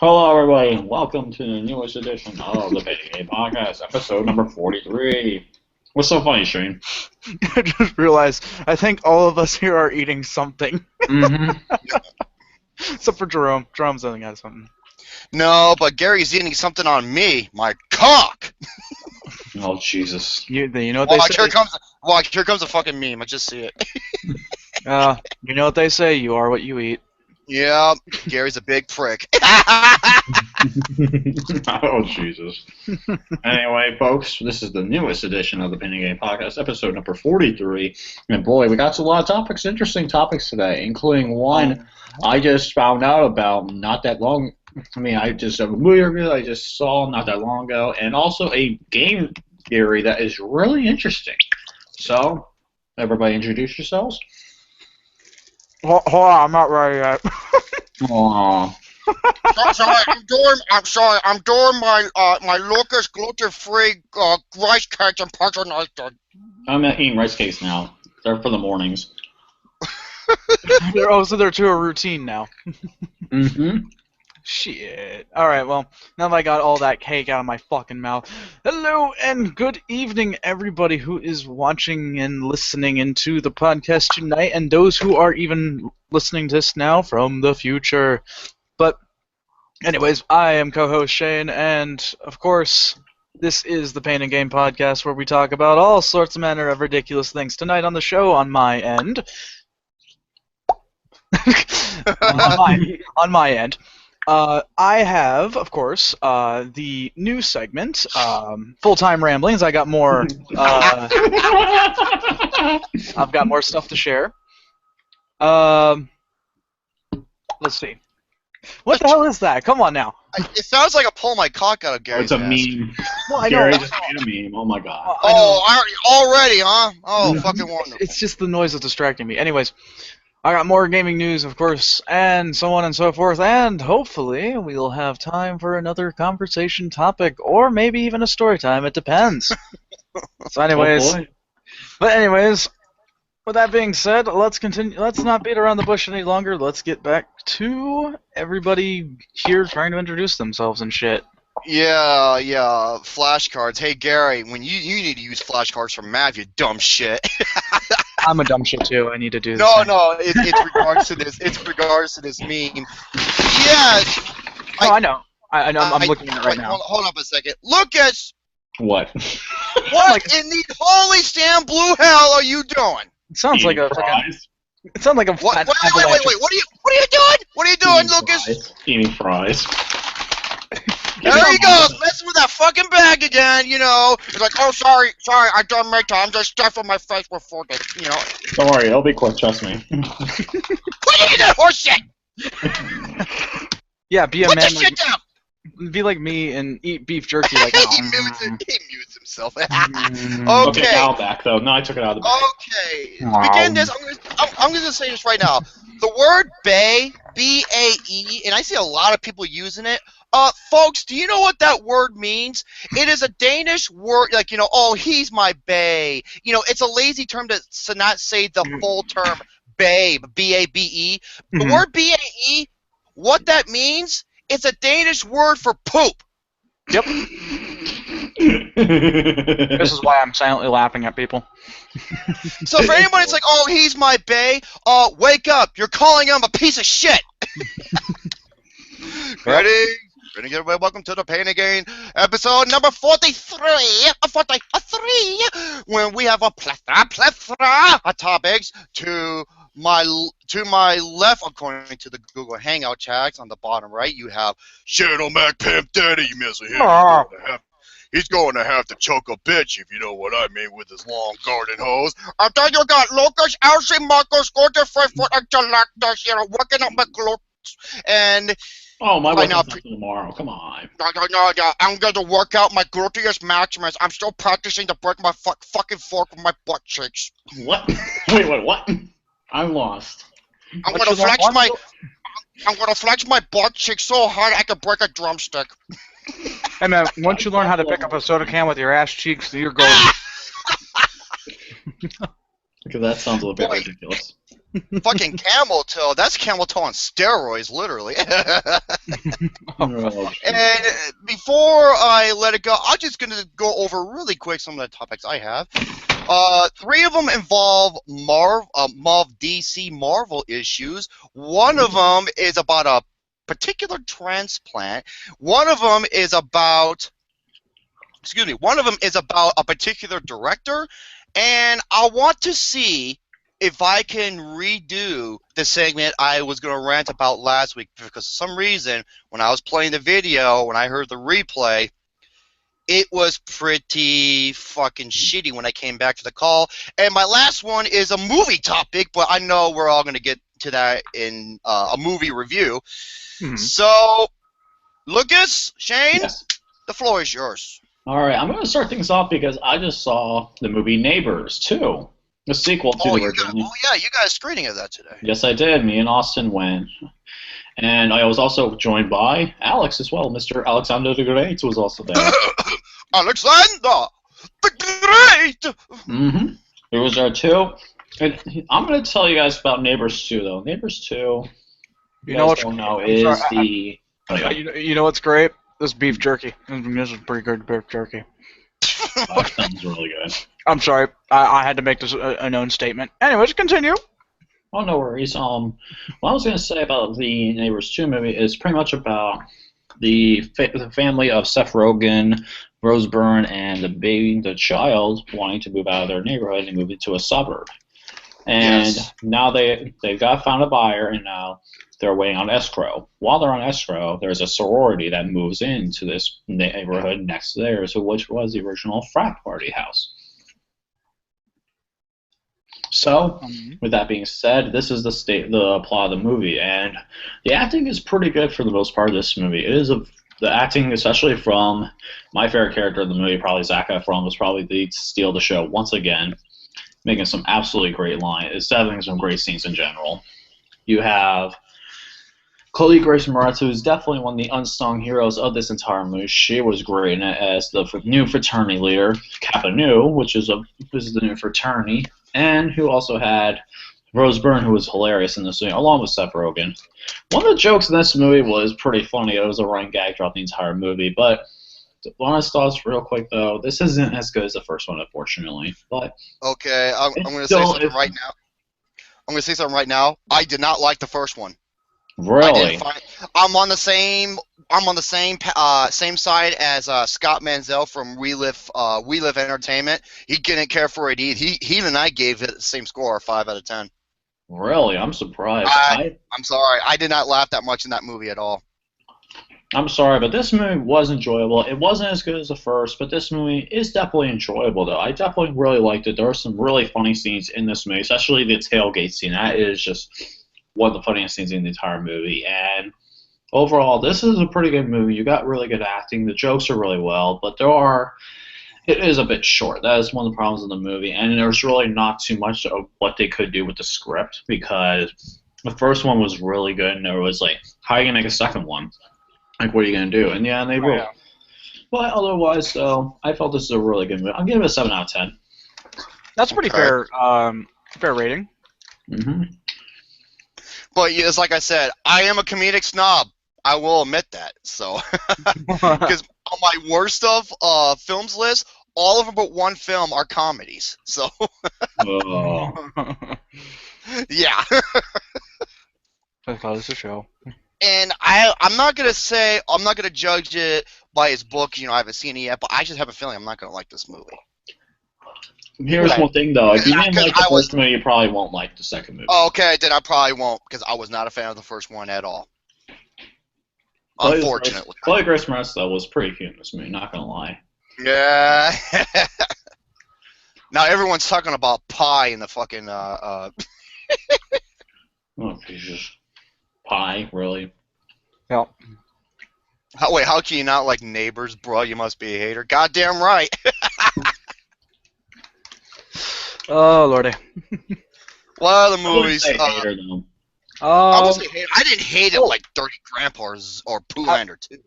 Hello, everybody, and welcome to the newest edition of the PINGAS Podcast, episode number 43. What's so funny, Shane? I just realized, I think all of us here are eating something. Mm-hmm. Except for Jerome. Jerome's doesn't got something. No, but Gary's eating something on me. My cock! Oh, Jesus. You know what they say? Here comes a fucking meme. I just see it. You know what they say, you are what you eat. Yeah, Gary's a big prick. Oh, Jesus. Anyway, folks, this is the newest edition of the PINGAS Podcast, episode number 43. And boy, we got a lot of topics, interesting topics today, including one I just found out about not that long. I mean, a movie review I just saw not that long ago, and also a game theory that is really interesting. So, everybody introduce yourselves. Hold on, I'm not ready yet. Aww. I'm doing my Lucas gluten-free rice cakes and patronizer. I'm eating rice cakes now. They're for the mornings. So they're to a routine now. Mm-hmm. Shit. Alright, well, now that I got all that cake out of my fucking mouth, hello and good evening, everybody who is watching and listening into the podcast tonight, and those who are even listening to this now from the future. But, anyways, I am co-host Shane, and, of course, this is the Pain and Game podcast where we talk about all sorts of manner of ridiculous things. Tonight on the show, on my end... on my end... I have, of course, the new segment, Full-Time Ramblings. I got more, I've got more stuff to share. Let's see. What the hell is that? Come on now. It sounds like I pull my cock out of Gary's It's a ass. meme. Well, I Gary know. just made a meme. Oh, my God. Already, huh? Oh, fucking wonderful. It's just the noise that's distracting me. Anyways, I got more gaming news, of course, and so on and so forth, and hopefully we'll have time for another conversation topic, or maybe even a story time. It depends. So anyways, with that being said, let's continue. Let's not beat around the bush any longer. Let's get back to everybody here trying to introduce themselves and shit. Yeah, flashcards. Hey, Gary, when you need to use flashcards for math, you dumb shit. I'm a dumb shit too. I need to do this. No, it's regards to this. It's regards to this meme. Yes. Oh, I know. I know. I'm looking at it right now. Hold up a second. Lucas, What? what in the holy Sam blue hell are you doing? It sounds like a. fries. It sounds like a. What? an Wait! avalanche. What are you doing? What are you doing, Eating Lucas? fries. Eating fries. There he goes, messing with that fucking bag again. You know, he's like, oh, sorry, I done my time. I'm just stuffing my face with food. You know. Don't worry, it'll be quick, trust me. What are you doing, horse shit? Yeah, be a Put man. this shit down. Be like me and eat beef jerky. Like He mutes himself. Okay, Okay. now back though. No, I took it out of the bag. Okay. To begin this, I'm going to say this right now. The word bae, B-A-E, and I see a lot of people using it. Folks, do you know what that word means? It is a Danish word, like, you know, oh, he's my bae. You know, it's a lazy term to not say the full term babe, B-A-B-E. The word B-A-E, what that means, it's a Danish word for poop. Yep. This is why I'm silently laughing at people. So for anyone it's like, oh, he's my bae, wake up. You're calling him a piece of shit. Ready? Everybody, welcome to the Pain Again, episode number 43, when we have a plethora of topics. To my left, according to the Google Hangout chats on the bottom right, you have Shadow Mac Pimp Daddy. You miss him. He's going to have to choke a bitch, if you know what I mean, with his long garden hose. And then you got Lucas, LCMuscles, gluten-free food intellectus, you know, working up my glutes. And Oh, my work now, is tomorrow. Come on. No, I'm going to work out my gluteus maximus. I'm still practicing to break my fucking fork with my butt cheeks. What? Wait, what? I'm lost. I'm going to flex my butt cheeks so hard I can break a drumstick. Hey man, once you learn how to pick up a soda can with your ass cheeks, you're golden. Because that sounds a little bit ridiculous. Fucking camel toe. That's camel toe on steroids, literally. Oh, And before I let it go, I'm just going to go over really quick some of the topics I have. 3 of them involve DC Marvel issues. One of them is about a particular transplant. One of them is about a particular director. And I want to see if I can redo the segment I was going to rant about last week, because for some reason, when I was playing the video, when I heard the replay, it was pretty fucking shitty when I came back to the call. And my last one is a movie topic, but I know we're all going to get to that in a movie review. So, Lucas, Shane, yes. the floor is yours. All right, I'm going to start things off because I just saw the movie Neighbors 2, the sequel to the original. You got a screening of that today. Yes, I did. Me and Austin went. And I was also joined by Alex as well. Mr. Alexander the Great was also there. Alexander the Great! Mm-hmm. He was there too. And I'm going to tell you guys about Neighbors 2, though. Neighbors 2, You know what's You know what's great? This beef jerky. This is pretty good beef jerky. That sounds really good. I'm sorry. I had to make this a known statement. Anyways, continue. Oh, no worries. What I was going to say about the Neighbors 2 movie is pretty much about the family of Seth Rogen, Rose Byrne, and the child wanting to move out of their neighborhood and move into a suburb. And now they've found a buyer, and now they're waiting on escrow. While they're on escrow, there's a sorority that moves into this neighborhood next to theirs, which was the original frat party house. So, with that being said, this is the plot of the movie, and the acting is pretty good for the most part of this movie. It is the acting, especially from my favorite character in the movie, probably Zac Efron, was probably the steal the show once again, making some absolutely great lines. It's having some great scenes in general. You have Chloe Grace Moretz, who is definitely one of the unsung heroes of this entire movie. She was great in it as the new fraternity leader, Kappa Nu, which is the new fraternity, and who also had Rose Byrne, who was hilarious in this movie, along with Seth Rogen. One of the jokes in this movie was pretty funny. It was a running gag throughout the entire movie, but honest thoughts real quick, though, this isn't as good as the first one, unfortunately. But okay, I'm going to say something right now. I'm going to say something right now. I did not like the first one. Really? I'm on the same same side as Scott Manzel from We Live Entertainment. He didn't care for it either. He and I gave it the same score, 5 out of 10. Really? I'm surprised. I'm sorry. I did not laugh that much in that movie at all. I'm sorry, but this movie was enjoyable. It wasn't as good as the first, but this movie is definitely enjoyable, though. I definitely really liked it. There were some really funny scenes in this movie, especially the tailgate scene. That is just one of the funniest scenes in the entire movie. And overall, this is a pretty good movie. You got really good acting. The jokes are really well, but it is a bit short. That is one of the problems in the movie. And there's really not too much of what they could do with the script, because the first one was really good, and there was like, how are you going to make a second one? Like, what are you going to do? And yeah, they will. But otherwise, though, I felt this is a really good movie. I'll give it a 7 out of 10. That's pretty fair rating. Mm-hmm. But it's like I said, I am a comedic snob. I will admit that. So, because on my worst of films list, all of them but one film are comedies. So, yeah. That's a show. And I'm not gonna judge it by its book. You know, I haven't seen it yet, but I just have a feeling I'm not gonna like this movie. Here's one thing, though. If you didn't like the first movie, you probably won't like the second movie. Oh, okay, then I probably won't, because I was not a fan of the first one at all. Unfortunately. Chloe Grace Moretz, though, was pretty cute in this movie, not gonna lie. Yeah. Now everyone's talking about pie in the fucking Oh, Jesus. Pie, really? Yep. How can you not like Neighbors, bro? You must be a hater. Goddamn right. Oh, Lordy. What other movies? Hater, though. I didn't hate it like Dirty Grandpa's or Poolander 2.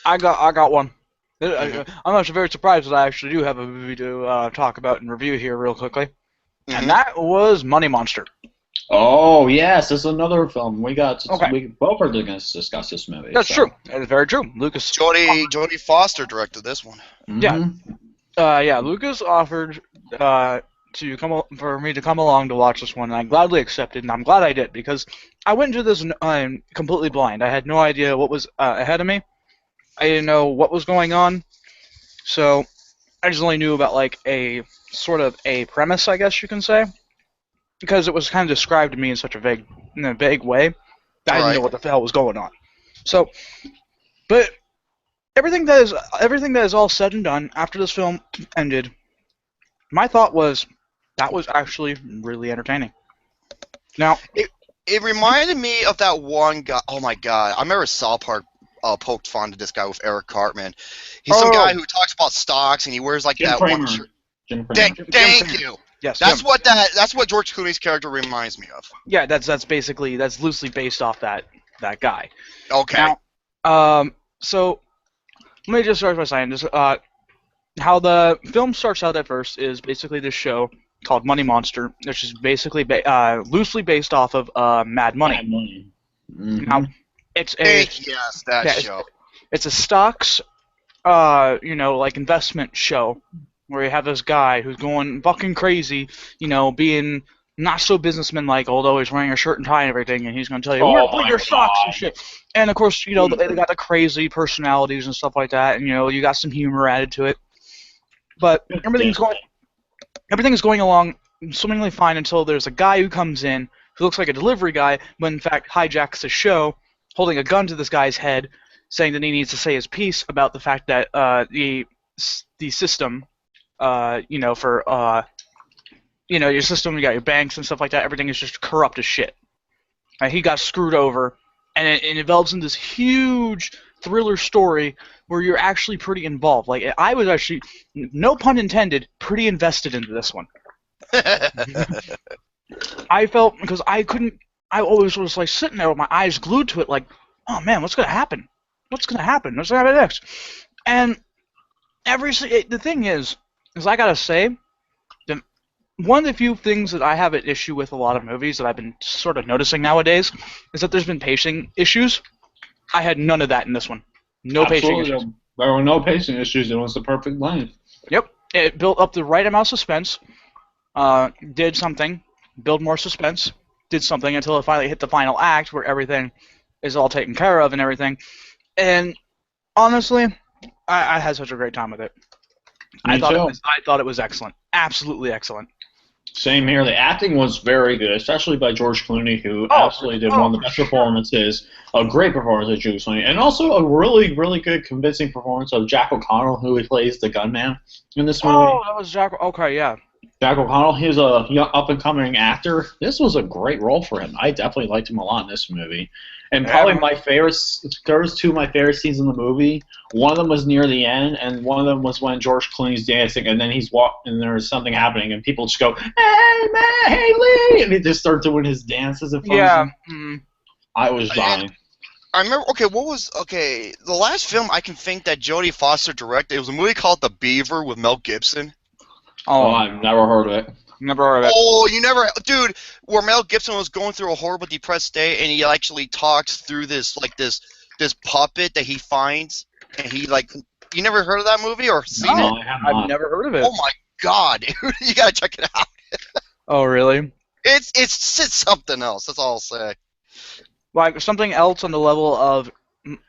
I got one. I'm actually very surprised that I actually do have a movie to talk about and review here real quickly. And that was Money Monster. Oh yes, this is another film. We both are going to discuss this movie. That's true. That is very true. Lucas. Jodie Foster directed this one. Mm-hmm. Yeah. Lucas offered for me to come along to watch this one, and I gladly accepted, and I'm glad I did because I went into this completely blind. I had no idea what was ahead of me. I didn't know what was going on, so I just only knew about like a sort of a premise, I guess you can say, because it was kind of described to me in such a vague way that I didn't know what the hell was going on. So, but everything that is all said and done after this film ended, my thought was that was actually really entertaining. Now, it reminded me of that one guy. Oh my god, I remember South Park poked fun at this guy with Eric Cartman. He's some guy who talks about stocks and he wears like Jim that Cramer. one shirt. Jim Cramer. Thank you. Yes, that's what George Clooney's character reminds me of. Yeah, that's loosely based off that guy. Okay. Now, so let me just start by saying this. How the film starts out at first is basically this show called Money Monster, which is basically loosely based off of Mad Money. Mad Money. Mm-hmm. Now, it's show. It's a stocks, like investment show where you have this guy who's going fucking crazy, being not so businessman-like, although he's wearing a shirt and tie and everything, and he's going to tell you, where put your stocks and shit. And of course, they got the crazy personalities and stuff like that, and you got some humor added to it. But everything's going along swimmingly fine until there's a guy who comes in who looks like a delivery guy, but in fact hijacks the show, holding a gun to this guy's head, saying that he needs to say his piece about the fact that the system, your system, you got your banks and stuff like that, everything is just corrupt as shit. He got screwed over, and it develops in this huge thriller story where you're actually pretty involved. Like, I was actually, no pun intended, pretty invested into this one. I felt, because I always was like sitting there with my eyes glued to it like, oh man, what's going to happen? What's going to happen? What's going to happen next? And the thing is I gotta say, one of the few things that I have an issue with a lot of movies that I've been sort of noticing nowadays is that there's been pacing issues. I had none of that in this one. No pacing issues. There were no pacing issues. It was the perfect length. Yep. It built up the right amount of suspense, did something, build more suspense, did something until it finally hit the final act where everything is all taken care of and everything. And honestly, I had such a great time with it. I thought it was excellent. Absolutely excellent. Same here. The acting was very good, especially by George Clooney, who absolutely did one of the best performances. A great performance of George Clooney, and also a really, really good, convincing performance of Jack O'Connell, who plays the gunman in this movie. Oh, that was Jack. Okay, yeah. Jack O'Connell. He's a young, up-and-coming actor. This was a great role for him. I definitely liked him a lot in this movie. And probably my favorite, there was two of my favorite scenes in the movie. One of them was near the end, and one of them was when George Clooney's dancing, and then and there's something happening, and people just go, "Hey man, hey Lee!" and he just starts doing his dances in front of him. I was dying. I remember. The last film I can think that Jodie Foster directed, it was a movie called The Beaver with Mel Gibson. Oh, I've never heard of it. Never heard of it. Oh, you never, dude. Where Mel Gibson was going through a horrible, depressed state, and he actually talks through this puppet that he finds, and he you never heard of that movie or seen it? I have not. I've never heard of it. Oh my god, dude, you gotta check it out. Oh really? It's something else. That's all I'll say. Like something else on the level of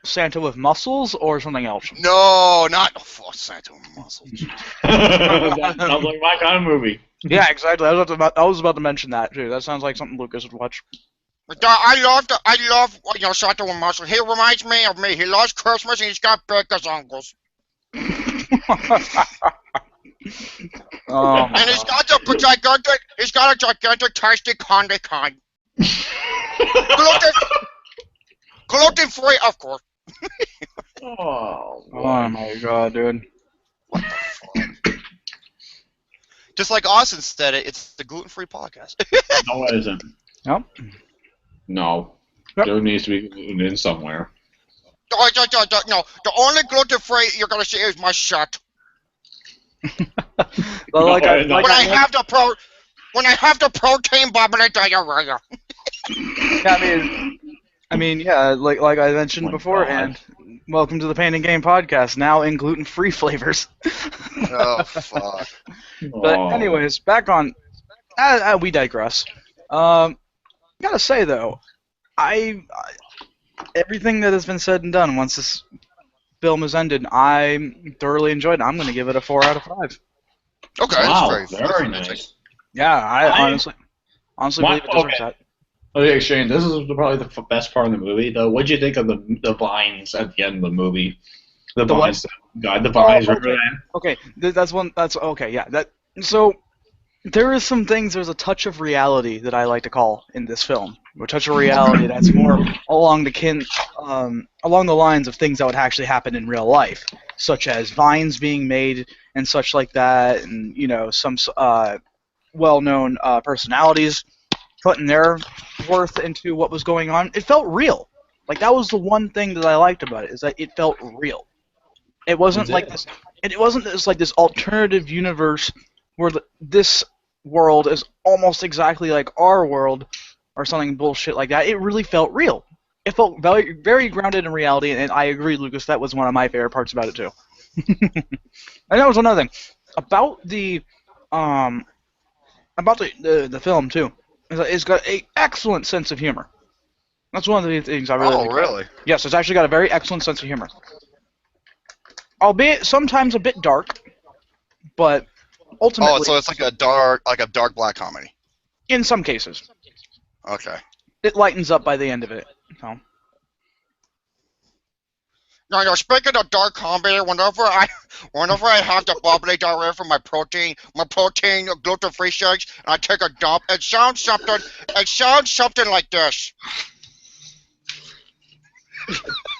Santa with muscles, or something else? No, not Santa with muscles. That sounds like my kind of movie. Yeah, exactly. I was about to mention that too. That sounds like something Lucas would watch. I love Santa with muscles. He reminds me of me. He loves Christmas and he's got big uncles. And he's got a gigantic tasty candy cane. Gluten-free, of course. Oh my god, dude. What the fuck? Just like Austin said it's the gluten-free podcast. No, it isn't. Nope. No. Yep. There needs to be gluten in somewhere. No, the only gluten-free you're going to see is my shirt. Well, I have the when I have the protein bubbly diarrhea. Yeah, yeah, like I mentioned My beforehand. Welcome to the Pain and Game podcast, now in gluten-free flavors. Oh, fuck. But anyways, back on. We digress. Gotta say though, everything that has been said and done once this film has ended, I thoroughly enjoyed it. I'm gonna give it a 4 out of 5. Okay, Wow, that's very nice. Yeah, I honestly believe it deserves okay. that. Okay, Shane, this is probably the best part of the movie, though. What'd you think of the vines at the end of the movie? The vines, God, the vines. Okay. Okay, that's one. That's okay. Yeah, that. So there is some things. There's a touch of reality that I like to call in this film. A touch of reality that's more along the lines of things that would actually happen in real life, such as vines being made and such like that, and some well-known personalities putting their worth into what was going on. It felt real. Like, that was the one thing that I liked about it, is that it felt real. It wasn't like this. It wasn't like this alternative universe where this world is almost exactly like our world or something bullshit like that. It really felt real. It felt very, very grounded in reality, and I agree, Lucas. That was one of my favorite parts about it too. And that was another thing about the film too. It's got an excellent sense of humor. That's one of the things I really like. Oh, really? Yes, it's actually got a very excellent sense of humor. Albeit sometimes a bit dark, but ultimately... Oh, so it's like a dark black comedy. In some cases. Okay. It lightens up by the end of it. So. Now, speaking of dark comedy, whenever I have the bubbly diarrhea from my protein gluten-free shakes, and I take a dump, it sounds something like this.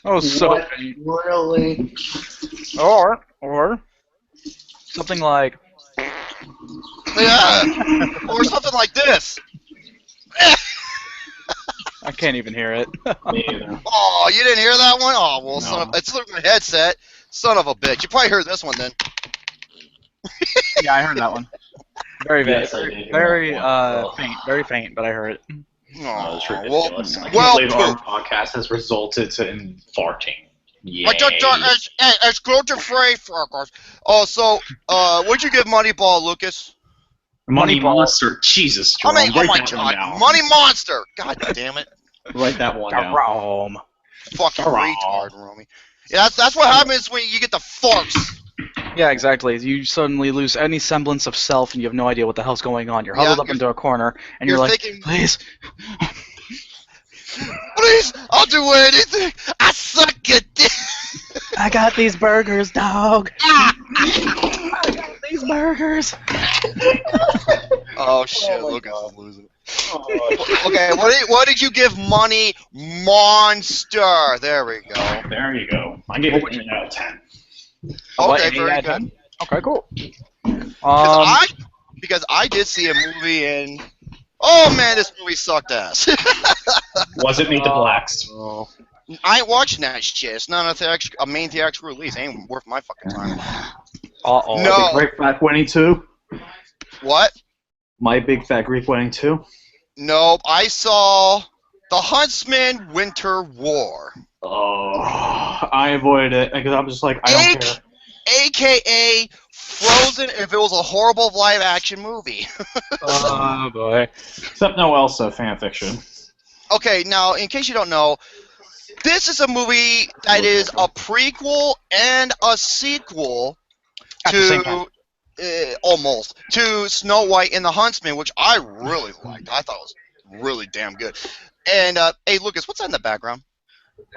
Oh, so What? Really? or something like Yeah, or something like this. I can't even hear it. Me either. Oh, you didn't hear that one? Oh, well, No. it's through my headset. Son of a bitch. You probably heard this one then. Yeah, I heard that one. Very Yes, I did hear very that one. very faint, but I heard it. Oh, it's Oh, ridiculous. I can't well, believe our podcast has resulted in farting. Yay. it's gluten-free, fuckers. Oh, so, what'd you give Moneyball, Lucas? Money Moneyball. Monster. Jesus, Jerome. Oh my Write that one god, down. Money Monster! God damn it. Write that one down. Jerome. Fucking Hurrah. retard, Romy. Yeah, that's what happens when you get the farts. Yeah, exactly. You suddenly lose any semblance of self, and you have no idea what the hell's going on. You're huddled up into a corner, and you're like, thinking, please. please, I'll do anything. I suck at this. I got these burgers, dog. I got these burgers. Oh shit, my Lucas God. is losing it. Oh, Okay, what did you give Money Monster? There we go. there you go. I give it an 8 out of 10. Okay, Eight very out of good. 10? Okay, cool. Because I did see a movie and oh man, this movie sucked ass. Was it Meet the Blacks? I ain't watching that shit. It's not a main theatrical release. It ain't worth my fucking time. Uh-oh. No. Big Fat Greek Wedding 2? What? My Big Fat Greek Wedding 2? Nope. I saw The Huntsman Winter War. Oh, I avoided it because I'm just like, I don't care. AKA Frozen if it was a horrible live action movie. Oh, boy. Except no Elsa fanfiction. Okay, now, in case you don't know, this is a movie that is a prequel and a sequel At the same time. almost, to Snow White and the Huntsman, which I really liked. I thought it was really damn good. And, hey, Lucas, what's that in the background?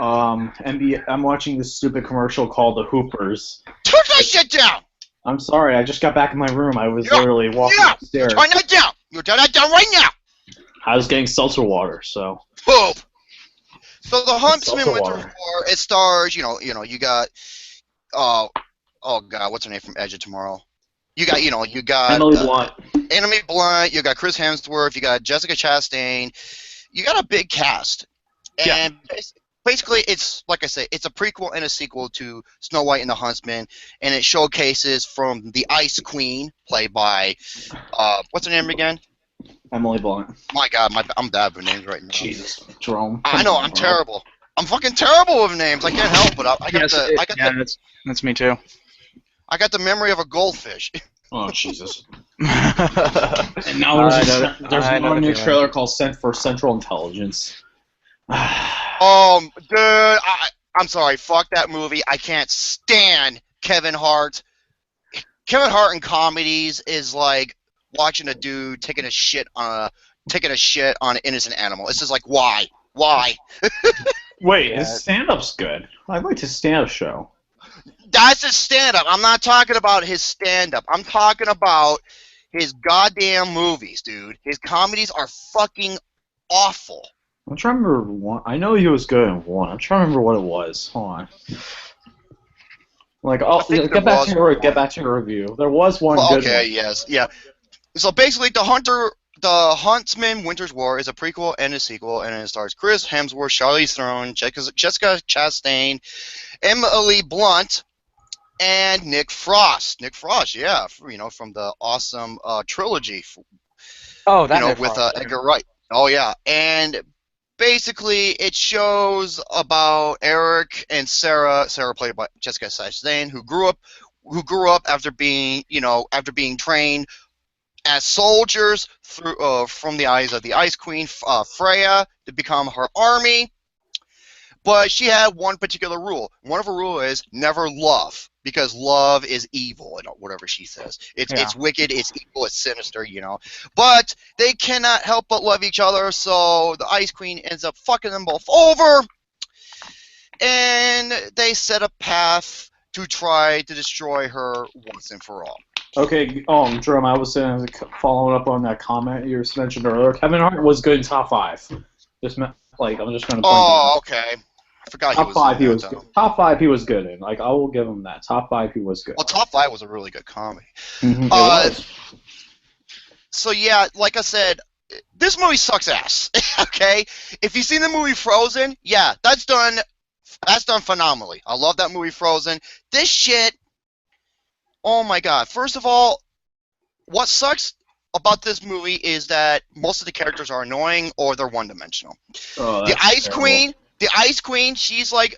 I'm watching this stupid commercial called The Hoopers. Turn that shit down! I'm sorry, I just got back in my room. I was literally walking upstairs. Turn that down! You turn that down right now! I was getting seltzer water, so. Boom! So the Huntsman Seltzer Winter water. War, it stars, you got, oh god, what's her name from Edge of Tomorrow? You got Emily Blunt. Emily Blunt, you got Chris Hemsworth, you got Jessica Chastain, you got a big cast. And basically, it's, like I say, it's a prequel and a sequel to Snow White and the Huntsman, and it showcases from the Ice Queen, played by, what's her name again? Emily Blunt. My God, I'm bad with names right now. Jesus, Jerome. I know, I'm terrible. I'm fucking terrible with names. I can't help it. That's me too. I got the memory of a goldfish. Oh, Jesus. And now there's a new trailer called Sent for Central Intelligence. Dude, I'm sorry. Fuck that movie. I can't stand Kevin Hart. Kevin Hart in comedies is like watching a dude taking a shit on an innocent animal. It's just like, why? Why? Wait, his stand-up's good. I liked his stand-up show. That's his stand-up. I'm not talking about his stand-up. I'm talking about his goddamn movies, dude. His comedies are fucking awful. I'm trying to remember one. I know he was good in one. I'm trying to remember what it was. Hold on. Like, I'll get back to your review. There was one good okay, one. yes, yeah. So basically, The Huntsman: Winter's War is a prequel and a sequel, and it stars Chris Hemsworth, Charlize Theron, Jessica Chastain, Emily Blunt, and Nick Frost. Nick Frost, yeah, from the awesome trilogy. Oh, that with Edgar Wright. Oh yeah, and basically it shows about Eric and Sarah played by Jessica Chastain, who grew up after being trained as soldiers from the eyes of the Ice Queen Freya to become her army. But she had one particular rule. One of her rules is never love, because love is evil, and whatever she says. It's wicked, it's evil, it's sinister, But they cannot help but love each other, so the Ice Queen ends up fucking them both over, and they set a path to try to destroy her once and for all. Okay, Jerome, I was following up on that comment you mentioned earlier. Kevin Hart was good in top 5. I'm just going to point Oh, okay. I forgot top 5 he was good. Top 5 he was good in. Like, I will give him that. Top 5 he was good. Well, top 5 was a really good comedy. Mm-hmm. So yeah, like I said, this movie sucks ass. Okay, if you've seen the movie Frozen, yeah, that's done phenomenally. I love that movie Frozen. This shit, oh my God. First of all, what sucks about this movie is that most of the characters are annoying or they're one-dimensional. The Ice Queen, she's a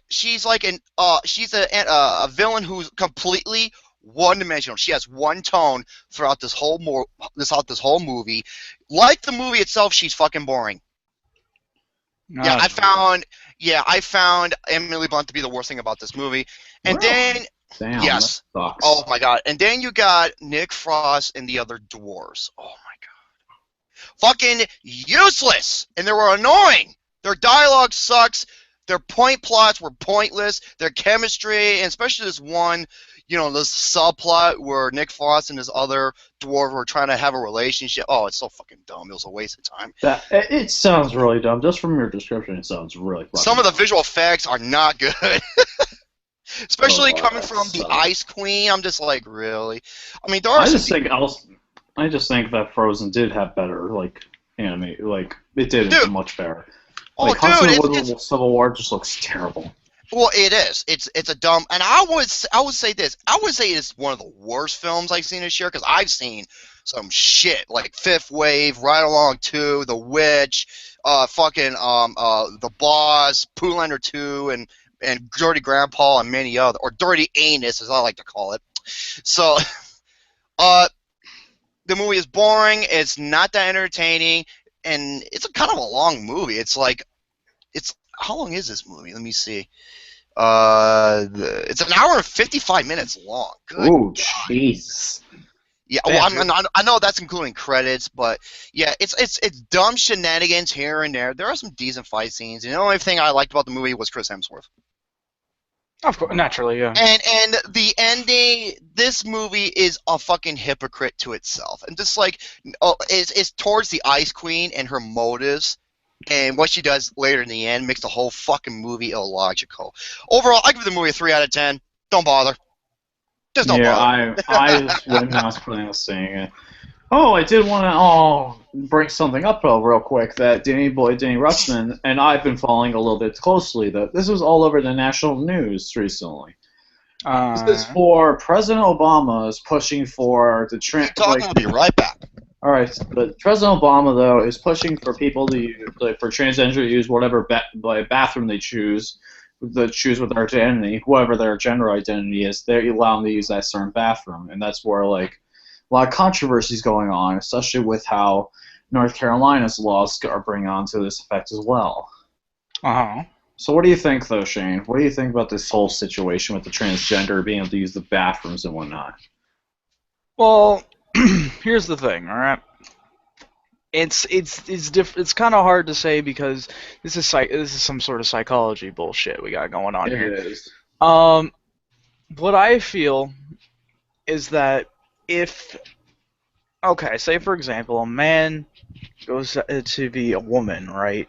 villain who's completely one-dimensional. She has one tone throughout this whole movie. Like the movie itself, she's fucking boring. I found Emily Blunt to be the worst thing about this movie. And then yes, oh my God, and then you got Nick Frost and the other dwarves. Oh my God, fucking useless, and they were annoying. Their dialogue sucks. Their point plots were pointless. Their chemistry, and especially this one, this subplot where Nick Frost and his other dwarf were trying to have a relationship. Oh, it's so fucking dumb. It was a waste of time. It sounds really dumb. Just from your description, it sounds really fucking Some of the dumb. visual effects are not good. Especially coming from the Ice Queen. I'm just like, really? I mean, I just think that Frozen did have better, anime. It did much better. Huntsman Civil War just looks terrible. Well, it is. It's a dumb. And I would say this. I would say it's one of the worst films I've seen this year, because I've seen some shit like Fifth Wave, Ride Along 2, The Witch, The Boss, Poolander 2, and Dirty Grandpa, and many other, or Dirty Anus, as I like to call it. So, the movie is boring. It's not that entertaining. And it's kind of a long movie. How long is this movie? Let me see. It's an hour and 55 minutes long. Oh, jeez. Yeah, well, I know that's including credits, but yeah, it's dumb shenanigans here and there. There are some decent fight scenes, and the only thing I liked about the movie was Chris Hemsworth. Of course, naturally, yeah. And the ending, this movie is a fucking hypocrite to itself, and just it's towards the Ice Queen and her motives, and what she does later in the end makes the whole fucking movie illogical. Overall, I give the movie a 3 out of 10. Don't bother. Just don't bother. I just went and I was saying it. Oh, I did want to bring something up real quick that Danny Ruxman and I've been following a little bit closely. That this was all over the national news recently. This is for President Obama is pushing for the I'll be right back. All right, but President Obama though is pushing for people to use, for transgender to use whatever bathroom they choose with their identity, whoever their gender identity is. They allow them to use that certain bathroom, and that's where a lot of controversy is going on, especially with how North Carolina's laws are bringing on to this effect as well. So what do you think, though, Shane? What do you think about this whole situation with the transgender being able to use the bathrooms and whatnot? Well, here's the thing, all right? It's kind of hard to say because this is some sort of psychology bullshit we got going on here. It is. What I feel is that say for example, a man goes to be a woman, right?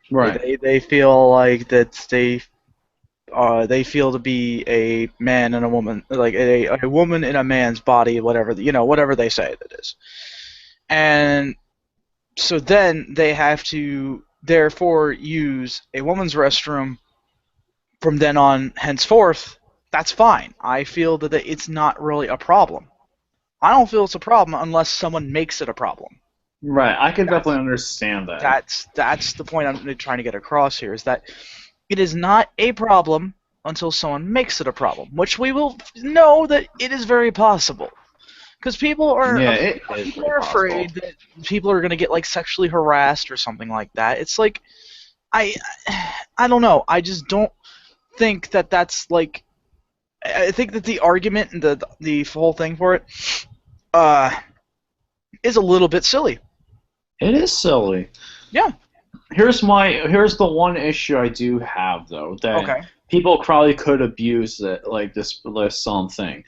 Right. They feel like that they feel to be a man and a woman, like a woman in a man's body, whatever they say that is. And so then they have to therefore use a woman's restroom from then on henceforth. That's fine. I feel that it's not really a problem. I don't feel it's a problem unless someone makes it a problem. Right, I can definitely understand that. That's the point I'm trying to get across here, is that it is not a problem until someone makes it a problem, which we will know that it is very possible. Because people are afraid that people are going to get sexually harassed or something like that. It's like, I don't know. I just don't think that that's I think that the argument and the whole thing for it is a little bit silly. It is silly. Yeah. Here's the one issue I do have, though, that people probably could abuse it, this thing.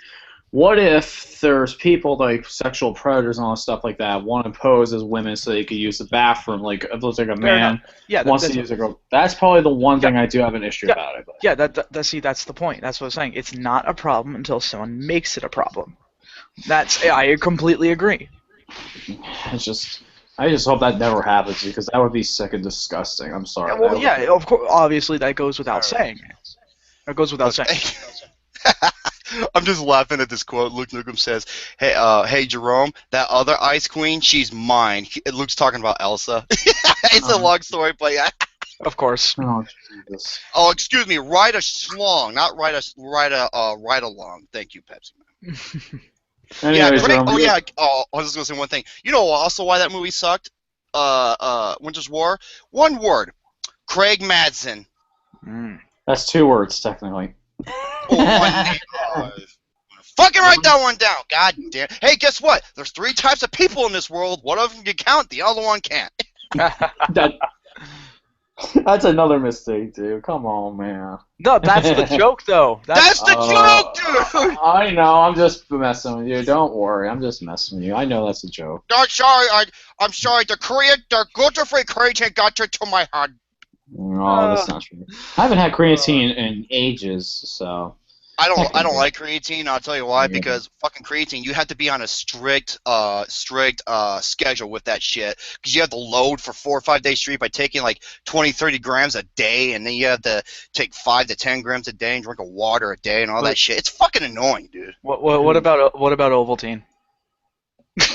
What if there's people sexual predators and all stuff like that want to pose as women so they could use the bathroom, if it looks like a man wants to use a girl? That's probably the one thing I do have an issue about it. But. Yeah, that's the point. That's what I'm saying. It's not a problem until someone makes it a problem. I completely agree. I just hope that never happens because that would be sick and disgusting. I'm sorry. Well, of course. Obviously, that goes without saying. It goes without saying. I'm just laughing at this quote. Luke Nukem says, "Hey Jerome, that other Ice Queen, she's mine." Luke's talking about Elsa. It's a long story, but yeah. Of course. Oh, Jesus. Oh, excuse me. Ride a schlong, not ride along. Thank you, Pepsi Man. Anyways, I was just gonna say one thing. You know also why that movie sucked? Winter's War. One word. Craig Madsen. That's 2 words technically. Fucking write that one down. God damn. Hey, guess what? There's 3 types of people in this world. One of them can count. The other one can't. That's another mistake, dude. Come on, man. No, that's the joke, though. That's the joke, dude. I know. I'm just messing with you. Don't worry. I'm just messing with you. I know that's a joke. I'm sorry. I'm sorry. The gluten-free creatine got to my heart. No, that's not true. I haven't had creatine in ages, so. I don't like creatine. I'll tell you why. Because fucking creatine, you have to be on a strict schedule with that shit. Because you have to load for 4 or 5 days straight by taking 20-30 grams a day, and then you have to take 5 to 10 grams a day and drink water a day and all that shit. It's fucking annoying, dude. What about Ovaltine? More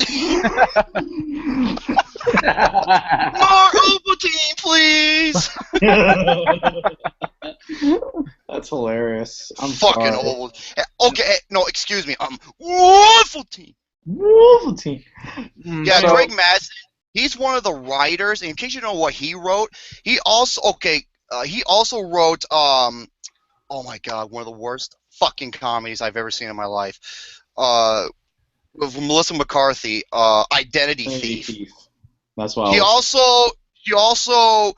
Ovaltine, please. That's hilarious. I'm fucking sorry. old. Okay, no, excuse me. Wolfenstein. Yeah, Craig Madsen. He's one of the writers. And in case you know what he wrote, he also wrote oh my god, one of the worst fucking comedies I've ever seen in my life. With Melissa McCarthy, Identity Thief. That's why. He also.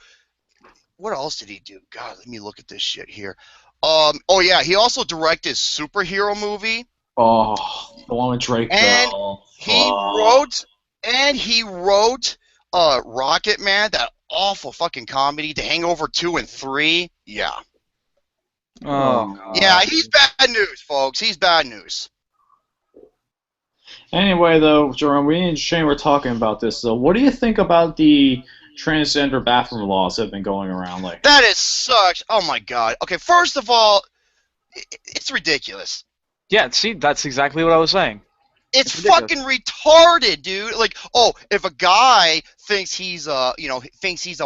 What else did he do? God, let me look at this shit here. Oh yeah, he also directed superhero movie. Oh, the one with Drake. And he wrote Rocket Man, that awful fucking comedy, The Hangover 2 and 3. Yeah. Oh. Yeah, he's bad news, folks. He's bad news. Anyway, though, Jerome, we and Shane were talking about this. So, what do you think about the transgender bathroom laws that have been going around? That is such. Oh my god. Okay, first of all, it's ridiculous. Yeah, see, that's exactly what I was saying. It's fucking retarded, dude. Like, oh, if a guy thinks he's a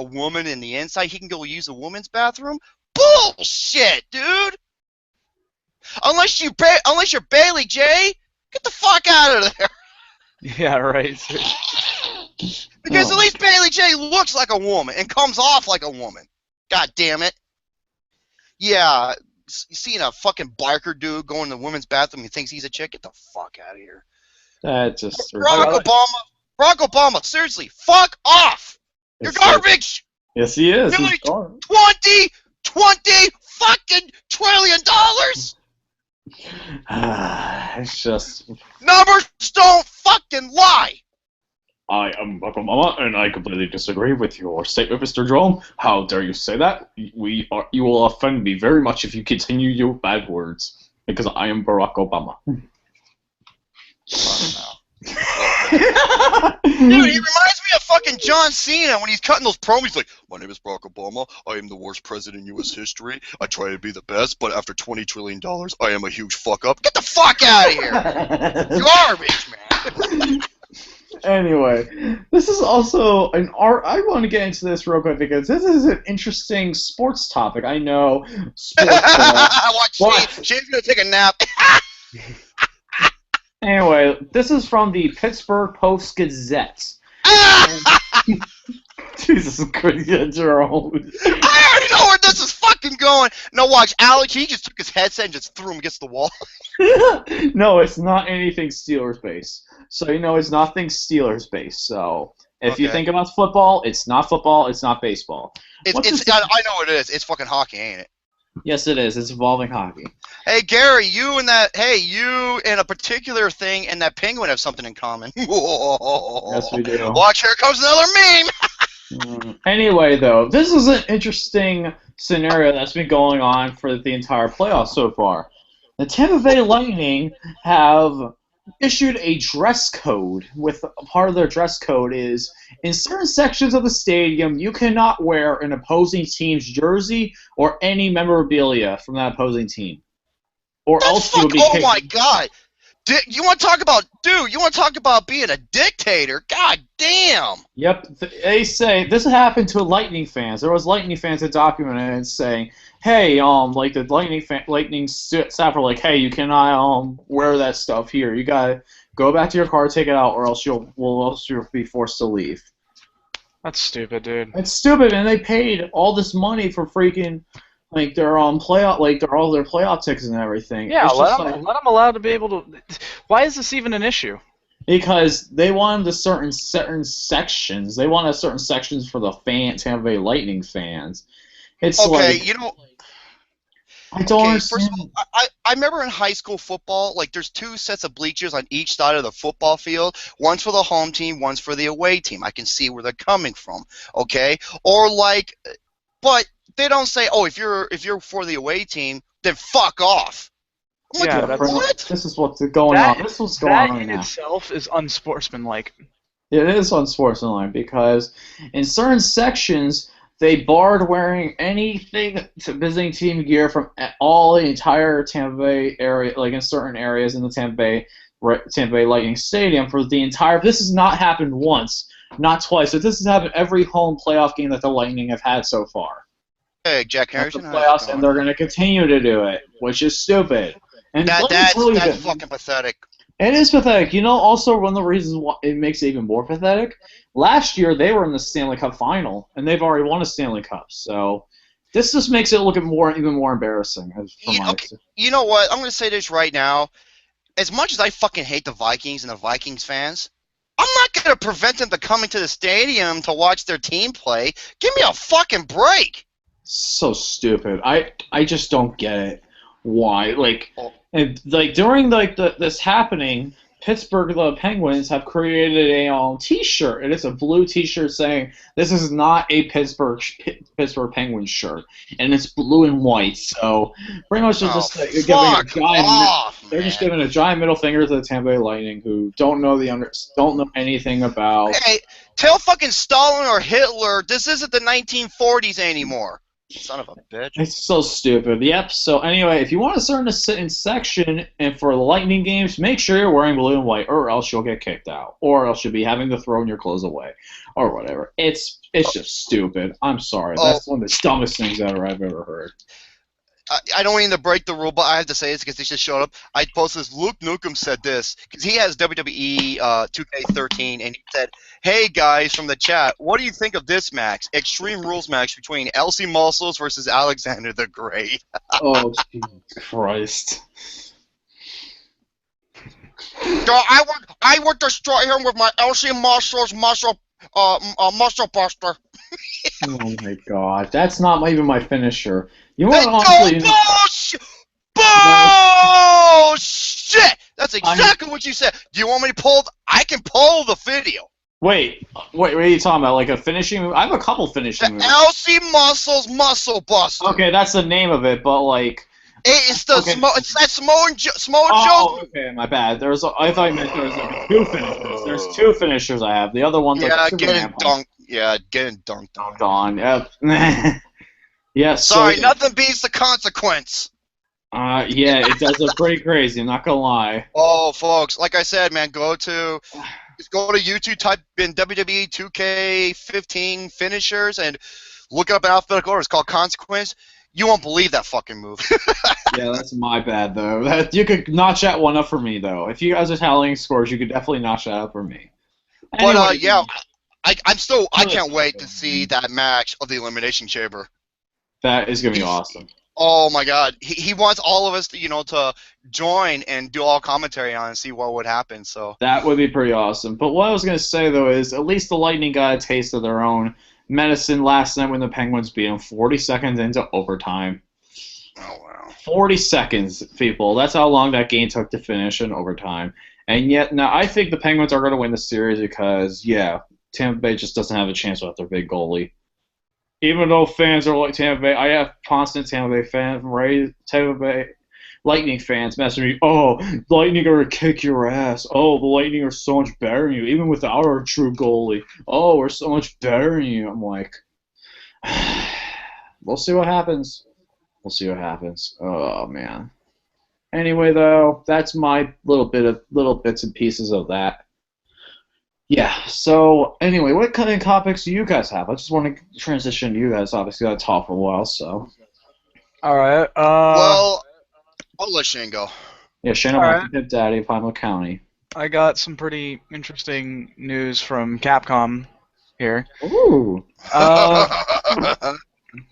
woman in the inside, he can go use a woman's bathroom. Bullshit, dude. Unless you're Bailey J, get the fuck out of there. Yeah, right. Because at least Bailey J looks like a woman and comes off like a woman. God damn it. Yeah, seeing a fucking biker dude go in the women's bathroom and thinks he's a chick, get the fuck out of here. That's just Barack Obama, seriously, fuck off. You're garbage. Yes, he is. Nearly $20 fucking trillion. It's just... Numbers don't fucking lie! I am Barack Obama, and I completely disagree with your statement, Mr. Jerome. How dare you say that? You will offend me very much if you continue your bad words, because I am Barack Obama. Dude, he reminds me of fucking John Cena when he's cutting those promos. He's like, my name is Barack Obama. I am the worst president in U.S. history. I try to be the best, but after $20 trillion, I am a huge fuck up. Get the fuck out of here! Garbage, man. Anyway, this is also an art. I want to get into this real quick because this is an interesting sports topic. I know. Watch Shane's gonna take a nap. Anyway, this is from the Pittsburgh Post-Gazette. Jesus Christ, Jerome. I already know where this is fucking going. No, watch, Alex, he just took his headset and just threw him against the wall. No, it's not anything Steelers-based. So, it's nothing Steelers-based. So, if you think about football, it's not baseball. I know what it is. It's fucking hockey, ain't it? Yes, it is. It's involving hockey. Hey, Gary, you and a particular thing and that penguin have something in common. Yes, we do. Watch, here comes another meme. Anyway, though, this is an interesting scenario that's been going on for the entire playoffs so far. The Tampa Bay Lightning have issued a dress code. With part of their dress code is in certain sections of the stadium you cannot wear an opposing team's jersey or any memorabilia from that opposing team, or else you will be kicked. Oh my God! You want to talk about being a dictator? God damn! Yep, they say this happened to Lightning fans. There was Lightning fans that documented it saying, "Hey, like the Lightning staff were like, hey, you cannot wear that stuff here. You gotta go back to your car, take it out, or else you'll be forced to leave." That's stupid, dude. It's stupid, and they paid all this money for freaking their all their playoff tickets and everything. Yeah, let them allowed to be able to. Why is this even an issue? Because they wanted the certain sections. They wanted certain sections for the Tampa Bay Lightning fans. It's okay, I don't understand. First of all, I remember in high school football, there's two sets of bleachers on each side of the football field. One's for the home team, one's for the away team. I can see where they're coming from, okay? Or but they don't say, oh, if you're for the away team, then fuck off. I'm like, what? This is what's going on. This is what's going on right now. That in itself is unsportsmanlike. It is unsportsmanlike because in certain sections they barred wearing anything to visiting team gear from the entire Tampa Bay area, in certain areas in the Tampa Bay Lightning Stadium for the entire. This has not happened once, not twice. But this has happened every home playoff game that the Lightning have had so far. Hey, Jack Harrison. Playoffs, and they're going to continue to do it, which is stupid. And that's fucking pathetic. It is pathetic. Also, one of the reasons why it makes it even more pathetic, last year they were in the Stanley Cup final, and they've already won a Stanley Cup. So this just makes it look even more embarrassing. You know what? I'm going to say this right now. As much as I fucking hate the Vikings and the Vikings fans, I'm not going to prevent them from coming to the stadium to watch their team play. Give me a fucking break. So stupid. I just don't get it. Why? During this happening, Pittsburgh the Penguins have created a T-shirt. It is a blue T-shirt saying this is not a Pittsburgh Penguins shirt, and it's blue and white. So pretty much they're just giving a giant middle finger to the Tampa Bay Lightning, who don't know anything about. Hey, tell fucking Stalin or Hitler this isn't the 1940s anymore. Son of a bitch. It's so stupid. Yep. So anyway, if you want to start in section and for the lightning games, make sure you're wearing blue and white, or else you'll get kicked out, or else you'll be having to throw your clothes away, or whatever. It's just stupid. I'm sorry. That's one of the dumbest things I've ever heard. I don't mean to break the rule, but I have to say this because he just showed up. I posted this. Luke Nukem said this because he has WWE 2K13, and he said, "Hey guys from the chat, what do you think of this match? Extreme Rules match between LCMuscles versus Alexander the Great." Oh, Jesus Christ! I would destroy him with my LCMuscles muscle buster. Oh my God, that's not even my finisher. You want honestly? Bullshit! That's exactly what you said. Do you want me to pull? I can pull the video. Wait, what are you talking about? Like a finishing move? I have a couple finishing moves. LCMuscles muscle buster. Okay, that's the name of it, but like. It's the it's that Samoan Joe. Oh, okay, my bad. I thought you meant there was like 2 finishers. There's 2 finishers I have. The other one's like getting dunked. Yeah, getting dunked on. Yep. Yeah. Sorry, nothing beats the consequence. Yeah, it does look pretty crazy. I'm not gonna lie. Oh, folks, like I said, man, go to YouTube, type in WWE 2K15 finishers, and look up alphabetical order. It's called Consequence. You won't believe that fucking move. Yeah, that's my bad, though. You could notch that one up for me, though. If you guys are tallying scores, you could definitely notch that up for me. Anyway, but, yeah, I can't wait to see that match of the Elimination Chamber. That is going to be awesome. Oh, my God. He wants all of us to, to join and do all commentary on it and see what would happen. So that would be pretty awesome. But what I was going to say, though, is at least the Lightning got a taste of their own medicine last night when the Penguins beat them 40 seconds into overtime. Oh, wow. 40 seconds, people. That's how long that game took to finish in overtime. And yet, now I think the Penguins are going to win the series because, yeah, Tampa Bay just doesn't have a chance without their big goalie. Even though fans are like Tampa Bay, I have constant Tampa Bay fans, Tampa Bay Lightning fans messaging me, oh, the Lightning are going to kick your ass. Oh, the Lightning are so much better than you, even without our true goalie. Oh, we're so much better than you. I'm like, we'll see what happens. We'll see what happens. Oh, man. Anyway, though, that's my little bits and pieces of that. Yeah, so anyway, what kind of topics do you guys have? I just want to transition to you guys. Obviously, I've talked for a while, so. All right. Well, I'll let Shane go. Yeah, Shane, I'm Pimp Daddy of Huntsman County. I got some pretty interesting news from Capcom here. Ooh.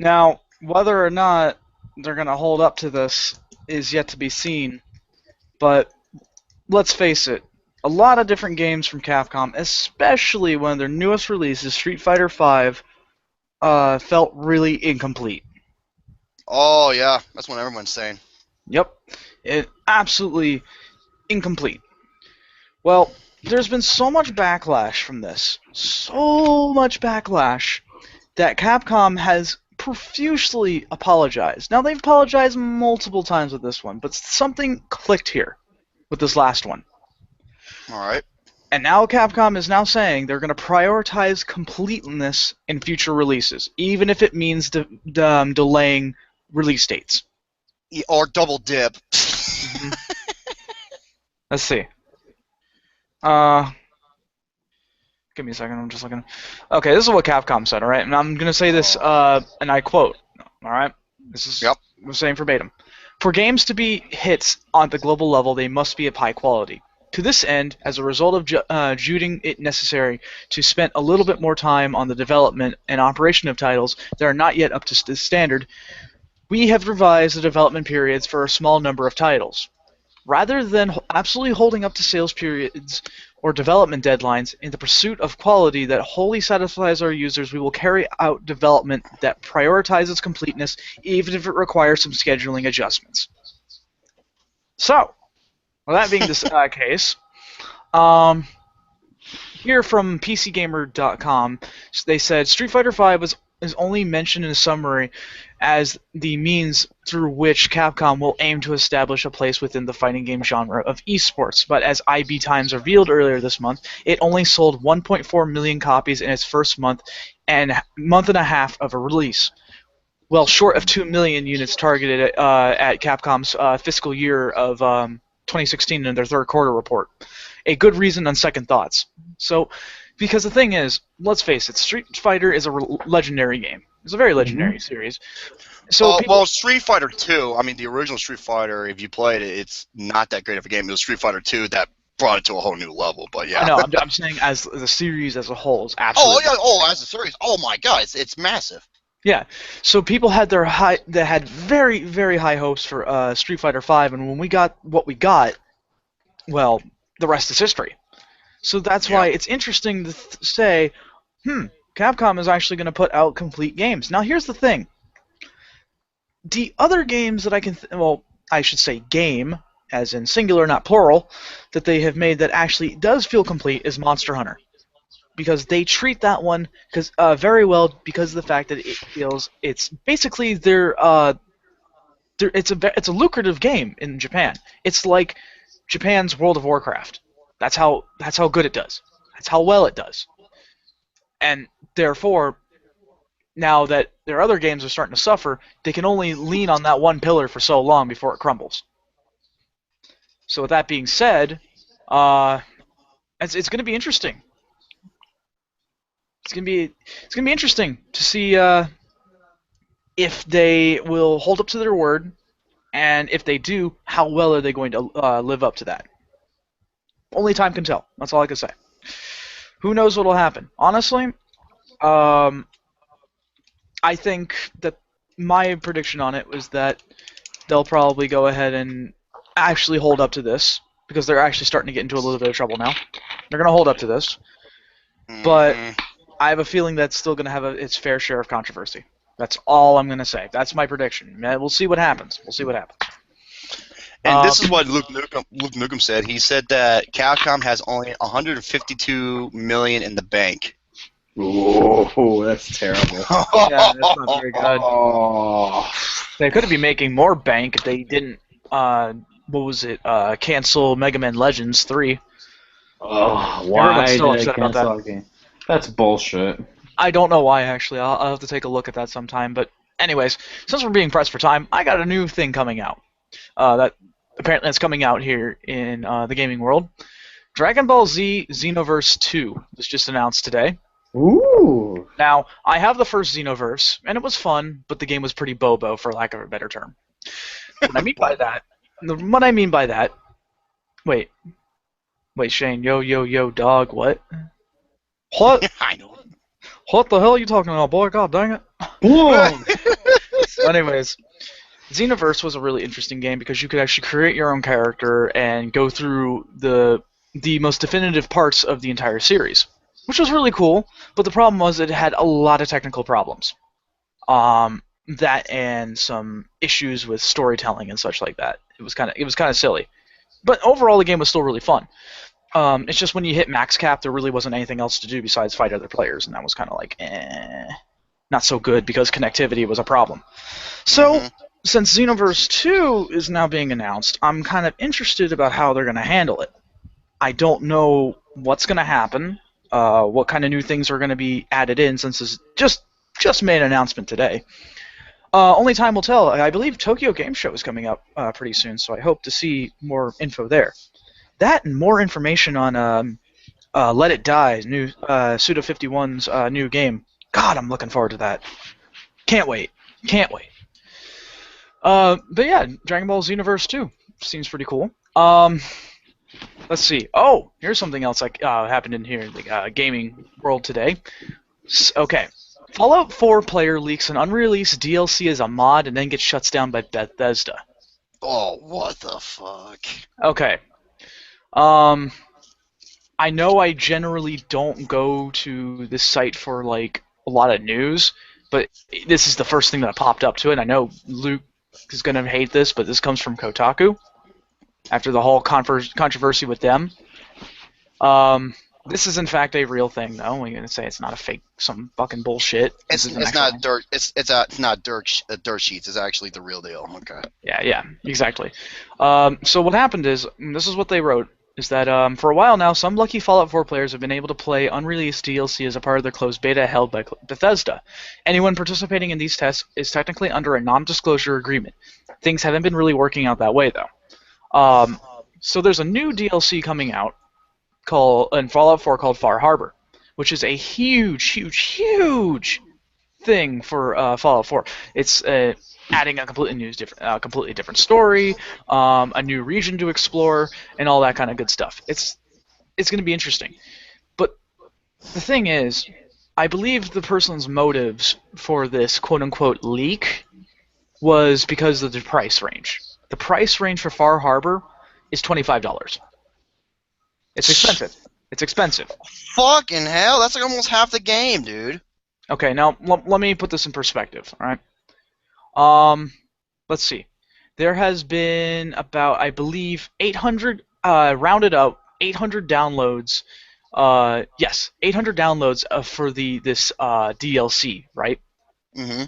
Now, whether or not they're going to hold up to this is yet to be seen, but let's face it, a lot of different games from Capcom, especially one of their newest releases, Street Fighter V, felt really incomplete. Oh, yeah, that's what everyone's saying. Yep, it absolutely incomplete. Well, there's been so much backlash from this, so much backlash, that Capcom has profusely apologized. Now, they've apologized multiple times with this one, but something clicked here with this last one. All right. And now Capcom is now saying they're going to prioritize completeness in future releases, even if it means delaying release dates. Or double dip. Mm-hmm. Let's see. Give me a second, I'm just looking. Okay, this is what Capcom said, alright? And I'm going to say this, and I quote, alright? This is I'm saying verbatim. For games to be hits on the global level, they must be of high quality. To this end, as a result of judging it necessary to spend a little bit more time on the development and operation of titles that are not yet up to standard, we have revised the development periods for a small number of titles. Rather than absolutely holding up to sales periods or development deadlines, in the pursuit of quality that wholly satisfies our users, we will carry out development that prioritizes completeness, even if it requires some scheduling adjustments. So, well, that being the case, here from PCGamer.com, they said Street Fighter V is only mentioned in a summary as the means through which Capcom will aim to establish a place within the fighting game genre of esports. But as IB Times revealed earlier this month, it only sold 1.4 million copies in its first month and a half of a release. well short of 2 million units targeted at Capcom's fiscal year of 2016 in their third quarter report. A good reason on second thoughts. So, because the thing is, let's face it, Street Fighter is a legendary game. It's a very legendary series. So well, Street Fighter 2, I mean, the original Street Fighter, if you played it, it's not that great of a game. It was Street Fighter 2 that brought it to a whole new level, but yeah. No, I'm saying as the series as a whole is absolutely. As a series. Oh my god, it's massive. Yeah, so people had they had very, very high hopes for Street Fighter V, and when we got what we got, well, the rest is history. So that's why it's interesting to say, Capcom is actually going to put out complete games. Now, here's the thing. The other games that I can, I should say game, as in singular, not plural, that they have made that actually does feel complete is Monster Hunter. Because they treat that one very well because of the fact that it feels it's basically it's a lucrative game in Japan. It's like Japan's World of Warcraft. That's how good it does. That's how well it does. And therefore, now that their other games are starting to suffer, they can only lean on that one pillar for so long before it crumbles. So with that being said, it's going to be interesting. It's gonna be interesting to see if they will hold up to their word, and if they do, how well are they going to live up to that? Only time can tell. That's all I can say. Who knows what will happen? Honestly, I think that my prediction on it was that they'll probably go ahead and actually hold up to this, because they're actually starting to get into a little bit of trouble now. They're gonna hold up to this, but I have a feeling that's still going to have its fair share of controversy. That's all I'm going to say. That's my prediction. We'll see what happens. And this is what Luke Nukem said. He said that Capcom has only 152 million in the bank. Oh, that's terrible. Yeah, that's not very good. They could be making more bank if they didn't, cancel Mega Man Legends 3. Oh, why did they cancel that game? That's bullshit. I don't know why, actually. I'll have to take a look at that sometime. But anyways, since we're being pressed for time, I got a new thing coming out. That apparently it's coming out here in the gaming world. Dragon Ball Z Xenoverse 2 was just announced today. Ooh. Now, I have the first Xenoverse, and it was fun, but the game was pretty bobo, for lack of a better term. What I mean by that... Wait, Shane, yo, dog, what? What? I know. What the hell are you talking about, boy? God dang it. Boom! So anyways, Xenoverse was a really interesting game because you could actually create your own character and go through the most definitive parts of the entire series, which was really cool, but the problem was it had a lot of technical problems. That and some issues with storytelling and such like that. It was kind of silly. But overall, the game was still really fun. It's just when you hit max cap, there really wasn't anything else to do besides fight other players, and that was kind of like, not so good because connectivity was a problem. So, since Xenoverse 2 is now being announced, I'm kind of interested about how they're going to handle it. I don't know what's going to happen, what kind of new things are going to be added in, since it's just made an announcement today. Only time will tell. I believe Tokyo Game Show is coming up pretty soon, so I hope to see more info there. That and more information on Let It Die, new Suda51's new game. God, I'm looking forward to that. Can't wait. But yeah, Dragon Ball Xenoverse 2 seems pretty cool. Let's see. Oh, here's something else like happened in here in the gaming world today. Okay. Fallout 4 player leaks an unreleased DLC as a mod and then gets shut down by Bethesda. Oh, what the fuck? Okay. I know I generally don't go to this site for like a lot of news, but this is the first thing that popped up to it. I know Luke is going to hate this, but this comes from Kotaku after the whole controversy with them. This is in fact a real thing, though. We're going to say it's not a fake, some fucking bullshit. It's not dirt. It's not dirt sheets. It's actually the real deal. Okay. Yeah, exactly. So what happened is, this is what they wrote. is that for a while now, some lucky Fallout 4 players have been able to play unreleased DLC as a part of their closed beta held by Bethesda. Anyone participating in these tests is technically under a non-disclosure agreement. Things haven't been really working out that way, though. So there's a new DLC coming out in Fallout 4 called Far Harbor, which is a huge thing for Fallout 4. It's adding a completely different story, a new region to explore, and all that kind of good stuff. It's going to be interesting. But the thing is, I believe the person's motives for this quote-unquote leak was because of the price range. The price range for Far Harbor is $25. It's expensive. It's expensive. Fucking hell, that's like almost half the game, dude. Okay, now let me put this in perspective, all right? Let's see. There has been about, I believe, 800, rounded up, 800 downloads. Yes, 800 downloads for this DLC, right? Mm-hmm.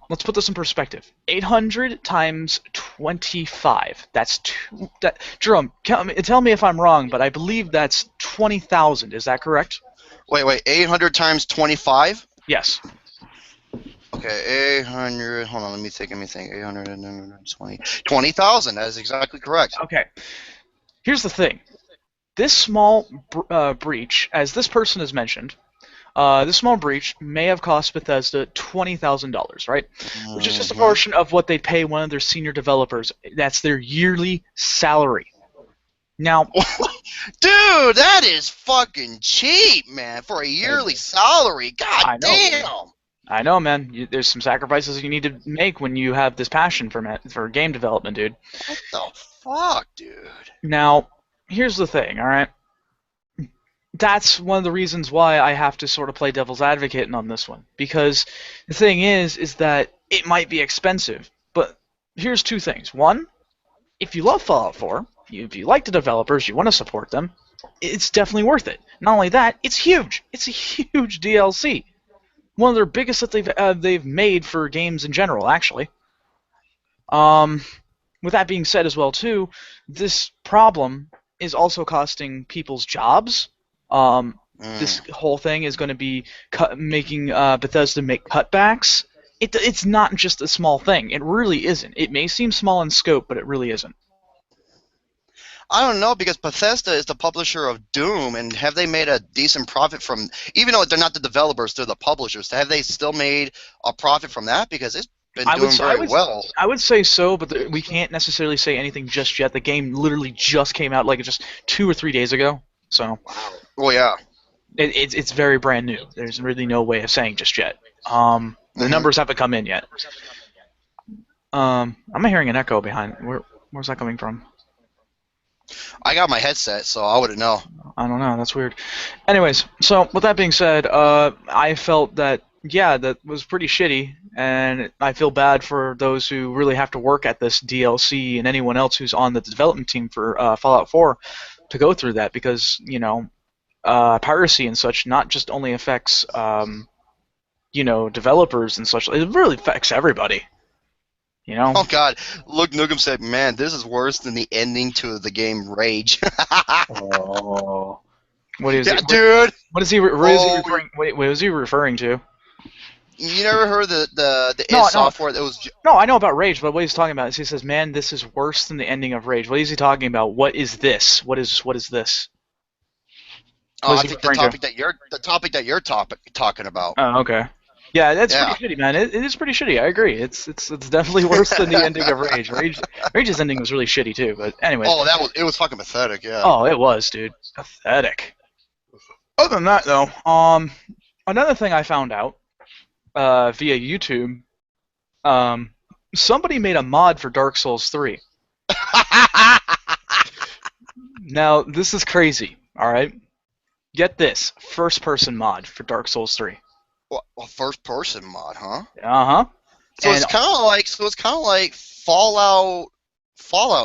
Let's put this in perspective. 800 times 25. That's Jerome, tell me if I'm wrong, but I believe that's 20,000. Is that correct? Wait, 800 times 25? Yes. Okay, 800. Hold on, let me think. 820. 20,000. That is exactly correct. Okay. Here's the thing. This small breach, as this person has mentioned, this small breach may have cost Bethesda $20,000, right? Which is just a portion of what they pay one of their senior developers. That's their yearly salary. Now, dude, that is fucking cheap, man, for a yearly salary. God damn. I know, man. There's some sacrifices you need to make when you have this passion for game development, dude. What the fuck, dude? Now, here's the thing, all right? That's one of the reasons why I have to sort of play devil's advocate on this one. Because the thing is that it might be expensive. But here's two things. One, if you love Fallout 4, if you like the developers, you want to support them, it's definitely worth it. Not only that, it's huge. It's a huge DLC. One of their biggest that they've made for games in general, actually. With that being said as well, too, this problem is also costing people's jobs. This whole thing is going to be making Bethesda make cutbacks. It's not just a small thing. It really isn't. It may seem small in scope, but it really isn't. I don't know, because Bethesda is the publisher of Doom, and have they made a decent profit from, even though they're not the developers, they're the publishers, have they still made a profit from that? Because it's been doing very well. I would say so, but we can't necessarily say anything just yet. The game literally just came out like just 2 or 3 days ago. So, well, yeah, it's very brand new. There's really no way of saying just yet. The numbers haven't come in yet. I'm hearing an echo behind. Where's that coming from? I got my headset, so I wouldn't know. I don't know. That's weird. Anyways, so with that being said, I felt that that was pretty shitty, and I feel bad for those who really have to work at this DLC and anyone else who's on the development team for Fallout 4 to go through that, because piracy and such not just only affects developers and such. It really affects everybody. Oh God, Luke Nukem said, "Man, this is worse than the ending to the game Rage." Oh, what is it, dude? What is he referring? Wait, what was he referring to? You never heard the id Software that was? No, I know about Rage, but what he's talking about is he says, "Man, this is worse than the ending of Rage." What is he talking about? What is this? What is this? Oh, I think the topic that you're talking about. Oh, okay. Yeah, that's pretty shitty, man. It is pretty shitty. I agree. It's definitely worse than the ending of Rage. Rage's ending was really shitty too. But anyway. Oh, it was fucking pathetic. Yeah. Oh, it was, dude. Pathetic. Other than that, though, another thing I found out via YouTube, somebody made a mod for Dark Souls 3. Now, this is crazy. All right. Get this: first-person mod for Dark Souls 3. A first-person mod, huh? Uh-huh. So it's kind of like Fallout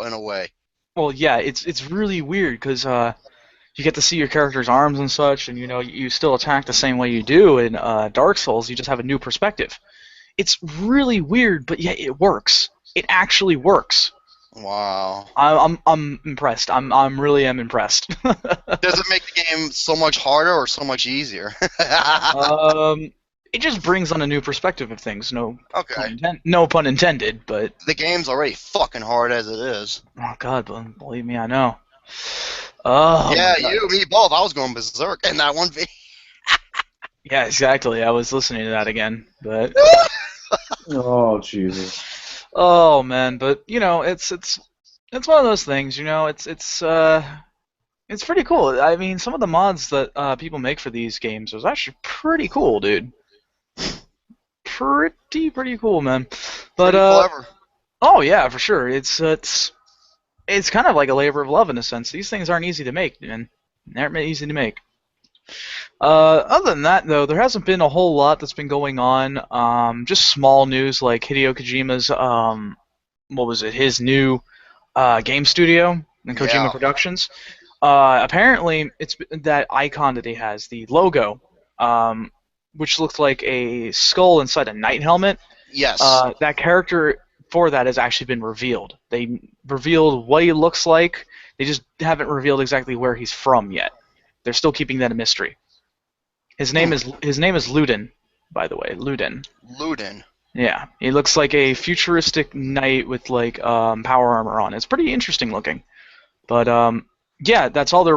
in a way. Well, yeah, it's really weird because you get to see your character's arms and such, and you still attack the same way you do in Dark Souls. You just have a new perspective. It's really weird, but yeah, it works. It actually works. Wow. I'm impressed. I'm really am impressed. Does it make the game so much harder or so much easier? It just brings on a new perspective of things. No Okay. no pun intended, but The game's already fucking hard as it is. oh god, believe me, I know. Oh Yeah, my God. you, me, both. I was going berserk in that one video. Yeah, exactly. I was listening to that again, but Oh Jesus. oh man, but you know, it's one of those things. You know, it's pretty cool. I mean, some of the mods that people make for these games was actually pretty cool, dude. Pretty cool, man. But Pretty clever. oh yeah, for sure. It's kind of like a labor of love in a sense. These things aren't easy to make, man. They aren't easy to make. Other than that, though, there hasn't been a whole lot that's been going on. Just small news like Hideo Kojima's what was it? His new game studio in Kojima Yeah. Productions. Apparently, it's that icon that he has, the logo, which looks like a skull inside a knight helmet. Yes. That character for that has actually been revealed. They revealed what he looks like. They just haven't revealed exactly where he's from yet. They're still keeping that a mystery. His name is Luden, by the way. Luden. Luden. Yeah, he looks like a futuristic knight with like power armor on. It's pretty interesting looking. But yeah, that's all they're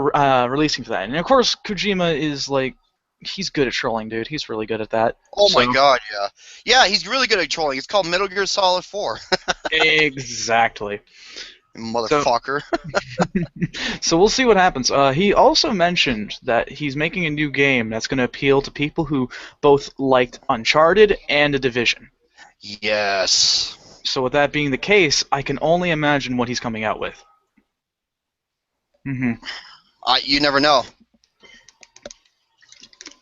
releasing for that. And of course, Kojima is like, he's good at trolling, dude. He's really good at that. Oh my So- god, yeah. Yeah, he's really good at trolling. It's called Metal Gear Solid 4. Exactly. Motherfucker. So we'll see what happens. He also mentioned that he's making a new game that's going to appeal to people who both liked Uncharted and The Division. Yes. So with that being the case, I can only imagine what he's coming out with. You never know.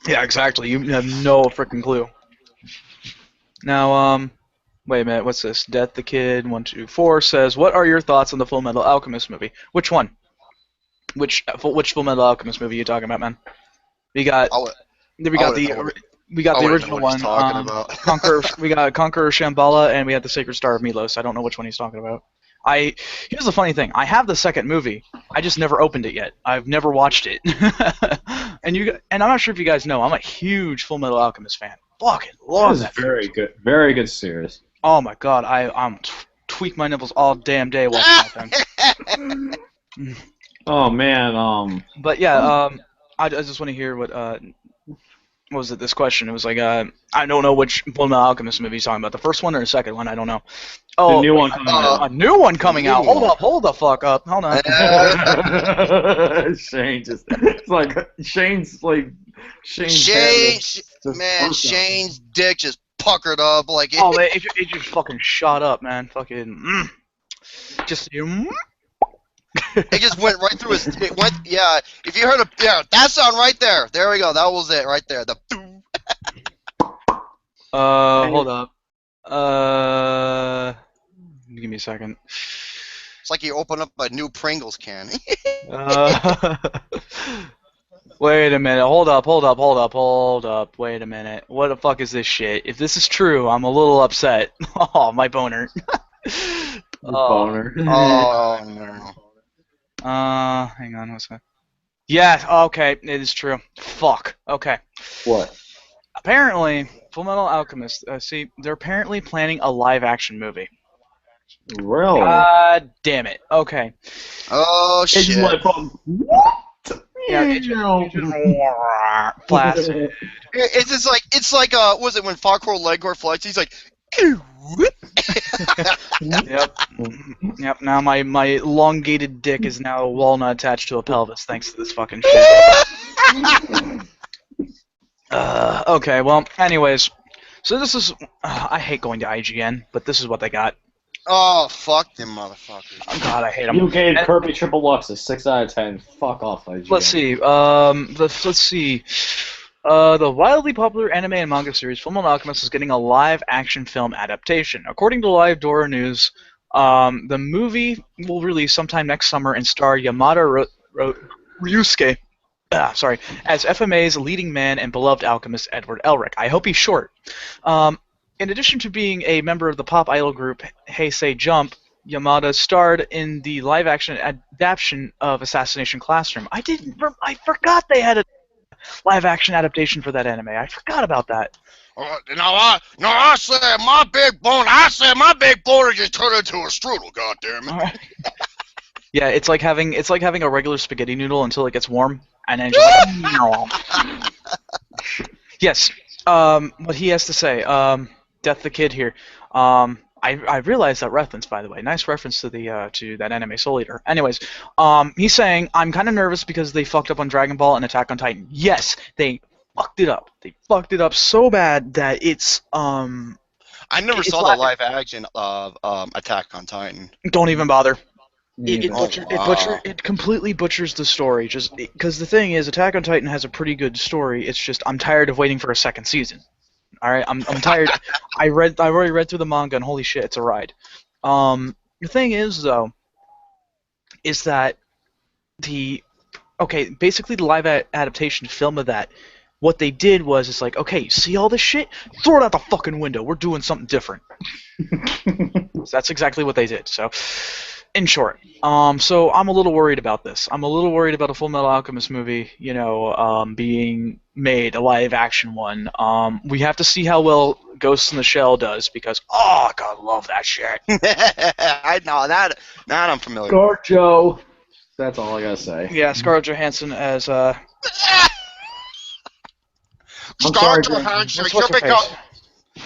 Yeah, exactly. You have no freaking clue. Now, wait a minute. What's this? Death the Kid 124 says, "What are your thoughts on the Fullmetal Alchemist movie?" Which one? Which Fullmetal Alchemist movie are you talking about, man? We got I would- we I got wouldn't the know what- we got I the wouldn't know original what he's one. talking about. Conqueror. We got Conqueror Shambhala, and we had the Sacred Star of Milos. I don't know which one he's talking about. Here's the funny thing. I have the second movie. I just never opened it yet. I've never watched it. and I'm not sure if you guys know, I'm a huge Fullmetal Alchemist fan. Fucking love that. Very good. Very good series. Oh my god, I'm tweak my nipples all damn day watching that thing. Oh man. But yeah, I just want to hear what was it? This question. It was like, I don't know which Fullmetal Alchemist movie he's talking about. The first one or the second one? I don't know. Oh, The new one coming out. a new one coming out. New one. Hold the fuck up. Hold on. Shane just it's like Shane's Shane's dick just puckered up like it. Oh, it just fucking shot up, man. Fucking. Just. It just went right through his. It went. Yeah. If you heard that sound right there. There we go. That was it right there. The. Hold up. Give me a second. It's like you open up a new Pringles can. Wait a minute. Hold up. Wait a minute. What the fuck is this shit? If this is true, I'm a little upset. Oh, my boner. boner. Oh no. Hang on. What's that? Yeah. Okay. It is true. Fuck. Okay. What? Apparently, Fullmetal Alchemist. See, they're apparently planning a live-action movie. Really? God damn it. Okay. Oh It's shit. like what? Yeah, it just placid. It's like was it when Farquhar Legor flies? He's like. Yep. Now my elongated dick is now a walnut attached to a pelvis thanks to this fucking shit. Okay. Well, anyways, so this is. I hate going to IGN, but this is what they got. Oh fuck them motherfuckers. Oh, God, I hate them. You gave Kirby Triple Lux a 6 out of 10. Fuck off, IGN. Let's see. Let's see. The wildly popular anime and manga series Fullmetal Alchemist is getting a live-action film adaptation. According to Live Door News, the movie will release sometime next summer and star Yamada Ryusuke, as FMA's leading man and beloved alchemist Edward Elric. I hope he's short. In addition to being a member of the pop idol group Heisei Jump, Yamada starred in the live-action adaptation of Assassination Classroom. I forgot they had a live-action adaptation for that anime. I forgot about that. I said my big bone. I said my big boner just turned into a strudel. God damn it! All right. Yeah, it's like having a regular spaghetti noodle until it gets warm, and then it's just like, yes. What he has to say. Death the Kid here. I realized that reference, by the way. Nice reference to the to that anime Soul Eater. Anyways, he's saying I'm kind of nervous because they fucked up on Dragon Ball and Attack on Titan. Yes, they fucked it up. They fucked it up so bad that it's I never saw the live action of Attack on Titan. Don't even bother. It completely butchers the story. Just because the thing is, Attack on Titan has a pretty good story. It's just I'm tired of waiting for a second season. All right, I'm tired. I already read through the manga, and holy shit, it's a ride. The thing is, though, is that basically the live adaptation film of that, what they did was, it's like, okay, see all this shit? Throw it out the fucking window. We're doing something different. So that's exactly what they did. So, in short, so I'm a little worried about this. I'm a little worried about a Fullmetal Alchemist movie, being made, a live-action one. We have to see how well Ghost in the Shell does, because, oh, God, I love that shit. I know that I'm familiar. Scarjo. That's all I gotta say. Yeah, Scarlett Johansson as Scarlett Johansson,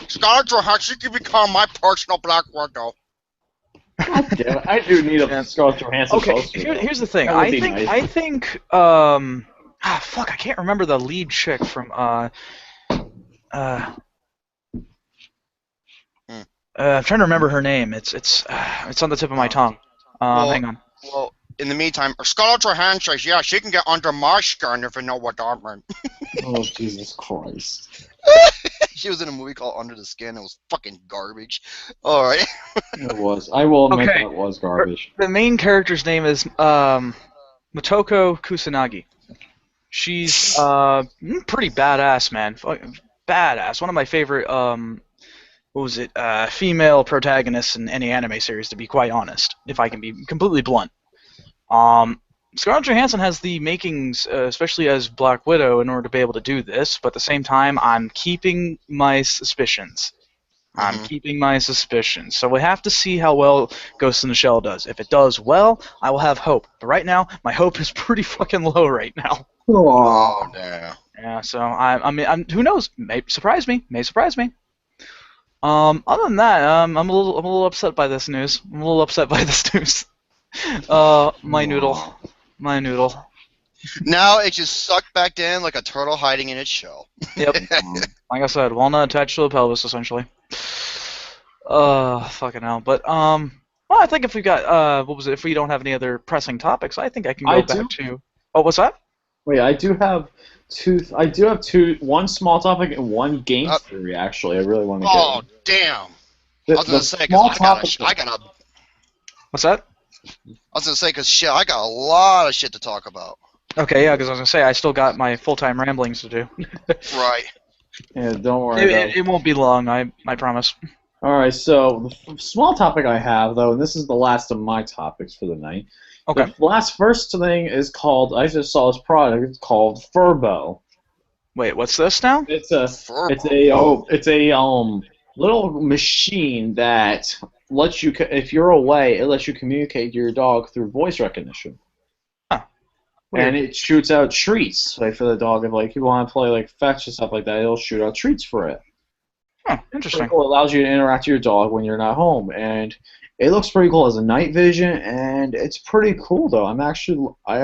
Scarlett Johansson can become my personal Black Widow. God damn it. I do need a Scarlett Johansson poster. Here's the thing. I think fuck, I can't remember the lead chick from I'm trying to remember her name. It's on the tip of my tongue. Hang on. Well, in the meantime, Scarlett Johansson, yeah, she can get under my skin if you know what that meant. Oh, Jesus Christ. She was in a movie called Under the Skin. It was fucking garbage. All right. It was. I will admit that was garbage. The main character's name is Motoko Kusanagi. She's pretty badass, man. Badass. One of my favorite female protagonists in any anime series, to be quite honest, if I can be completely blunt. Scarlett Johansson has the makings, especially as Black Widow, in order to be able to do this, but at the same time, I'm keeping my suspicions. So we have to see how well Ghost in the Shell does. If it does well, I will have hope. But right now, my hope is pretty fucking low right now. Oh, damn. Yeah, so I'm who knows? May surprise me. Other than that, I'm a little upset by this news. My noodle. Now it just sucked back in like a turtle hiding in its shell. Yep. Like I said, walnut attached to the pelvis, essentially. Fucking hell. But, well, I think if we got, if we don't have any other pressing topics, I think I can go back to... Oh, what's that? Wait, I do have two, one small topic and one game theory, actually. I really want to get... Oh, damn. I was going to say, because I got a... What's that? I was going to say, because shit, I got a lot of shit to talk about. Okay, yeah, because I was going to say, I still got my full-time ramblings to do. Right. Yeah, don't worry it won't be long, I promise. Alright, so the small topic I have, though, and this is the last of my topics for the night. Okay. The first thing is called, I just saw this product, it's called Furbo. Wait, what's this now? It's a little machine that lets you, if you're away, it lets you communicate to your dog through voice recognition. Huh. And it shoots out treats, like, for the dog. If you want to play, like, fetch and stuff like that, it'll shoot out treats for it. Huh, interesting. It allows you to interact with your dog when you're not home, and it looks pretty cool as a night vision, and it's pretty cool though. I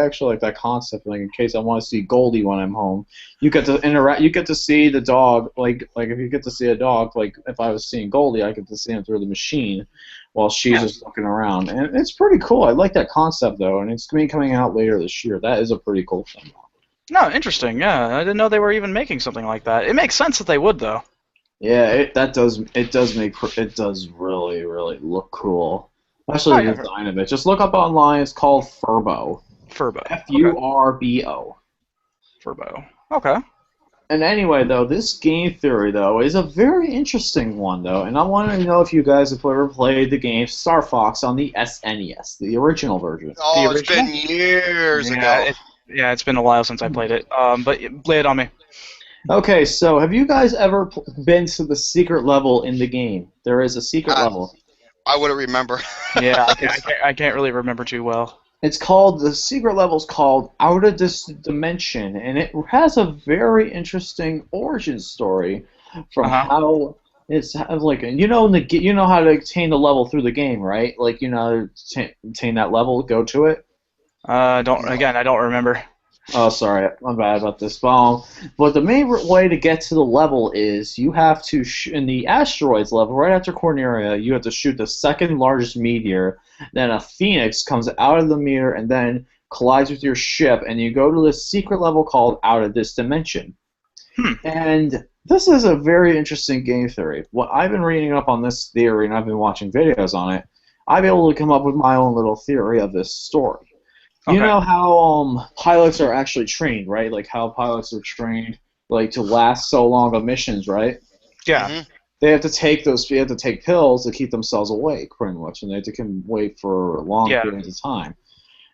actually like that concept. Like in case I want to see Goldie when I'm home, you get to interact. You get to see the dog. Like if you get to see a dog, like if I was seeing Goldie, I get to see him through the machine while she's just looking around, and it's pretty cool. I like that concept though, and it's going to be coming out later this year. That is a pretty cool thing. No, interesting. Yeah, I didn't know they were even making something like that. It makes sense that they would though. Yeah, it does really look cool. Especially the design of it. Just look up online. It's called Furbo. Furbo. Furbo. Furbo. Okay. And anyway, though, this game theory, though, is a very interesting one, though. And I want to know if you guys have ever played the game Star Fox on the SNES, the original version. Oh, it's been years ago. It's been a while since I played it. But lay it on me. Okay, so have you guys ever been to the secret level in the game? There is a secret level. I wouldn't remember. Yeah, I can't really remember too well. It's called, the secret level's called Out of This Dimension, and it has a very interesting origin story from how it's like, you know how to obtain the level through the game, right? Like, you know how to obtain that level, go to it? I don't remember. Oh, sorry, I'm bad about this. But the main way to get to the level is you have to, in the asteroids level, right after Cornelia, you have to shoot the second largest meteor. Then a phoenix comes out of the meteor and then collides with your ship, and you go to this secret level called Out of This Dimension. And this is a very interesting game theory. What I've been reading up on this theory, and I've been watching videos on it, I've been able to come up with my own little theory of this story. Okay. You know how pilots are actually trained, right? Like how pilots are trained, like to last so long on missions, right? Yeah. Mm-hmm. They have to take pills to keep themselves awake, pretty much, and they have to wait for long periods of time.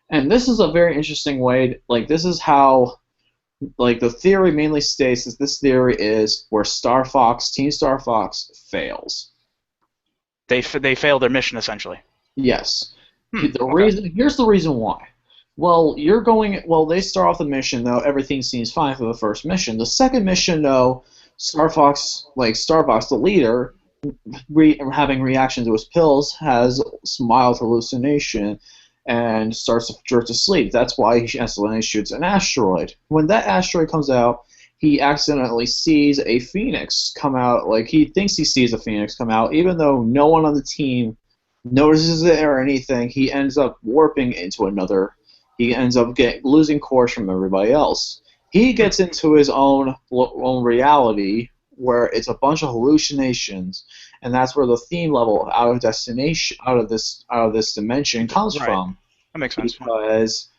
And this is a very interesting way. Like this is how, like the theory mainly states that this theory is where Team Star Fox fails. They fail their mission essentially. Yes. Here's the reason why. Well, they start off the mission, though, everything seems fine for the first mission. The second mission, though, Star Fox, the leader, having reaction to his pills, has mild hallucination and starts to drift to sleep. That's why he accidentally shoots an asteroid. When that asteroid comes out, he accidentally sees a phoenix come out, like he thinks he sees a phoenix come out, even though no one on the team notices it or anything. He ends up warping into another. He ends up losing course from everybody else. He gets into his own reality where it's a bunch of hallucinations, and that's where the theme level out of this dimension comes from. That makes sense. Because,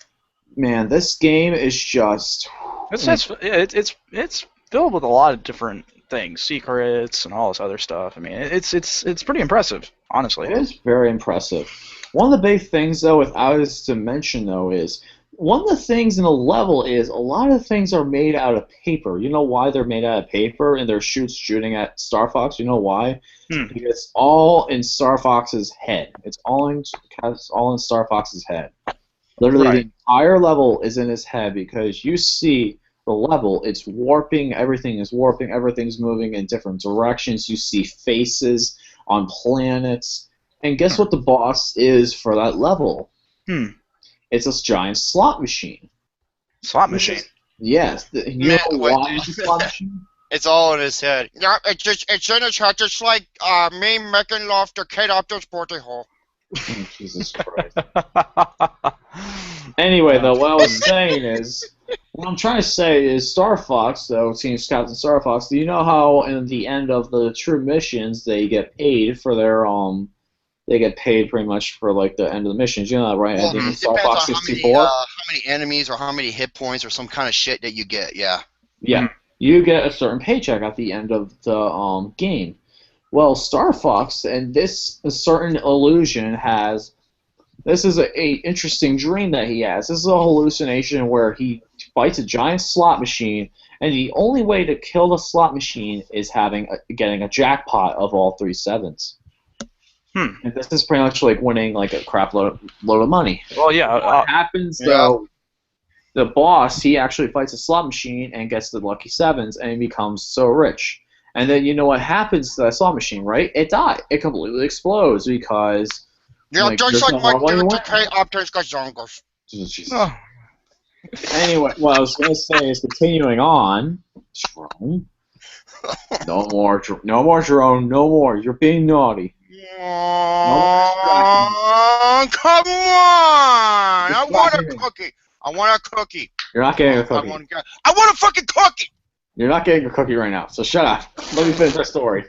man, this game is just. It's filled with a lot of different things, secrets and all this other stuff. I mean, it's pretty impressive, honestly. It is very impressive. One of the big things, though, with Out of This Dimension, though, is one of the things in the level is a lot of things are made out of paper. You know why they're made out of paper and they're shooting at Star Fox? You know why? Because it's all in Star Fox's head. It's all in Star Fox's head. Literally, the entire level is in his head because you see the level, it's warping, everything is warping, everything's moving in different directions. You see faces on planets. And guess what the boss is for that level? It's this giant slot machine. Slot machine? Yes. You know why it's a slot machine? It's all in his head. Yeah, it's in his head, just like me making love to Kate Upton's birthday hole. Jesus Christ. Anyway, though, what I was saying is, what I'm trying to say is Star Fox, though, Team Captain Star Fox, do you know how in the end of the true missions they get paid for their they get paid pretty much for like the end of the missions, you know that, right? Well, I think in it Star depends Fox on 64. how many enemies or how many hit points or some kind of shit that you get, yeah. Yeah, you get a certain paycheck at the end of the game. Well, Star Fox and this certain illusion has. This is a interesting dream that he has. This is a hallucination where he fights a giant slot machine, and the only way to kill the slot machine is getting a jackpot of all 3 sevens. And this is pretty much like winning like a crap load of money. Well, yeah. What happens though? The boss, he actually fights a slot machine and gets the lucky sevens, and he becomes so rich. And then you know what happens to that slot machine, right? It dies. It completely explodes because. Yeah, just like my dude to Kate Upton's gazongas. Anyway, what I was going to say is continuing on. Jerome. No more, Jerome. No more. You're being naughty. Come on! I want a cookie. I want a cookie. You're not getting a cookie. I want a fucking cookie! You're not getting a cookie right now, so shut up. Let me finish our story.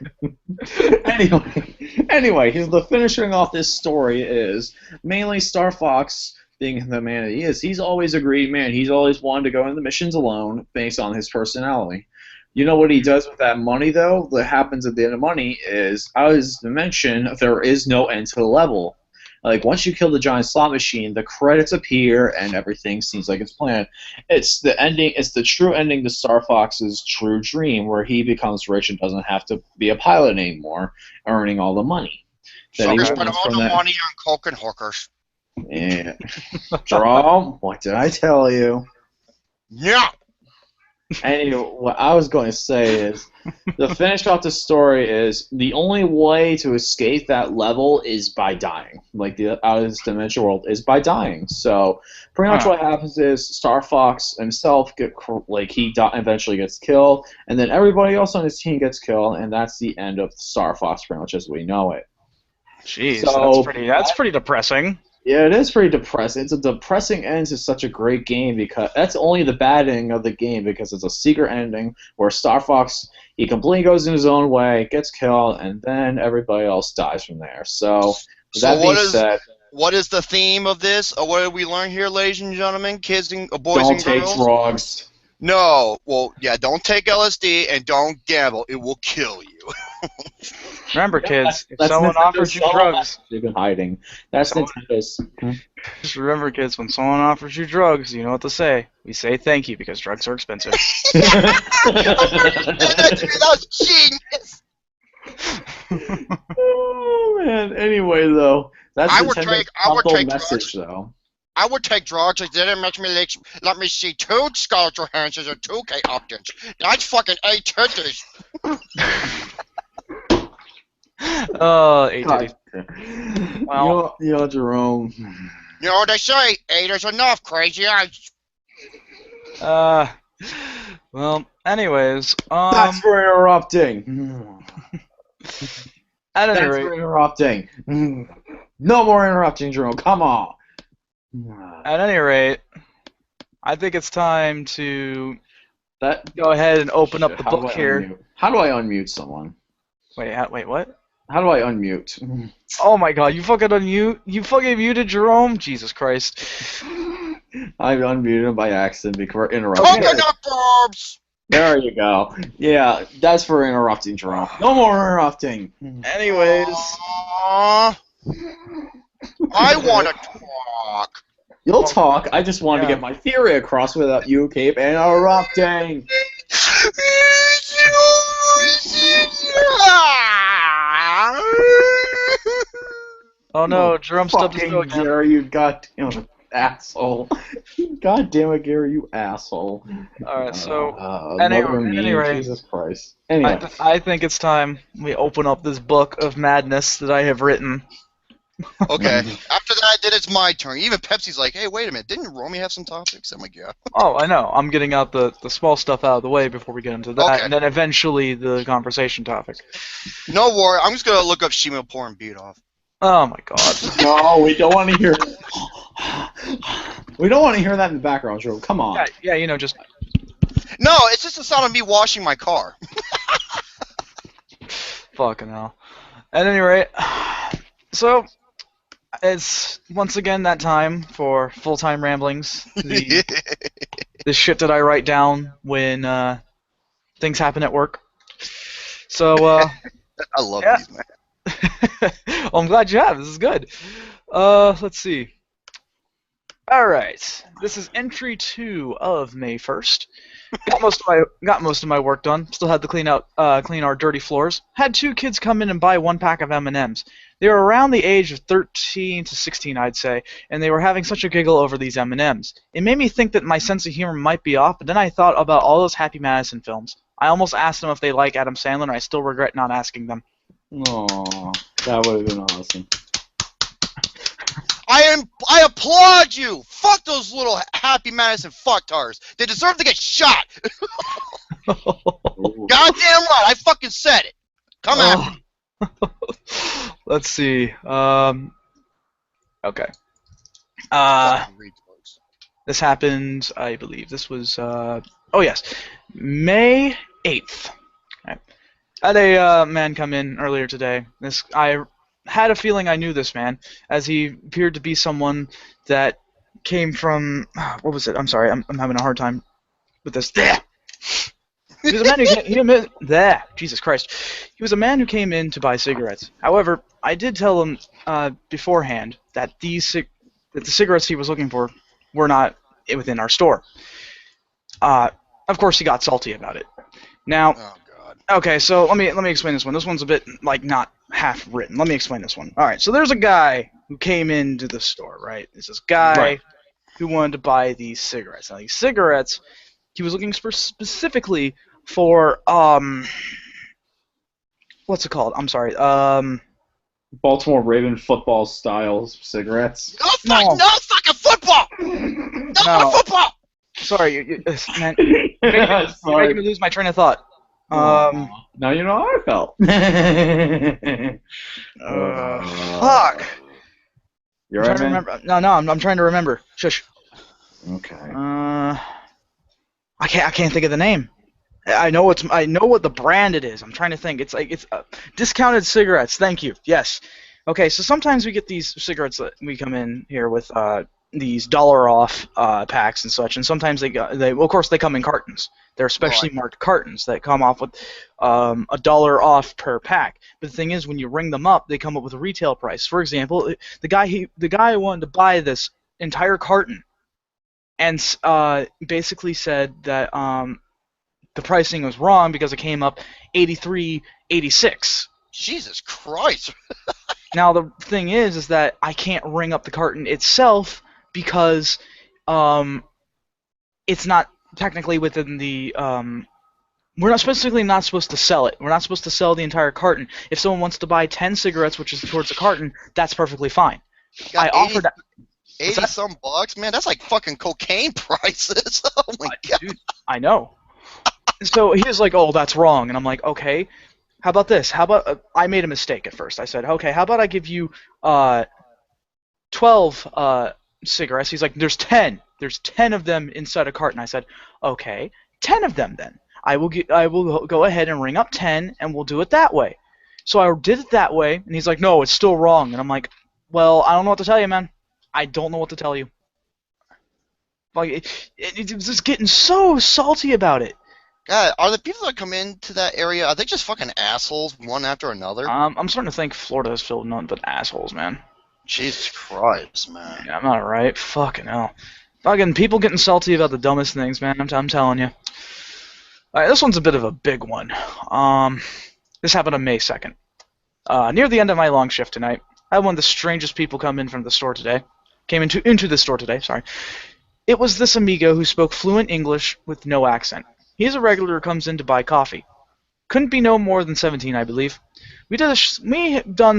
Anyway, the finishing off this story is mainly Star Fox, being the man that he is. He's always agreed, man. He's always wanted to go into the missions alone based on his personality. You know what he does with that money, though? What happens at the end of money is, as I mentioned, there is no end to the level. Like, once you kill the giant slot machine, the credits appear and everything seems like it's planned. It's the ending. It's the true ending to Star Fox's true dream, where he becomes rich and doesn't have to be a pilot anymore, earning all the money. So he spent all the money on coke and hookers. Yeah. Jerome, what did I tell you? Yeah. Anyway, what I was going to say is, to finish off the story is, the only way to escape that level is by dying. Like, the out of this dimension world is by dying. So, pretty much what happens is, Star Fox himself, eventually gets killed, and then everybody else on his team gets killed, and that's the end of Star Fox, pretty much as we know it. Jeez, So, that's pretty depressing. Yeah, it is pretty depressing. It's a depressing end to such a great game, because that's only the bad ending of the game, because it's a secret ending where Star Fox, he completely goes in his own way, gets killed, and then everybody else dies from there. So, that being said, what is the theme of this? Or what did we learn here, ladies and gentlemen, boys and girls? Don't take drugs. No, well, yeah, don't take LSD and don't gamble. It will kill you. Remember, kids, if someone offers you drugs... You've been hiding. That's Nintendo's... Just remember, kids, when someone offers you drugs, you know what to say. We say thank you, because drugs are expensive. That was genius! Oh, man. Anyway, though, that's I would take message, drugs. though. I would take drugs if they didn't let me see 2 Scarlett Johanssons and 2 Kate Uptons. That's fucking 8 titties. 8 titties. Well, you know, Jerome. You know what they say, 8 is enough, crazy eyes. Well, anyways, That's for interrupting. At any That's rate, for interrupting. No more interrupting, Jerome. Come on. At any rate, I think it's time to go ahead and open up the book here. How do I unmute someone? Wait, what? How do I unmute? Oh my god, you fucking muted Jerome? Jesus Christ. I unmuted him by accident because we're interrupting. Coconut Barbs! There you go. Yeah, that's for interrupting, Jerome. No more interrupting. Anyways. I want to talk. You'll talk. I just wanted to get my theory across without you keep interrupting. Oh no, Jerome stubbed his toe again. Gary, you goddamn asshole. God damn it, Gary, you asshole. Alright, so anyway, Jesus Christ. Anyway. I think it's time we open up this book of madness that I have written. Okay, after that, then it's my turn. Even Pepsi's like, hey, wait a minute, didn't Romy have some topics? I'm like, yeah. Oh, I know. I'm getting out the small stuff out of the way before we get into that, and then eventually the conversation topic. No worry, I'm just going to look up Shima porn beat off. Oh my god. No, we don't want to hear... We don't want to hear that in the background, Joe. Come on. Yeah, you know, just... No, it's just the sound of me washing my car. Fucking hell. At any rate, so... It's once again that time for full-time ramblings. The shit that I write down when things happen at work. So, I love these, man. Well, I'm glad you have. This is good. Let's see. Alright. This is entry 2 of May 1st. Got most of my work done. Still had to clean our dirty floors. Had 2 kids come in and buy 1 pack of M&Ms. They were around the age of 13 to 16, I'd say, and they were having such a giggle over these M&Ms. It made me think that my sense of humor might be off, but then I thought about all those Happy Madison films. I almost asked them if they like Adam Sandler, and I still regret not asking them. Aww, that would have been awesome. I applaud you! Fuck those little Happy Madison fucktards. They deserve to get shot! Goddamn right, I fucking said it! Come at me! Let's see. Okay. This happened, I believe. This was, oh yes, May 8th. Okay. I had a man come in earlier today. I had a feeling I knew this man, as he appeared to be someone that came from, what was it? I'm sorry, I'm having a hard time with this. He was a man Jesus Christ. He was a man who came in to buy cigarettes. However, I did tell him beforehand that the cigarettes he was looking for were not within our store. Of course, he got salty about it. Now, Oh God. okay, so let me explain this one. This one's a bit like not half written. Let me explain this one. All right, so there's a guy who came into the store, right? There's this guy Right. who wanted to buy these cigarettes. Now, these cigarettes, he was looking specifically for what's it called? I'm sorry. Baltimore Raven football style cigarettes. No fucking football. No football. Sorry, man. You're making me lose my train of thought. Now you know how I felt. Fuck. You're I'm right, trying to man? remember. No, I'm trying to remember. Shush. Okay. I can't think of the name. I know what the brand it is. I'm trying to think. It's discounted cigarettes. Thank you. Yes. Okay, so sometimes we get these cigarettes that we come in here with these dollar off packs and such, and sometimes they of course they come in cartons. They're specially marked cartons that come off with $1 off per pack. But the thing is, when you ring them up, they come up with a retail price. For example, the guy wanted to buy this entire carton, and basically said that the pricing was wrong because it came up $83.86. Jesus Christ. Now the thing is that I can't ring up the carton itself because it's not technically within the we're not supposed to sell it. We're not supposed to sell the entire carton. If someone wants to buy 10 cigarettes, which is towards a carton, that's perfectly fine. Got I offered 80 some bucks, man. That's like fucking cocaine prices. Oh my God. Dude, I know. So he was like, "Oh, that's wrong," and I'm like, "Okay, how about this? How about I made a mistake at first. I said, okay, how about I give you 12 cigarettes?" He's like, "There's 10. There's 10 of them inside a carton." I said, "Okay, 10 of them then. I will go ahead and ring up 10, and we'll do it that way." So I did it that way, and he's like, "No, it's still wrong." And I'm like, "Well, I don't know what to tell you, man. I don't know what to tell you." Like, it was just getting so salty about it. God, are the people that come into that area, are they just fucking assholes one after another? I'm starting to think Florida is filled with nothing but assholes, man. Jesus Christ, man. Yeah, I'm not right. Fucking hell. Fucking people getting salty about the dumbest things, man. I'm telling you. Alright, this one's a bit of a big one. This happened on May 2nd. Near the end of my long shift tonight, I had one of the strangest people come in from the store today. Came into the store today, sorry. It was this amigo who spoke fluent English with no accent. He's a regular who comes in to buy coffee. Couldn't be no more than 17, I believe. We done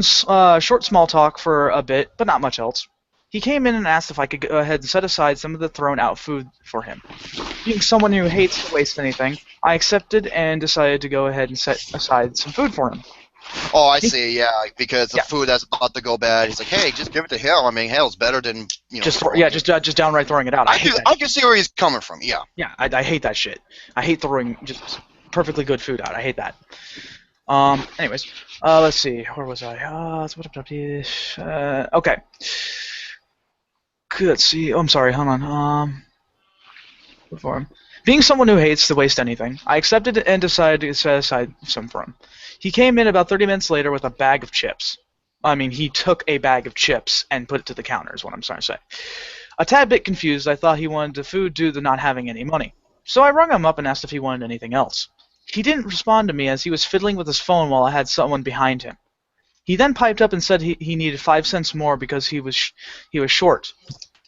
short small talk for a bit, but not much else. He came in and asked if I could go ahead and set aside some of the thrown out food for him. Being someone who hates to waste anything, I accepted and decided to go ahead and set aside some food for him. Oh, I see, yeah, because the food that's about to go bad, he's like, hey, just give it to him. I mean, hell, it's better than, you know... Just downright throwing it out. I can see where he's coming from, yeah. Yeah, I hate that shit. I hate throwing just perfectly good food out. I hate that. Anyways, let's see. Where was I? Okay. Let's see. Oh, I'm sorry. Hold on. Before him. Being someone who hates to waste anything, I accepted and decided to set aside some for him. He came in about 30 minutes later with a bag of chips. I mean, he took a bag of chips and put it to the counter, is what I'm trying to say. A tad bit confused, I thought he wanted the food due to not having any money. So I rung him up and asked if he wanted anything else. He didn't respond to me as he was fiddling with his phone while I had someone behind him. He then piped up and said he needed 5 cents more because he was short.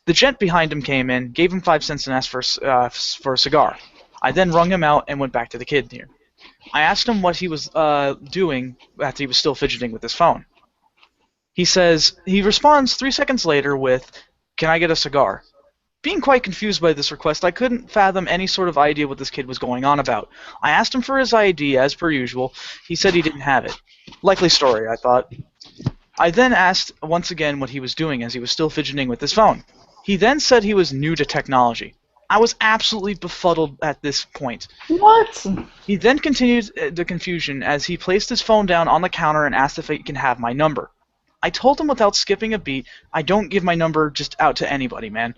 The gent behind him came in, gave him 5 cents and asked for a cigar. I then wrung him out and went back to the kid here. I asked him what he was doing after he was still fidgeting with his phone. He responds 3 seconds later with, "Can I get a cigar?" Being quite confused by this request, I couldn't fathom any sort of idea what this kid was going on about. I asked him for his ID, as per usual. He said he didn't have it. Likely story, I thought. I then asked once again what he was doing as he was still fidgeting with his phone. He then said he was new to technology. I was absolutely befuddled at this point. What? He then continued the confusion as he placed his phone down on the counter and asked if he can have my number. I told him without skipping a beat, I don't give my number just out to anybody, man.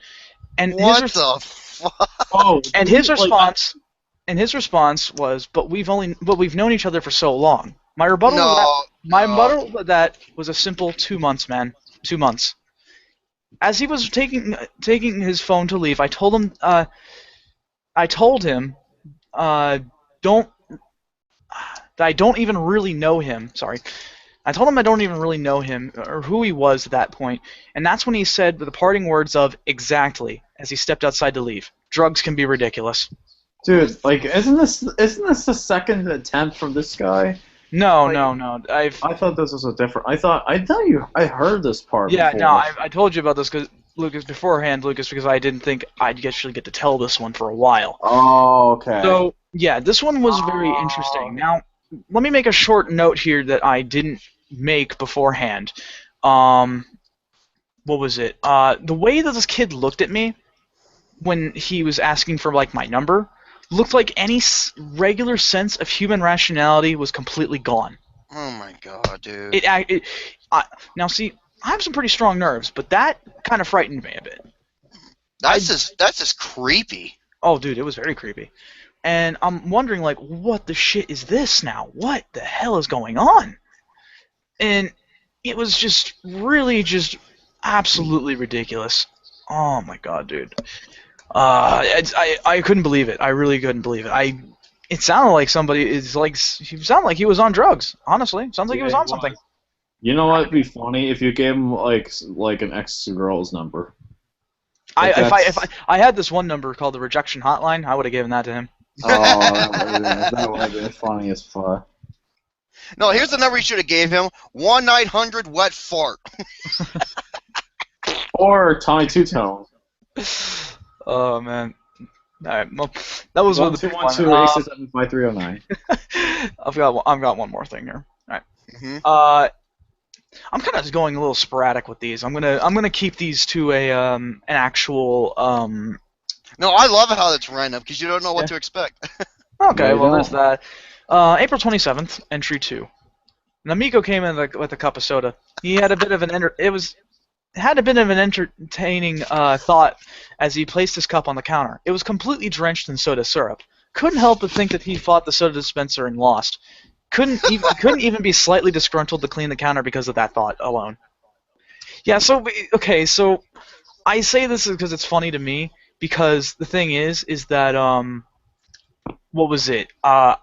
And What the fuck? Oh, and his response And his response was, but we've known each other for so long. My rebuttal to that was a simple 2 months, man. 2 months. As he was taking his phone to leave, I told him that I don't even really know him. Sorry. I told him I don't even really know him or who he was at that point, and that's when he said the parting words of "exactly" as he stepped outside to leave. Drugs can be ridiculous. Dude, like, isn't this the second attempt from this guy? No. I thought this was a different. I heard this part. Yeah, before. no, I told you about this because Lucas, because I didn't think I'd actually get to tell this one for a while. Oh, okay. So yeah, this one was very interesting. Now, let me make a short note here that I didn't make beforehand. What was it? The way that this kid looked at me when he was asking for like my number looked like any regular sense of human rationality was completely gone. Oh my god, dude. Now see, I have some pretty strong nerves, but that kind of frightened me a bit. That's just creepy. Oh, dude, it was very creepy. And I'm wondering, like, what the shit is this now? What the hell is going on? And it was just really just absolutely ridiculous. Oh my god, dude. I couldn't believe it. I really couldn't believe it. It sounded like he sounded like he was on drugs. Honestly, sounds like he was on something. You know what'd be funny if you gave him like an ex-girl's number. If I had this one number called the rejection hotline, I would have given that to him. Oh, that would have been funny as fuck. No, here's the number you should have gave him: 1-900-WET-FART. Or Tommy Two-Tone. Oh man. Alright, well, that was one of the 212-867-5309. I've got one more thing here. Alright. Mm-hmm. I'm kind of just going a little sporadic with these. I'm gonna keep these to an actual No, I love how it's random because you don't know what to expect. Okay, No, well you there's that. April 27th, entry 2. Namiko came in with a cup of soda. He had a bit of an entertaining thought as he placed his cup on the counter. It was completely drenched in soda syrup. Couldn't help but think that he fought the soda dispenser and lost. Couldn't even be slightly disgruntled to clean the counter because of that thought alone. Yeah, so I say this because it's funny to me, because the thing is that what was it? I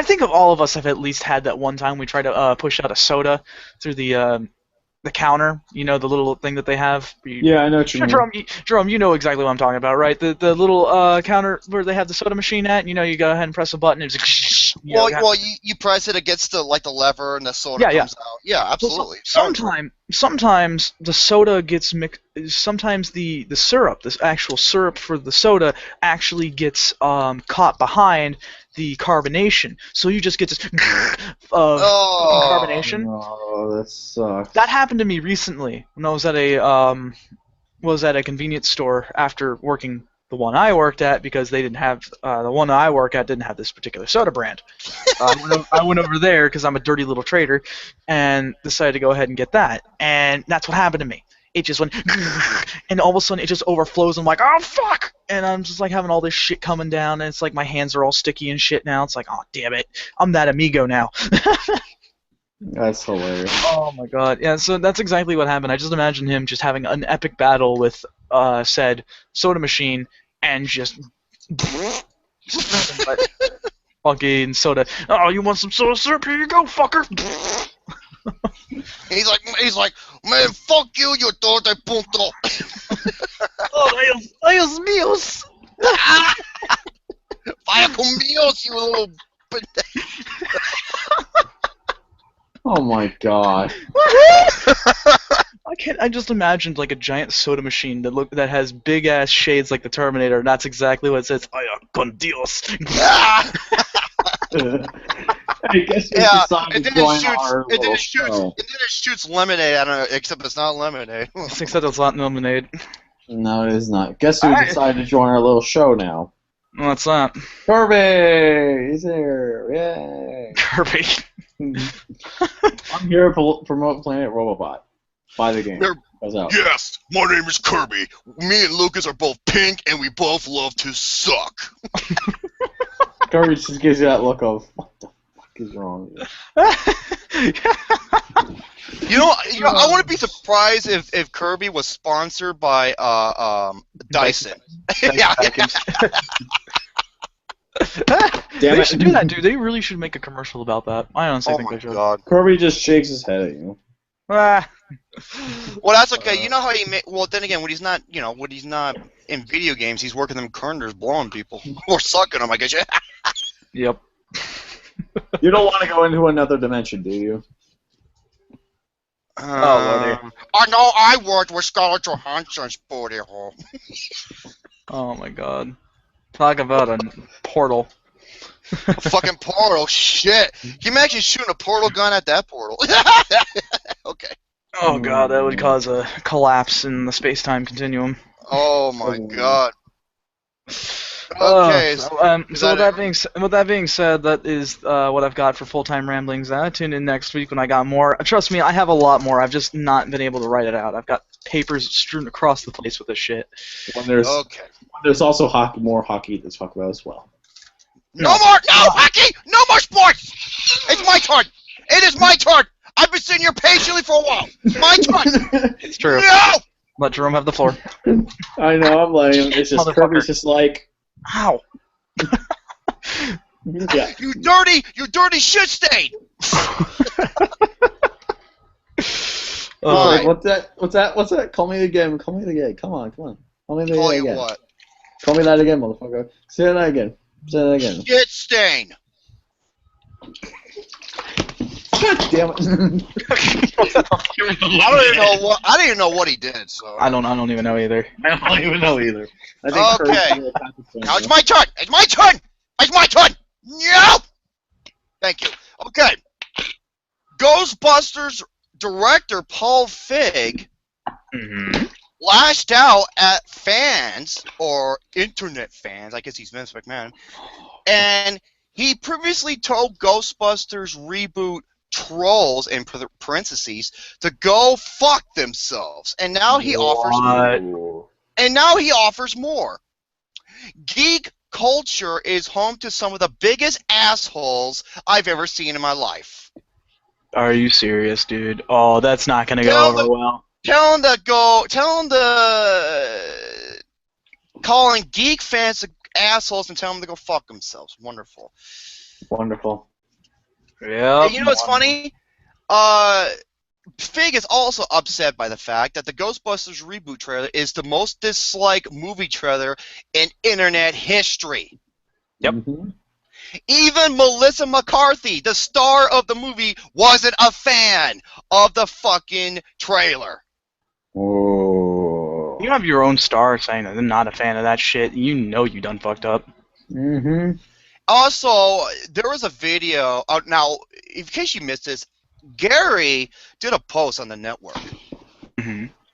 think of all of us have at least had that one time we tried to push out a soda through the counter, you know, the little thing that they have. Yeah, I know what you mean. Jerome, you know exactly what I'm talking about, right? The little counter where they have the soda machine at. You know, you go ahead and press a button. It's like, you press it against the lever and the soda comes out. Yeah, absolutely. Sometimes the soda gets mixed. Sometimes the syrup, this actual syrup for the soda, actually gets caught behind the carbonation, so you just get this carbonation. Oh, that sucks. That happened to me recently when I was at a convenience store after working the one I worked at, because they didn't have the one I work at didn't have this particular soda brand. I went over there because I'm a dirty little trader and decided to go ahead and get that, and that's what happened to me. It just went, and all of a sudden it just overflows. I'm like, oh fuck! And I'm just like having all this shit coming down, and it's like my hands are all sticky and shit now. It's like, oh damn it, I'm that amigo now. That's hilarious. Oh my god, yeah. So that's exactly what happened. I just imagine him just having an epic battle with said soda machine and just fucking soda. Oh, you want some soda syrup? Here you go, fucker. He's like, man, fuck you, you torta punto. Oh, Dios míos. Vaya con Dios, you little. Oh my god. I just imagined like a giant soda machine that has big ass shades like the Terminator, and that's exactly what it says. Vaya con Dios. I guess and then it shoots lemonade. I don't know, except it's not lemonade. Except it's not lemonade. No, it is not. Guess who decided to join our little show now? What's that? Kirby! He's here! Yay! Kirby. I'm here to promote Planet Robobot. Buy the game. Yes, my name is Kirby. Me and Lucas are both pink, and we both love to suck. Kirby just gives you that look of, what the fuck is wrong with you? You know, I wouldn't be surprised if Kirby was sponsored by Dyson. Yeah. Damn They it. should do that, dude. They really should make a commercial about that. I honestly Oh think my they should. god. Kirby just shakes his head at you. Ah. Well, that's okay. You know how he well, then again, when he's not, when he's not in video games, he's working them corners, blowing people or sucking them. I guess. Yep. You don't want to go into another dimension, do you? Lordy. I know. I worked with Scarlett Johansson's booty hole. Oh my god. Talk about a portal. A fucking portal. Shit. Can you imagine shooting a portal gun at that portal? Okay. Oh god, that would cause a collapse in the space-time continuum. Oh my god. Okay. So with that being said, that is what I've got for full-time ramblings. Tune in next week when I got more. Trust me, I have a lot more. I've just not been able to write it out. I've got papers strewn across the place with this shit. When there's also more hockey to talk about as well. No hockey! No more sports! It's my turn! It is my turn! I've been sitting here patiently for a while. My turn! It's true. No! Let Jerome have the floor. I know, I'm lame. It's just Kirby's just like, Ow! yeah. You dirty shit stain! Like, what's that? Call me again. Come on. Call me Call you again. what? Call me that again, motherfucker. Say that again. Shit stain! God damn it. I don't even know what he did, so. I don't even know either. I don't even know either. I think Okay. Kirby's Now it's my turn! It's my turn! It's my turn! No! Thank you. Okay. Ghostbusters director Paul Feig lashed out at fans, or internet fans, I guess he's Vince McMahon, and he previously told Ghostbusters reboot trolls, in parentheses, to go fuck themselves, and now he offers more. Geek culture is home to some of the biggest assholes I've ever seen in my life. Are you serious, dude? Oh, that's not gonna go over well. Calling geek fans assholes and tell them to go fuck themselves. Wonderful. Yeah. You know what's funny? Feig is also upset by the fact that the Ghostbusters reboot trailer is the most disliked movie trailer in internet history. Yep. Even Melissa McCarthy, the star of the movie, wasn't a fan of the fucking trailer. Oh. You have your own star saying that I'm not a fan of that shit. You know you done fucked up. Also, there was a video. Now, in case you missed this, Gary did a post on the network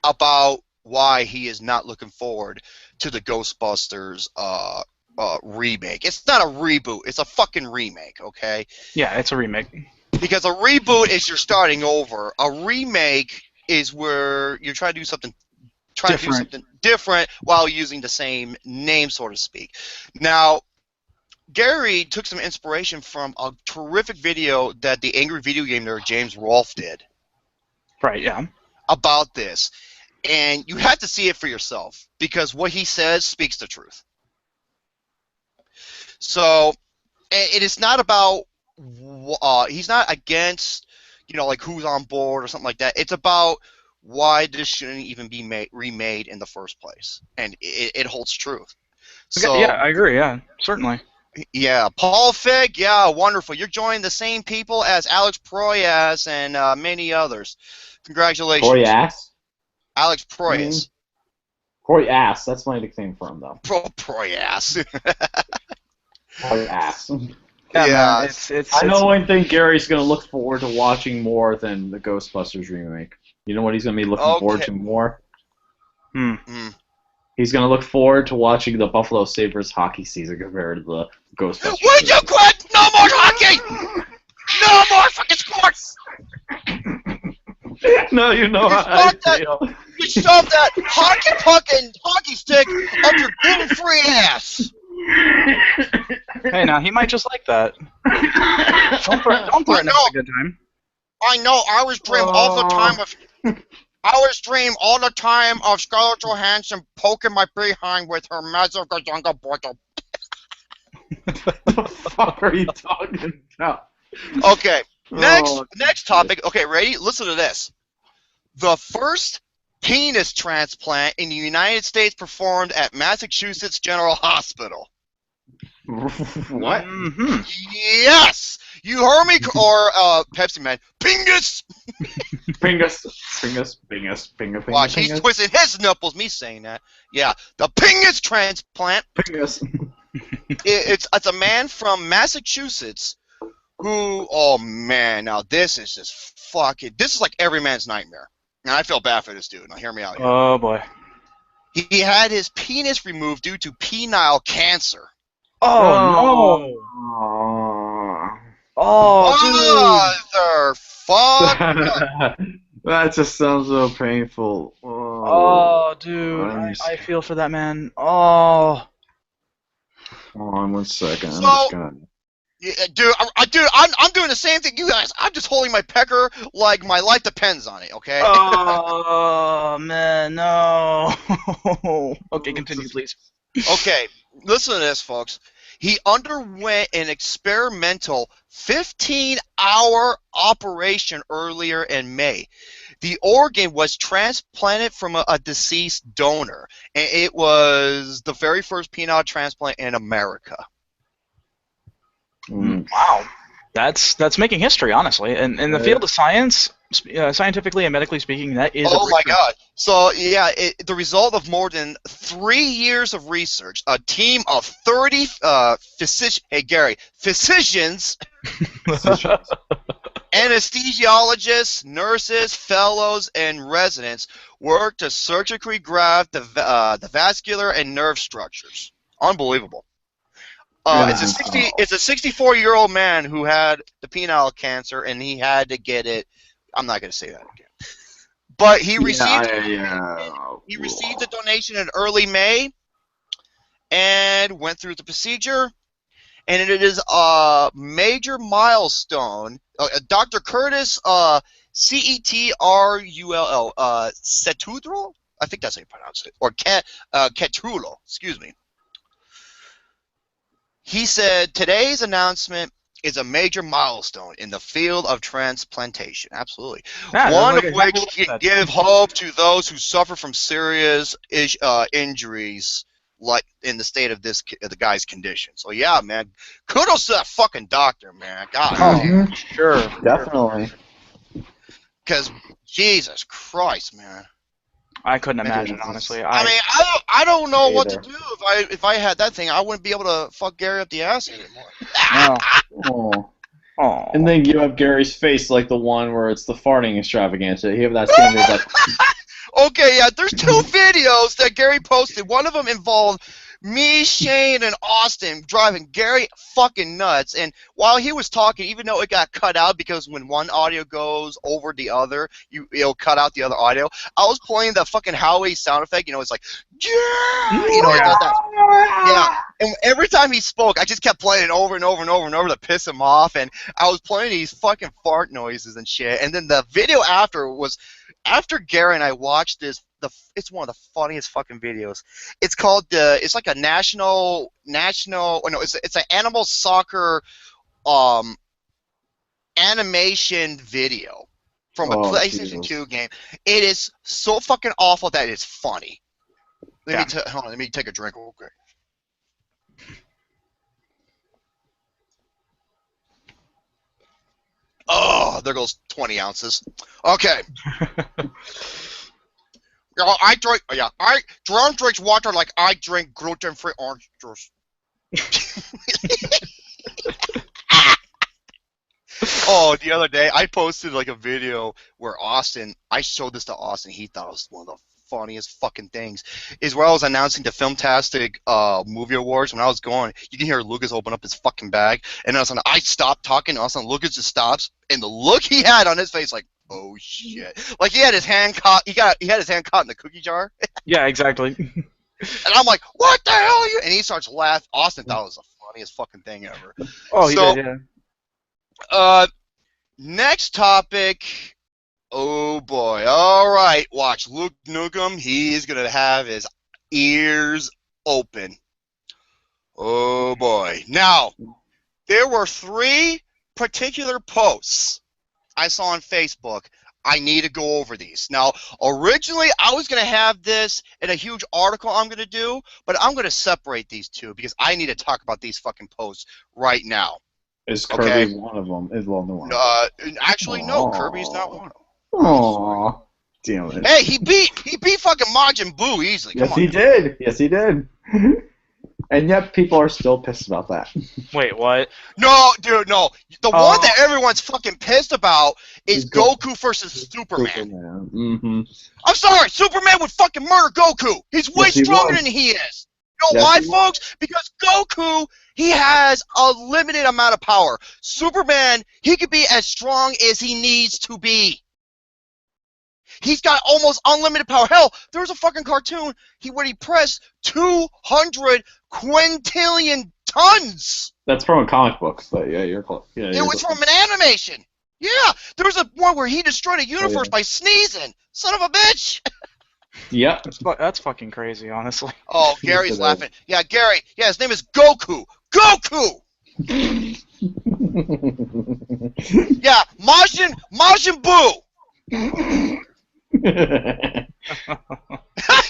about why he is not looking forward to the Ghostbusters remake. It's not a reboot. It's a fucking remake, okay? Yeah, it's a remake. Because a reboot is you're starting over. A remake is where you're trying to do something different while using the same name, so to speak. Now, Gary took some inspiration from a terrific video that the Angry Video Game Nerd James Rolfe did. Right, yeah. About this. And you have to see it for yourself, because what he says speaks the truth. So, it is not about, he's not against, like who's on board or something like that. It's about why this shouldn't even be remade in the first place. And it holds truth. So, yeah, I agree, yeah, certainly. Yeah, Paul Feig, yeah, wonderful. You're joining the same people as Alex Proyas and many others. Congratulations. Proyas? Alex Proyas. Proyas, that's my nickname for him, though. Proyas. Proyas. Yeah, I know one thing Gary's going to look forward to watching more than the Ghostbusters remake. You know what he's going to be looking forward to more? He's going to look forward to watching the Buffalo Sabres hockey season compared to the Ghostbusters. Would you quit? No more hockey! No more fucking sports! No, you know how I feel. You shove that hockey puck and hockey stick up your gluten-free ass! Hey, now he might just like that. Don't threaten him with a good time. I know. I always dream all the time of Scarlett Johansson poking my behind with her massive gajunga bottle. What the fuck are you talking about? Okay. Next topic. Okay, ready? Listen to this. The first penis transplant in the United States performed at Massachusetts General Hospital. What? Mm-hmm. Yes! You heard me, or Pepsi Man. PINGAS! Pingus. Watch, he's twisting his nipples, me saying that. Yeah, the PINGAS transplant. Pingus. It's a man from Massachusetts who, oh man, now this is just fucking, this is like every man's nightmare. And I feel bad for this dude. Now hear me out here. Oh boy. He had his penis removed due to penile cancer. Oh no. Oh, Motherfucker! That just sounds so painful. dude. Oh, dude. I feel for that man. Oh. Hold on 1 second. So, yeah, dude, I'm doing the same thing you guys. I'm just holding my pecker like my life depends on it, okay? Oh, man, no. Okay, continue, please. Okay, listen to this, folks. He underwent an experimental 15-hour operation earlier in May. The organ was transplanted from a deceased donor, and it was the very first penile transplant in America. Wow. That's making history, honestly. And in the field of science, scientifically and medically speaking, that is. Oh my God! So yeah, the result of more than 3 years of research, a team of 30 physicians, anesthesiologists, nurses, fellows, and residents worked to surgically graft the vascular and nerve structures. Unbelievable. It's a 64-year-old man who had the penile cancer, and he had to get it. I'm not going to say that again. But he received he received a donation in early May, and went through the procedure, and it is a major milestone. Dr. Curtis Ceturlo, Cetudro, I think that's how you pronounce it, or Ketrulo, excuse me. He said, today's announcement is a major milestone in the field of transplantation. Absolutely. One of which can give hope to those who suffer from serious injuries, like in the state of the guy's condition. So yeah, man, kudos to that fucking doctor, man. God damn. Sure. Definitely. Because Jesus Christ, man. I couldn't imagine, honestly. I mean, I don't know what to do if I had that thing. I wouldn't be able to fuck Gary up the ass anymore. Oh. And then you have Gary's face like the one where it's the farting extravaganza. You have that same like. Okay, yeah, there's 2 videos that Gary posted. One of them involved me, Shane, and Austin driving Gary fucking nuts. And while he was talking, even though it got cut out because when one audio goes over the other, it'll cut out the other audio, I was playing the fucking Howie sound effect. You know, it's like, yeah! You know, yeah. And every time he spoke, I just kept playing it over and over and over and over to piss him off. And I was playing these fucking fart noises and shit. And then the video after Gary and I watched this, it's one of the funniest fucking videos. It's called it's like a it's an animal soccer animation video from a PlayStation 2 game. It is so fucking awful that it's funny. Hold on, let me take a drink real quick. Oh, there goes 20 ounces. Okay. I Jerome drinks water like I drink gluten-free orange juice. Oh, the other day I posted like a video where I showed this to Austin. He thought it was one of the funniest fucking things. Is where I was announcing the Filmtastic movie awards. When I was going, you can hear Lucas open up his fucking bag, and I stopped talking. All of a sudden, Lucas just stops, and the look he had on his face, like, oh shit! Like he had his hand caught. He had his hand caught in the cookie jar. Yeah, exactly. It And I'm like, what the hell are you? And he starts laughing. Austin thought it was the funniest fucking thing ever. Oh, he So, did, yeah. Next topic. Oh boy. All right. Watch Luke Nukem. He's going to have his ears open. Oh boy. Now, there were 3 particular posts I saw on Facebook. I need to go over these. Now, originally, I was going to have this in a huge article I'm going to do, but I'm going to separate these 2 because I need to talk about these fucking posts right now. Is Kirby one of them? Is one of them? Actually, no. Kirby's not one of them. Aww. Damn it. Hey, he beat fucking Majin Buu easily. Come Yes, on. he did. Yes, he did. And yet, people are still pissed about that. Wait, what? No, dude, no. The one that everyone's fucking pissed about is Goku versus Superman. Mm-hmm. I'm sorry, Superman would fucking murder Goku. He's way Yes, he stronger would. than he is. You know Yes, why, he would. folks? Because Goku, he has a limited amount of power. Superman, he could be as strong as he needs to be. He's got almost unlimited power. Hell, there was a fucking cartoon where he pressed 200 quintillion tons. That's from a comic book, but yeah, you're close. Yeah, It was from an animation. Yeah, there was a one where he destroyed a universe by sneezing. Son of a bitch. Yep. That's fucking crazy, honestly. Oh, Gary's laughing. Yeah, Gary. Yeah, his name is Goku. Goku. Yeah, Majin Buu.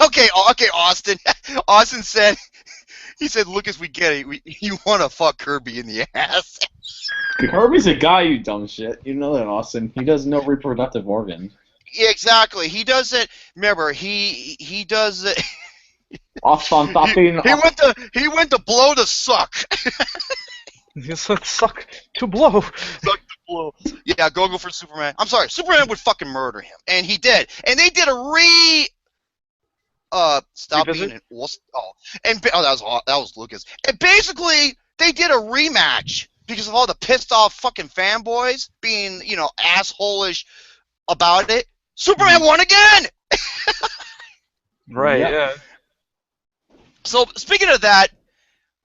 Okay, Austin. Austin said, Lucas, we get it. You want to fuck Kirby in the ass. Kirby's a guy, you dumb shit. You know that, Austin. He does no reproductive organ. Yeah, exactly. He doesn't. Remember, he does it. Austin, stop being. He went to blow to suck. Suck to blow. Suck to blow. Yeah, Goku for Superman. I'm sorry, Superman would fucking murder him, and he did. And they did a stop Revisit? being an that was Lucas. And basically, they did a rematch because of all the pissed off fucking fanboys being, asshole-ish about it. Superman won again. Right, yeah. So, speaking of that,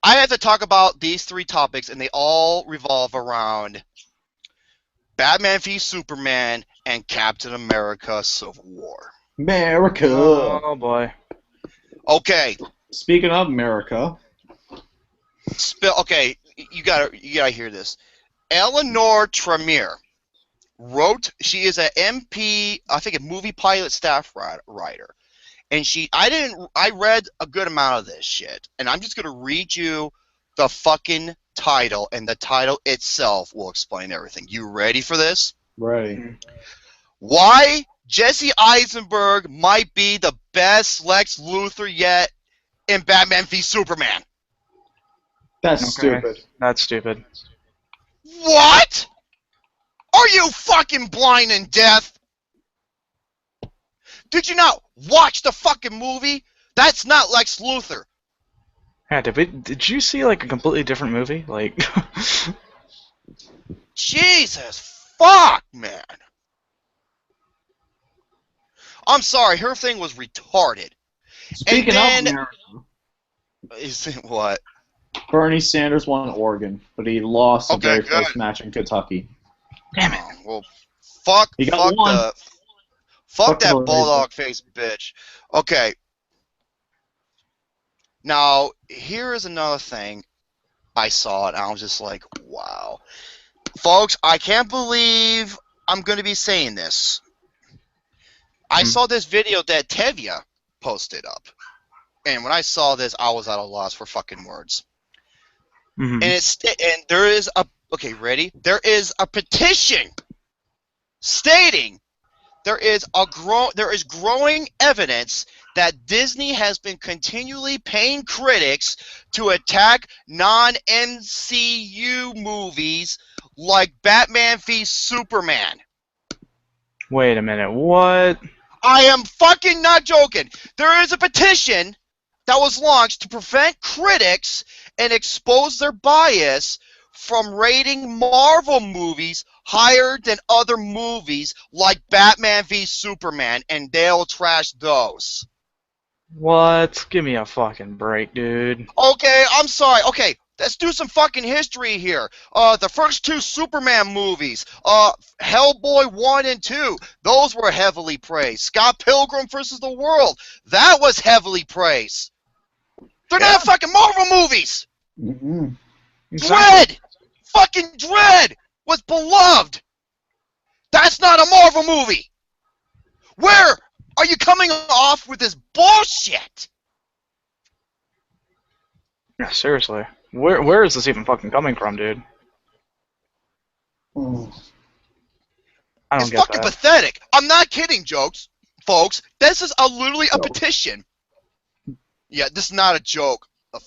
I have to talk about these 3 topics, and they all revolve around Batman v Superman and Captain America Civil War. America. Oh boy. Okay. Speaking of America. Okay, you gotta hear this. Eleanor Tremere wrote. She is a MP, I think a movie pilot staff writer. And I read a good amount of this shit, and I'm just gonna read you the fucking title, and the title itself will explain everything. You ready for this? Right. Why Jesse Eisenberg might be the best Lex Luthor yet in Batman v Superman. That's Okay. stupid. That's stupid. What? Are you fucking blind and deaf? Did you not watch the fucking movie? That's not Lex Luthor. Yeah, did you see like a completely different movie? Like Jesus fuck, man. I'm sorry, her thing was retarded. Speaking of America, Is it what? Bernie Sanders won Oregon, but he lost the Okay, very good. first match in Kentucky. damn it. Well, fuck He got one. Fuck that the bulldog face bitch. Okay. Now, here is another thing I saw, and I was just like, wow. Folks, I can't believe I'm going to be saying this. I saw this video that Tevya posted up. And when I saw this, I was at a loss for fucking words. Mhm. And there is a... Okay, ready? There is a petition stating there is growing evidence that Disney has been continually paying critics to attack non-MCU movies like Batman v Superman. Wait a minute, what? I am fucking not joking. There is a petition that was launched to prevent critics and expose their bias from rating Marvel movies higher than other movies like Batman v Superman, and they'll trash those. What? Give me a fucking break, dude. Okay, I'm sorry. Okay, let's do some fucking history here. The first two Superman movies, Hellboy 1 and 2, those were heavily praised. Scott Pilgrim vs. the World, that was heavily praised. They're not fucking Marvel movies! Mm-hmm. Dread! Fucking Dread was beloved! That's not a Marvel movie! Where are you coming off with this bullshit? Yeah, seriously. Where is this even fucking coming from, dude? I don't It's get fucking that. pathetic. I'm not kidding, folks. This is literally a petition. Yeah, this is not a joke.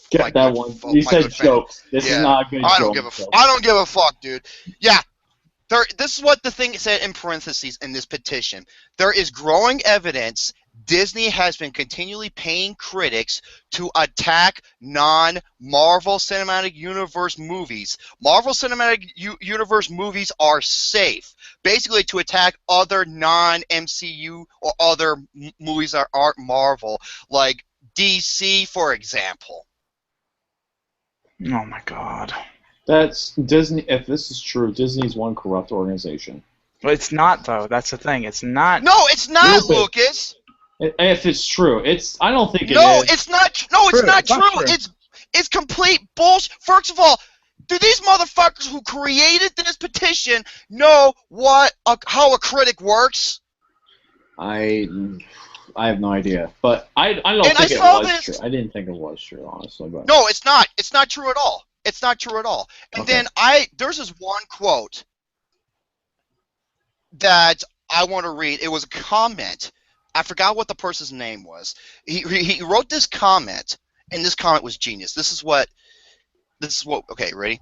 Get that one. You said jokes. This is not a good joke. I don't give a fuck, dude. Yeah. This is what the thing said in parentheses in this petition. There is growing evidence Disney has been continually paying critics to attack non-Marvel Cinematic Universe movies. Marvel Cinematic Universe movies are safe. Basically to attack other non-MCU or other movies that aren't Marvel, like DC, for example. Oh my god. That's Disney. If this is true, Disney's one corrupt organization. But it's not, though. That's the thing. It's not. No, it's not, Stupid. Lucas. If it's true, it's. I don't think it is. No, it's not. No, it's True, not it's not true. true. It's complete bullshit. First of all, do these motherfuckers who created this petition know how a critic works? I have no idea, but I don't And think I it saw was this- true. I didn't think it was true, honestly. But No, it's not. It's not true at all. It's not true at all. And Okay. then there's this one quote that I want to read. It was a comment. I forgot what the person's name was. He wrote this comment, and this comment was genius. This is what. Okay, ready?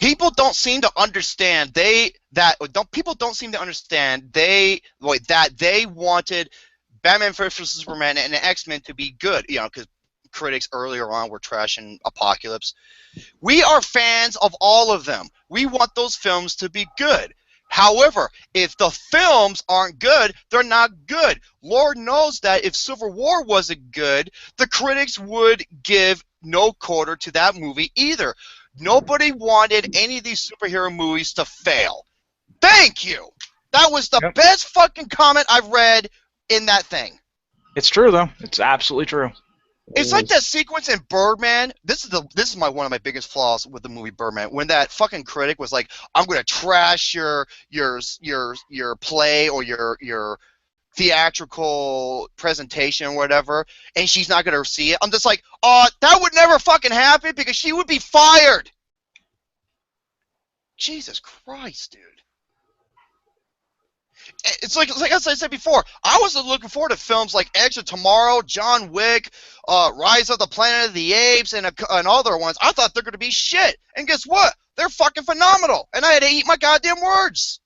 People don't seem to understand people don't seem to understand that they wanted Batman vs Superman and X-Men to be good, because critics earlier on were trashing Apocalypse. We are fans of all of them. We want those films to be good. However, if the films aren't good, they're not good. Lord knows that if Civil War wasn't good, the critics would give no quarter to that movie either. Nobody wanted any of these superhero movies to fail. Thank you! That was the best fucking comment I've read in that thing. It's true, though. It's absolutely true. It's like that sequence in Birdman. This is one of my biggest flaws with the movie Birdman. When that fucking critic was like, "I'm gonna trash your play or your theatrical presentation or whatever," and she's not gonna see it. I'm just like, that would never fucking happen because she would be fired. Jesus Christ, dude. It's like as I said before, I was looking forward to films like Edge of Tomorrow, John Wick, Rise of the Planet of the Apes, and other ones. I thought they're going to be shit. And guess what? They're fucking phenomenal. And I had to eat my goddamn words.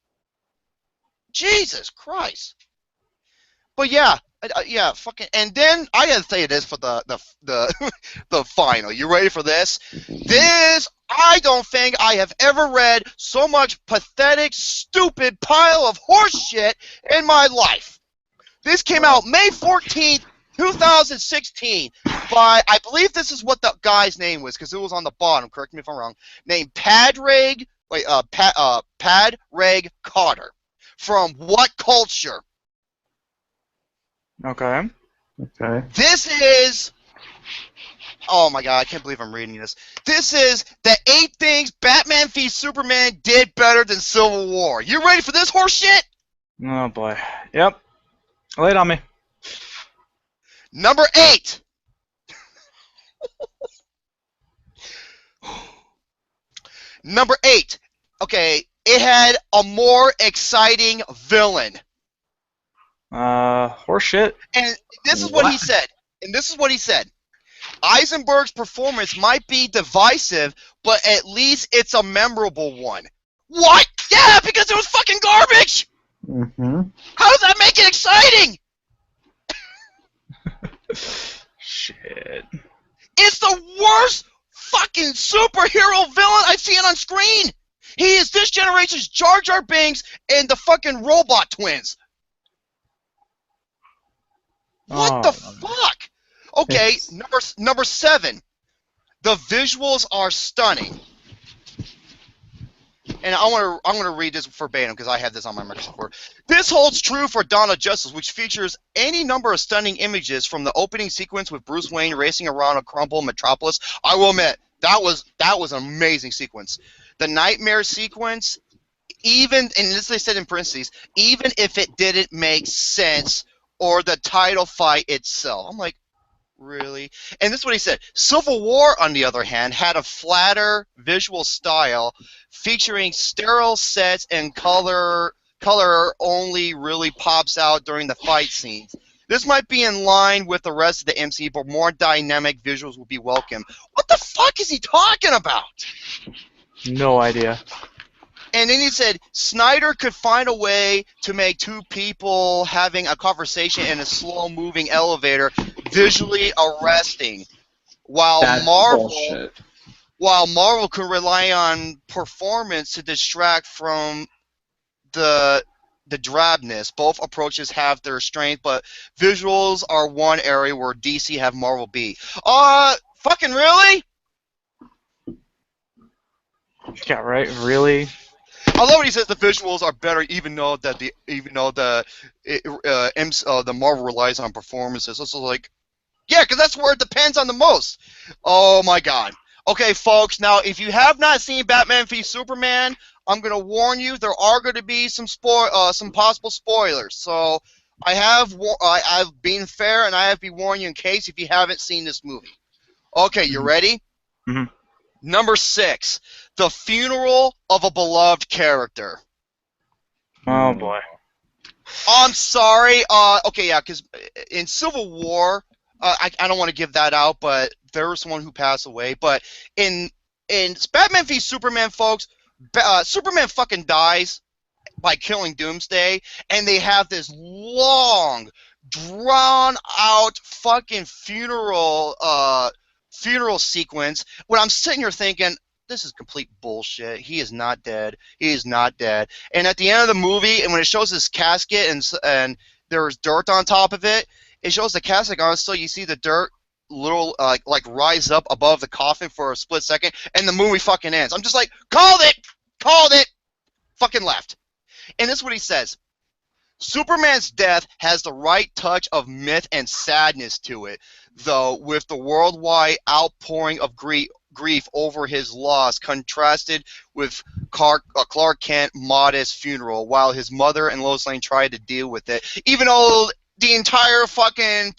Jesus Christ. But yeah, fucking. And then I got to say this for the final. You ready for this? I don't think I have ever read so much pathetic, stupid pile of horse shit in my life. This came out May 14th, 2016 by, I believe this is what the guy's name was because it was on the bottom, correct me if I'm wrong, named Padraig Carter from What Culture. Okay. This is... Oh my god, I can't believe I'm reading this. This is the 8 things Batman v Superman did better than Civil War. You ready for this horse shit? Oh boy. Yep. Lay it on me. Number 8. Number 8. Okay, it had a more exciting villain. Horse shit. And this is what he said. Eisenberg's performance might be divisive, but at least it's a memorable one. What? Yeah, because it was fucking garbage! Mm-hmm. How does that make it exciting? Shit. It's the worst fucking superhero villain I've seen on screen! He is this generation's Jar Jar Binks and the fucking robot twins. What the fuck? Okay, Yes. number 7. The visuals are stunning. And I'm gonna read this verbatim because I have this on my Microsoft Word. This holds true for Dawn of Justice, which features any number of stunning images from the opening sequence with Bruce Wayne racing around a crumpled metropolis. I will admit that was an amazing sequence. The nightmare sequence, even, and this they said in parentheses, even if it didn't make sense, or the title fight itself. I'm like, really? And this is what he said. Civil War, on the other hand, had a flatter visual style featuring sterile sets and color only really pops out during the fight scenes. This might be in line with the rest of the MCU, but more dynamic visuals will be welcome. What the fuck is he talking about? No idea. And then he said, Snyder could find a way to make two people having a conversation in a slow-moving elevator visually arresting, while That's bullshit. Marvel could rely on performance to distract from the drabness. Both approaches have their strength, but visuals are one area where DC have Marvel beat. Fucking really? Yeah, right. Really? I love when he says the visuals are better, even though the Marvel relies on performances. It's like, yeah, because that's where it depends on the most. Oh my God. Okay, folks. Now, if you have not seen Batman v Superman, I'm gonna warn you there are going to be some possible spoilers. So I've been fair and I have to warn you in case if you haven't seen this movie. Okay, you ready? Mhm. Number 6. The funeral of a beloved character. Oh boy. I'm sorry. Okay, yeah, because in Civil War, I don't want to give that out, but there was someone who passed away. But in Batman v Superman, folks, Superman fucking dies by killing Doomsday, and they have this long, drawn-out fucking funeral sequence. When I'm sitting here thinking, this is complete bullshit. He is not dead. He is not dead. And at the end of the movie, and when it shows his casket and there's dirt on top of it, it shows the casket on, so you see the dirt little like rise up above the coffin for a split second, and the movie fucking ends. I'm just like, called it, fucking left. And this is what he says. Superman's death has the right touch of myth and sadness to it, though, with the worldwide outpouring of grief over his loss contrasted with Clark Kent's modest funeral, while his mother and Lois Lane tried to deal with it. Even though the entire fucking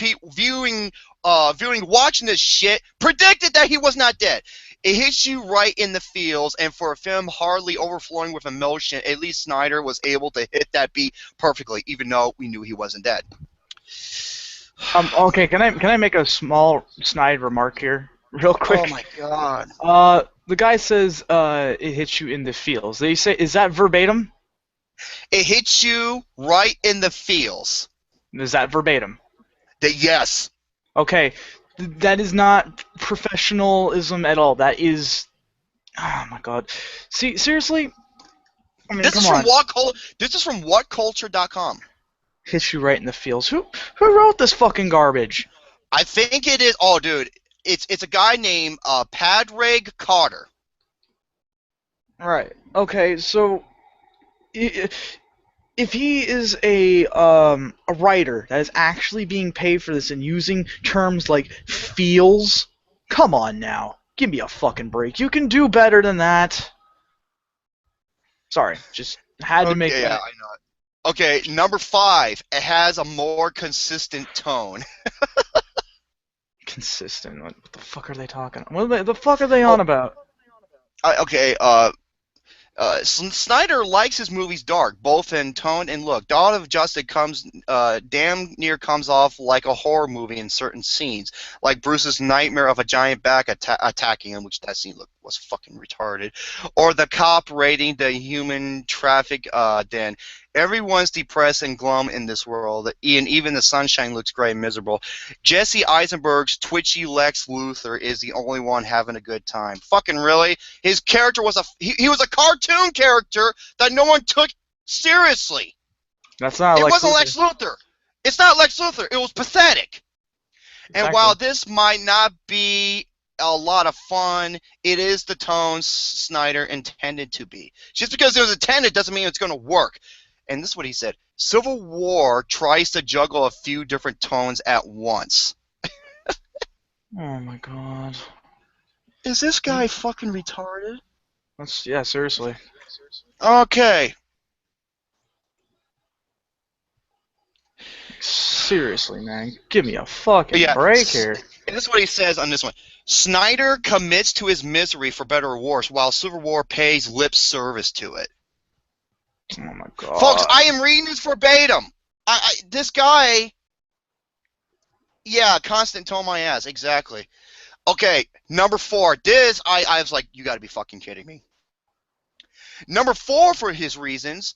watching this shit predicted that he was not dead. It hits you right in the feels, and for a film hardly overflowing with emotion, at least Snyder was able to hit that beat perfectly, even though we knew he wasn't dead. Okay, can I make a small snide remark here, real quick? Oh my God. The guy says it hits you in the feels. They say, is that verbatim? It hits you right in the feels. Is that verbatim? Yes. Okay, that is not professionalism at all. That is, oh my God. See, seriously? I mean, This is from whatculture.com. Hits you right in the feels. Who wrote this fucking garbage? I think it is. Oh, dude, it's a guy named Padraig Carter. Right. Okay. So, if he is a writer that is actually being paid for this and using terms like feels, come on now, give me a fucking break. You can do better than that. Sorry, just had to make that. Yeah, I know it. Okay, number 5. It has a more consistent tone. Consistent. What the fuck are they talking? What the fuck are they on about? Snyder likes his movies dark, both in tone and look. Dawn of Justice damn near comes off like a horror movie in certain scenes, like Bruce's nightmare of a giant bat attacking him, which that scene was fucking retarded, or the cop raiding the human traffic den. Everyone's depressed and glum in this world, and even the sunshine looks gray and miserable. Jesse Eisenberg's twitchy Lex Luthor is the only one having a good time. Fucking really? His character was he was a cartoon character that no one took seriously. That's not. It wasn't Lex Luthor. It's not Lex Luthor. It was pathetic. And while this might not be a lot of fun, it is the tone Snyder intended to be. Just because it was intended doesn't mean it's going to work. And this is what he said. Civil War tries to juggle a few different tones at once. Oh my god. Is this guy fucking retarded? Yeah, seriously. Okay. Seriously, man. Give me a fucking break here. And this is what he says on this one. Snyder commits to his misery for better or worse, while Civil War pays lip service to it. Oh my god. Folks, I am reading this verbatim. This guy... Yeah, constant tone my ass. Exactly. Okay, number 4. This, I was like, you gotta be fucking kidding me. Number 4 for his reasons,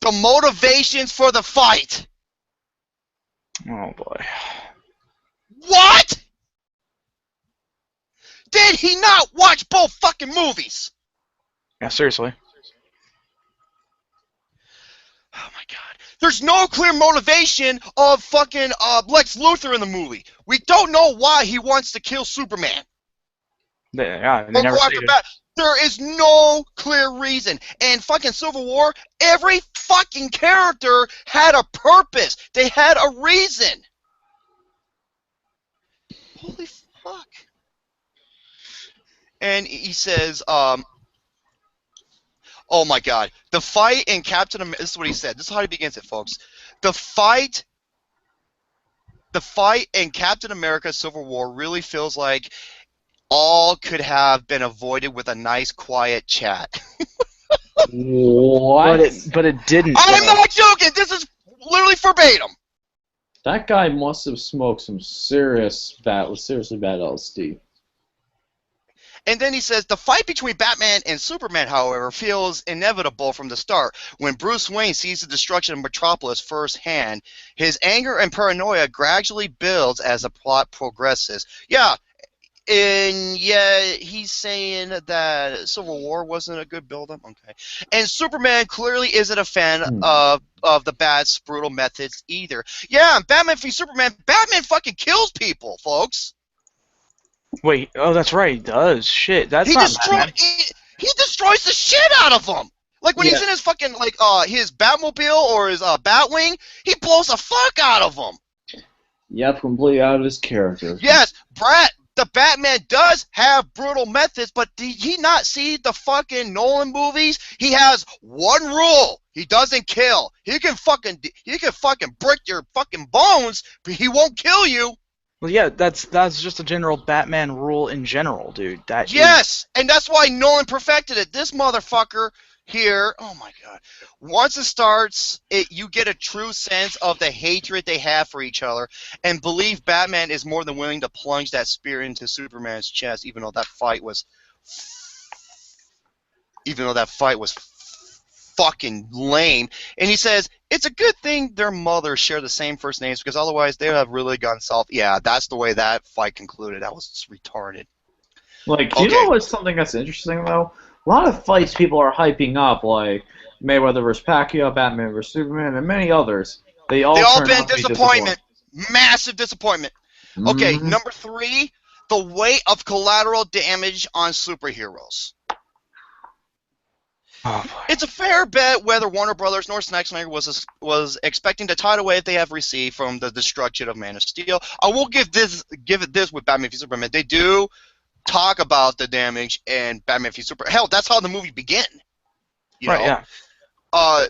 the motivations for the fight. Oh boy. What? Did he not watch both fucking movies? Yeah, seriously. Oh my god. There's no clear motivation of fucking Lex Luthor in the movie. We don't know why he wants to kill Superman. They never stated. There is no clear reason. And fucking Civil War, every fucking character had a purpose. They had a reason. Holy fuck. And he says, oh my god. The fight in Captain America, this is what he said. This is how he begins it, folks. The fight in Captain America Civil War really feels like all could have been avoided with a nice, quiet chat. What? But it didn't. I'm not joking. This is literally verbatim. That guy must have smoked some seriously bad LSD. And then he says, the fight between Batman and Superman, however, feels inevitable from the start. When Bruce Wayne sees the destruction of Metropolis firsthand, his anger and paranoia gradually builds as the plot progresses. Yeah. And yeah, he's saying that Civil War wasn't a good build-up. Okay. And Superman clearly isn't a fan of the Bat's brutal methods either. Yeah, Batman v Superman, Batman fucking kills people, folks. Wait, oh, that's right, he does. Shit, that's He not he destroys the shit out of them. Like when he's in his fucking his Batmobile or his Batwing, he blows the fuck out of them. Yep, completely out of his character. Yes, the Batman does have brutal methods, but did he not see the fucking Nolan movies? He has one rule: he doesn't kill. He can fucking break your fucking bones, but he won't kill you. Well, yeah, that's just a general Batman rule in general, dude. Yes, and that's why Nolan perfected it. This motherfucker here, oh my god. Once it starts, you get a true sense of the hatred they have for each other, and believe Batman is more than willing to plunge that spear into Superman's chest, even though that fight was fucking lame. And he says, it's a good thing their mothers share the same first names, because otherwise they would have really gone south. Yeah, that's the way that fight concluded. That was retarded. Like, you know what's something that's interesting, though? A lot of fights people are hyping up, like Mayweather vs. Pacquiao, Batman vs. Superman, and many others. They all been disappointment. Massive disappointment. Okay, number 3, the weight of collateral damage on superheroes. Oh, it's a fair bet whether Warner Brothers nor Zack Snyder was expecting the tidal wave they have received from the destruction of Man of Steel. I will give it this with Batman v Superman. They do talk about the damage and Batman v Superman. Hell, that's how the movie began. You know? Yeah.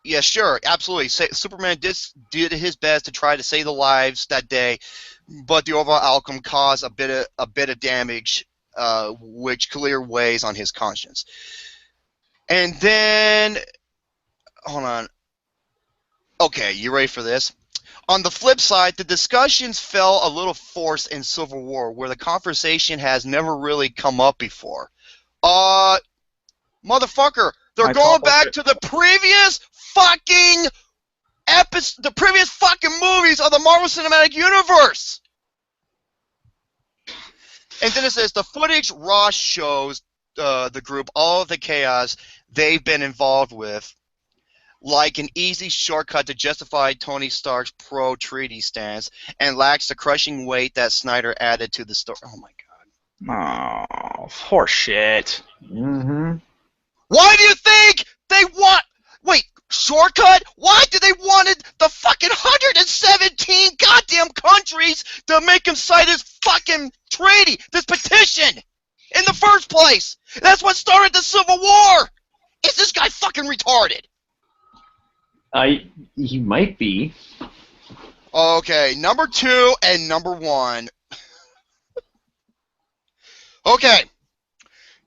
Yeah, sure, absolutely. Superman did his best to try to save the lives that day, but the overall outcome caused a bit of damage, which clearly weighs on his conscience. And then, hold on. Okay, you ready for this? On the flip side, the discussions fell a little forced in Civil War, where the conversation has never really come up before. Motherfucker, they're going back to the previous fucking the previous fucking movies of the Marvel Cinematic Universe. And then it says the footage Ross shows the group all of the chaos they've been involved with. like an easy shortcut to justify Tony Stark's pro-treaty stance and lacks the crushing weight that Snyder added to the story. Oh my god. Oh, horseshit. Mm-hmm. Why do you think they want... Wait, shortcut? Why do they wanted the fucking 117 goddamn countries to make him sign this fucking treaty, this petition, in the first place? That's what started the Civil War! Is this guy fucking retarded? He might be. Okay, number 2 and number 1. Okay,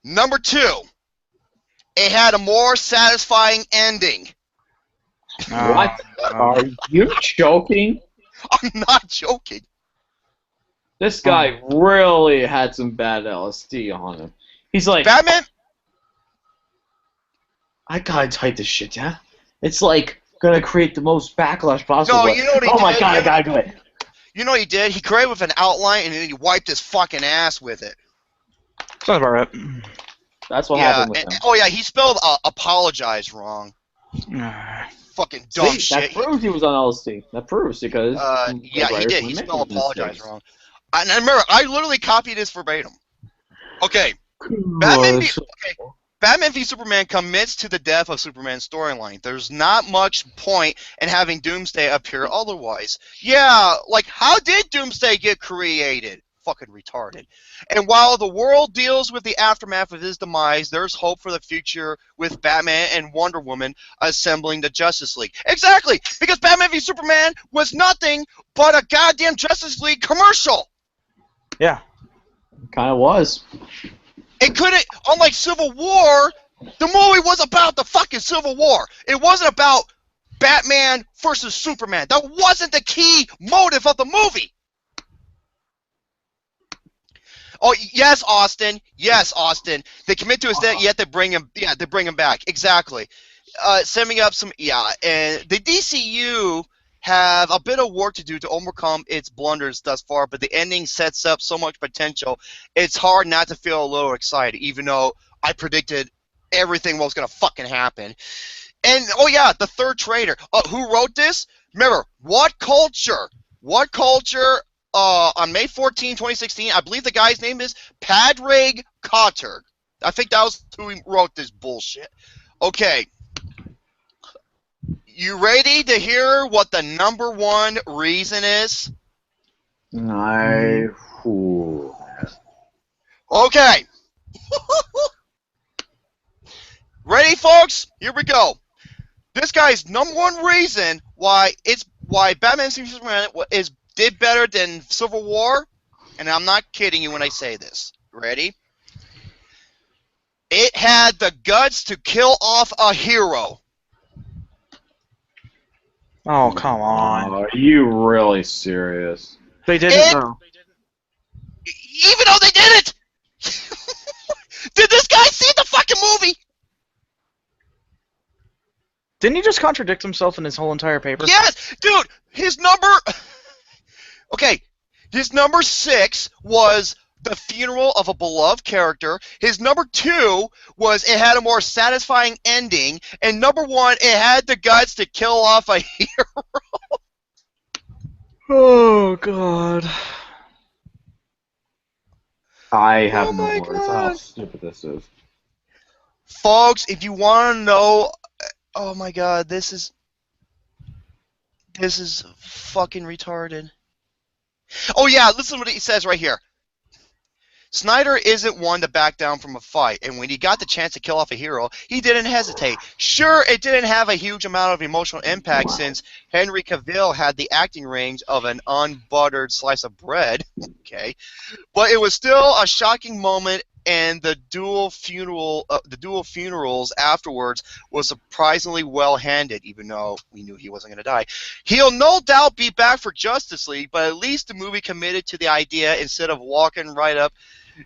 number 2. It had a more satisfying ending. What? Are you joking? I'm not joking. This guy really had some bad LSD on him. He's like, Batman? I gotta type this shit, yeah? It's like gonna create the most backlash possible. No, you know what he oh my did? god, I gotta do it. You know what he did? He created with an outline and then he wiped his fucking ass with it. Sounds about right. That's what happened with him. Oh yeah, he spelled apologize wrong. Fucking dumb See, shit. that proves he was on LSD. That proves because Yeah, he did. He spelled apologize wrong. And remember, I literally copied this verbatim. Okay, Batman v Superman commits to the death of Superman's storyline. There's not much point in having Doomsday appear otherwise. Yeah, like, how did Doomsday get created? Fucking retarded. And while the world deals with the aftermath of his demise, there's hope for the future with Batman and Wonder Woman assembling the Justice League. Exactly! Because Batman v Superman was nothing but a goddamn Justice League commercial! Yeah. Kind of was. It couldn't, unlike Civil War, the movie was about the fucking Civil War. It wasn't about Batman versus Superman. That wasn't the key motive of the movie. Oh yes, Austin. Yes, Austin. They commit to his death, yet they bring him. Yeah, they bring him back. Exactly. Setting up some. Yeah, and the DCU have a bit of work to do to overcome its blunders thus far, but the ending sets up so much potential. It's hard not to feel a little excited, even though I predicted everything was gonna fucking happen. And oh yeah, the third traitor. Who wrote this? Remember, What Culture? What Culture? On May 14, 2016, I believe the guy's name is Padraig Cotter. I think that was who wrote this bullshit. Okay. You ready to hear what the number 1 reason is? Okay. Ready, folks? Here we go. This guy's number 1 reason why Batman v Superman did better than Civil War, and I'm not kidding you when I say this. Ready? It had the guts to kill off a hero. Oh, come on. Are you really serious? They didn't know. Even though they didn't! Did this guy see the fucking movie? Didn't he just contradict himself in his whole entire paper? Yes! Dude, his number... Okay, his number 6 was the funeral of a beloved character. His number 2 was it had a more satisfying ending. And number 1, it had the guts to kill off a hero. Oh, God. I have no my words God. how stupid this is. Folks, if you want to know... Oh my God, this is fucking retarded. Oh yeah, listen to what he says right here. Snyder isn't one to back down from a fight, and when he got the chance to kill off a hero, he didn't hesitate. Sure, it didn't have a huge amount of emotional impact since Henry Cavill had the acting range of an unbuttered slice of bread, okay, but it was still a shocking moment, and the dual funerals afterwards was surprisingly well-handled, even though we knew he wasn't going to die. He'll no doubt be back for Justice League, but at least the movie committed to the idea instead of walking right up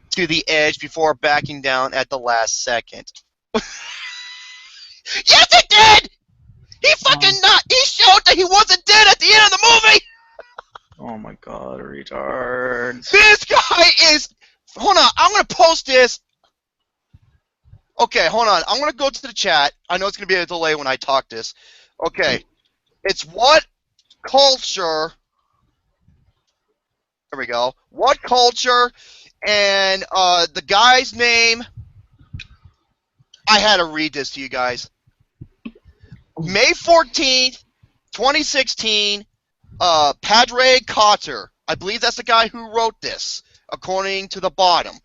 to the edge before backing down at the last second. Yes, it did! He fucking not. He showed that he wasn't dead at the end of the movie! Oh my God, retard. This guy is... Hold on, I'm going to post this. Okay, hold on. I'm gonna go to the chat. I know it's gonna be a delay when I talk this. Okay, it's what culture? There we go. What culture? And the guy's name. I had to read this to you guys. May 14th, 2016. Padre Cotter. I believe that's the guy who wrote this, according to the bottom.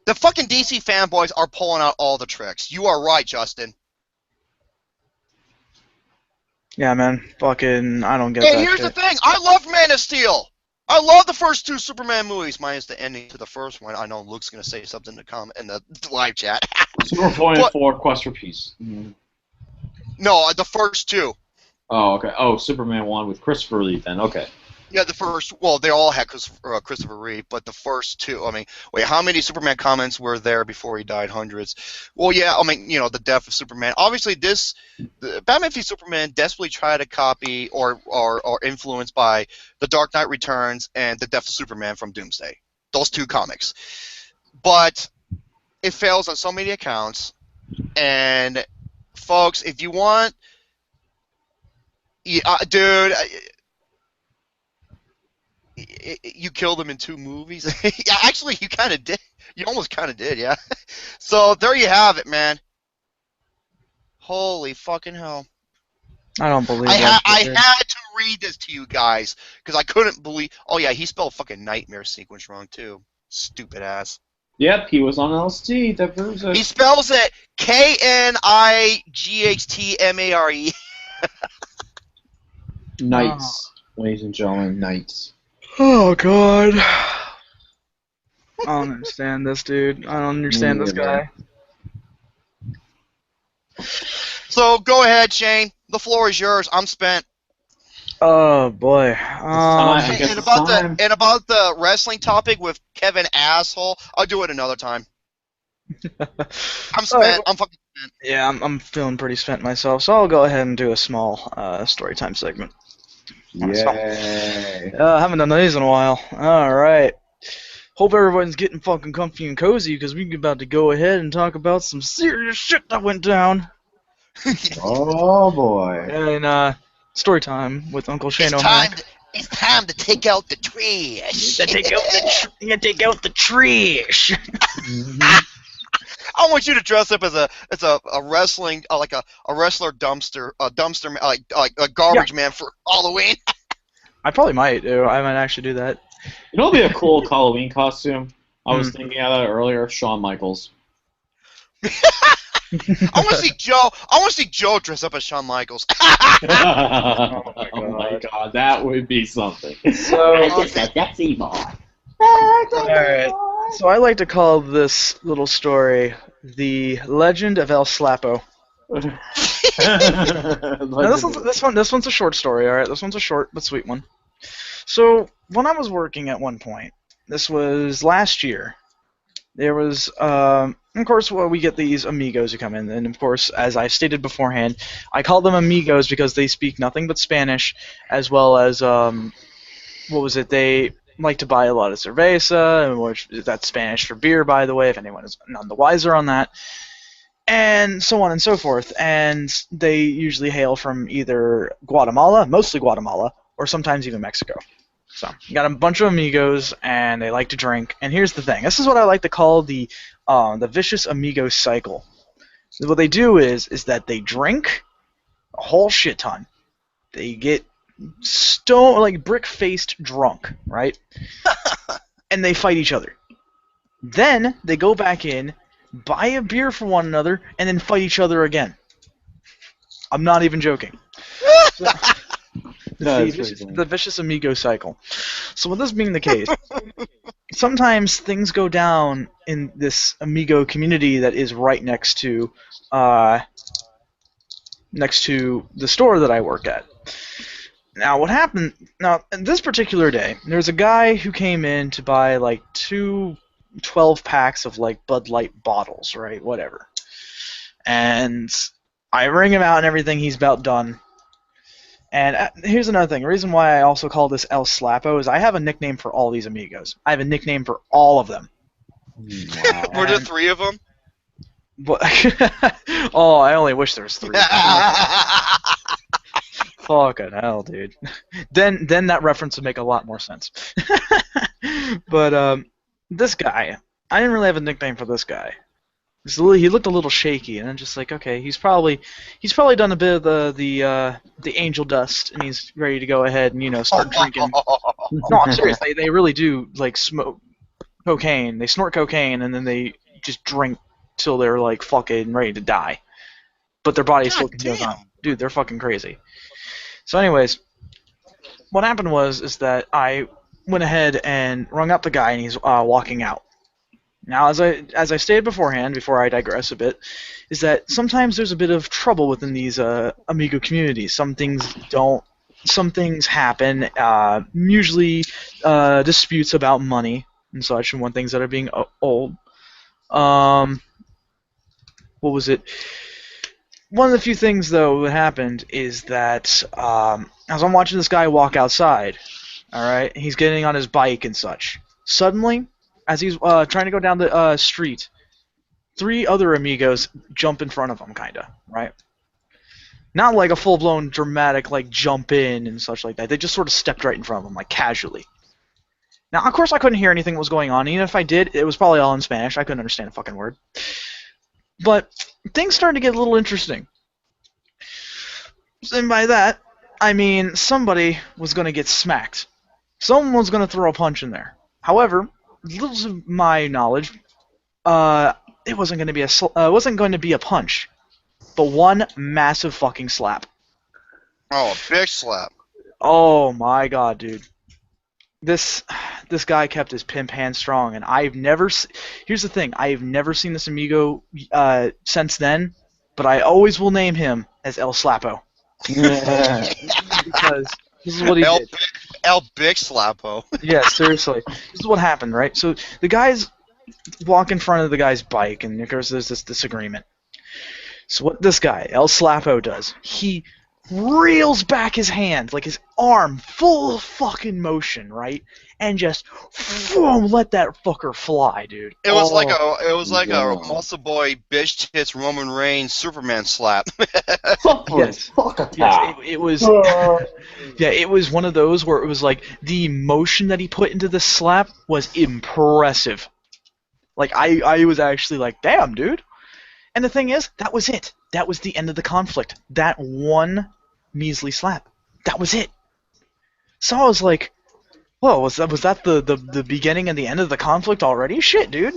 The fucking DC fanboys are pulling out all the tricks. You are right, Justin. Yeah, man. Fucking, I don't get that And here's shit. the thing. I love Man of Steel. I love the first two Superman movies, minus the ending to the first one. I know Luke's going to say something to comment in the live chat. Superboy 4, Quest for Peace. No, the first two. Oh, okay. Oh, Superman 1 with Christopher Reeve then. Okay. Yeah, the first. Well, they all had Christopher Reeve, but the first two. I mean, wait, how many Superman comments were there before he died? Hundreds. Well, yeah. I mean, the death of Superman. Obviously, Batman v Superman desperately tried to copy or influenced by The Dark Knight Returns and the death of Superman from Doomsday. Those two comics, but it fails on so many accounts. And folks, if you want, dude. You killed him in 2 movies? Yeah, actually, you kind of did. You almost kind of did, yeah. So, there you have it, man. Holy fucking hell. I don't believe I that. had to read this to you guys, because I couldn't believe... Oh, yeah, he spelled fucking nightmare sequence wrong, too. Stupid ass. Yep, he was on LSD. That proves it. He spells it K-N-I-G-H-T-M-A-R-E. Knights, ladies and gentlemen, knights. Oh, God. I don't understand this, dude. I don't understand this guy. So, go ahead, Shane. The floor is yours. I'm spent. Oh, boy. I guess And it's about time. the wrestling topic with Kevin Asshole, I'll do it another time. I'm spent. I'm fucking spent. Yeah, I'm feeling pretty spent myself, so I'll go ahead and do a small story time segment. Yay. I haven't done these in a while. Alright. Hope everyone's getting fucking comfy and cozy, because we're about to go ahead and talk about some serious shit that went down. Oh boy. And, story time with Uncle Shane O'Mac. It's time to take out the trash. Take out the trash. I want you to dress up as a wrestling like a wrestler dumpster like a garbage man for Halloween. I probably might do. I might actually do that. You know, it'd be a cool Halloween costume. I was thinking of that earlier. Shawn Michaels. I want to see Joe. I want to see Joe dress up as Shawn Michaels. Oh my god, that would be something. So, just a sexy boy. alright. So I like to call this little story the Legend of El Slapo. Now this one's a short story, alright? This one's a short but sweet one. So when I was working at one point, this was last year, there was, of course, we get these amigos who come in, and of course, as I stated beforehand, I call them amigos because they speak nothing but Spanish, as well as, they like to buy a lot of cerveza, which that's Spanish for beer, by the way, if anyone is none the wiser on that, and so on and so forth. And they usually hail from either Guatemala, mostly Guatemala, or sometimes even Mexico. So you got a bunch of amigos, and they like to drink. And here's the thing: this is what I like to call the vicious amigo cycle. What they do is that they drink a whole shit ton. They get brick-faced drunk, right? And they fight each other. Then they go back in, buy a beer for one another, and then fight each other again. I'm not even joking. The vicious amigo cycle. So with this being the case, sometimes things go down in this amigo community that is right next to the store that I work at. Now, what happened? Now, this particular day, there's a guy who came in to buy like 2 12-packs of like Bud Light bottles, right? Whatever. And I ring him out and everything. He's about done. And here's another thing. The reason why I also call this El Slapo is I have a nickname for all these amigos. I have a nickname for all of them. Wow. Were there 3 of them? But oh, I only wish there was 3. Fucking hell, dude. Then that reference would make a lot more sense. But this guy, I didn't really have a nickname for this guy. He looked a little shaky, and I'm just like, okay, he's probably done a bit of the angel dust, and he's ready to go ahead and start drinking. No, I'm serious. They really do like smoke cocaine. They snort cocaine, and then they just drink till they're like fucking ready to die. But their body still continues on. Dude, they're fucking crazy. So anyways, what happened is that I went ahead and rung up the guy, and he's walking out. Now, as I stated beforehand, before I digress a bit, is that sometimes there's a bit of trouble within these Amigo communities. Some things happen, usually disputes about money and such, and when things that are being owed. What was it? One of the few things, though, that happened is that as I'm watching this guy walk outside, all right, he's getting on his bike and such. Suddenly, as he's trying to go down the street, 3 other amigos jump in front of him, kinda, right? Not like a full-blown dramatic, like, jump in and such like that. They just sort of stepped right in front of him, like, casually. Now, of course, I couldn't hear anything that was going on. Even if I did, it was probably all in Spanish. I couldn't understand a fucking word. But things started to get a little interesting. And by that, I mean somebody was going to get smacked. Someone was going to throw a punch in there. However, little to my knowledge, it wasn't going to be a punch, but one massive fucking slap. Oh, a big slap. Oh my god, dude. This guy kept his pimp hand strong, and here's the thing, I've never seen this amigo since then, but I always will name him as El Slapo. Because this is what he did. El Big Slapo. Yeah, seriously. This is what happened, right? So the guys walk in front of the guy's bike, and of course there's this disagreement. So what this guy, El Slapo, does, he reels back his hand, like his arm, full fucking motion, right? And just let that fucker fly, dude. It was like a muscle boy bitch tits Roman Reigns Superman slap. Yes. It was. Yeah, it was one of those where it was like the motion that he put into the slap was impressive. Like I was actually like, damn, dude. And the thing is, that was it. That was the end of the conflict. That one measly slap. That was it. So I was like, whoa, was that the beginning and the end of the conflict already? Shit, dude.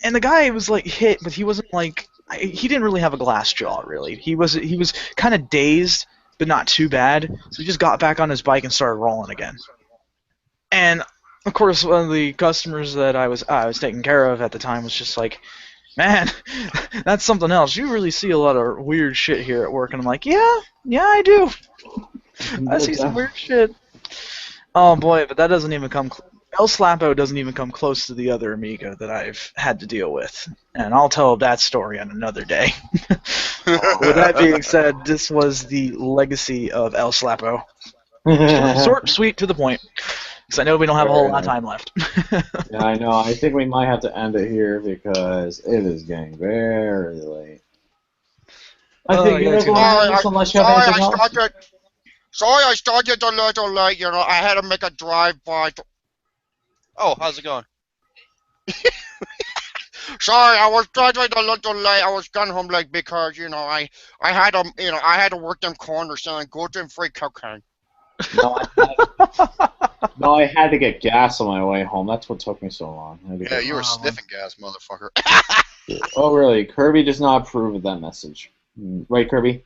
And the guy was like hit, but he wasn't like, he didn't really have a glass jaw, really. He was kind of dazed, but not too bad. So he just got back on his bike and started rolling again. And of course, one of the customers that I was taking care of at the time was just like, man, that's something else. You really see a lot of weird shit here at work. And I'm like, yeah, I do. I see some weird shit. Oh boy, but that doesn't even come... El Slapo doesn't even come close to the other amigo that I've had to deal with. And I'll tell that story on another day. With that being said, this was the legacy of El Slapo. Short, sweet, to the point. Because I know we don't have a whole lot of time left. Yeah, I know. I think we might have to end it here because it is getting very late. I think you're going to unless you have anything else. Sorry, I started a little late. You know, I had to make a drive-by. Oh, how's it going? Sorry, I was driving a little late. I was getting home late because I had to work them corners selling gluten-free cocaine. No, I had to get gas on my way home. That's what took me so long. Yeah, you were sniffing gas, motherfucker. Oh, really? Kirby does not approve of that message. Right, Kirby?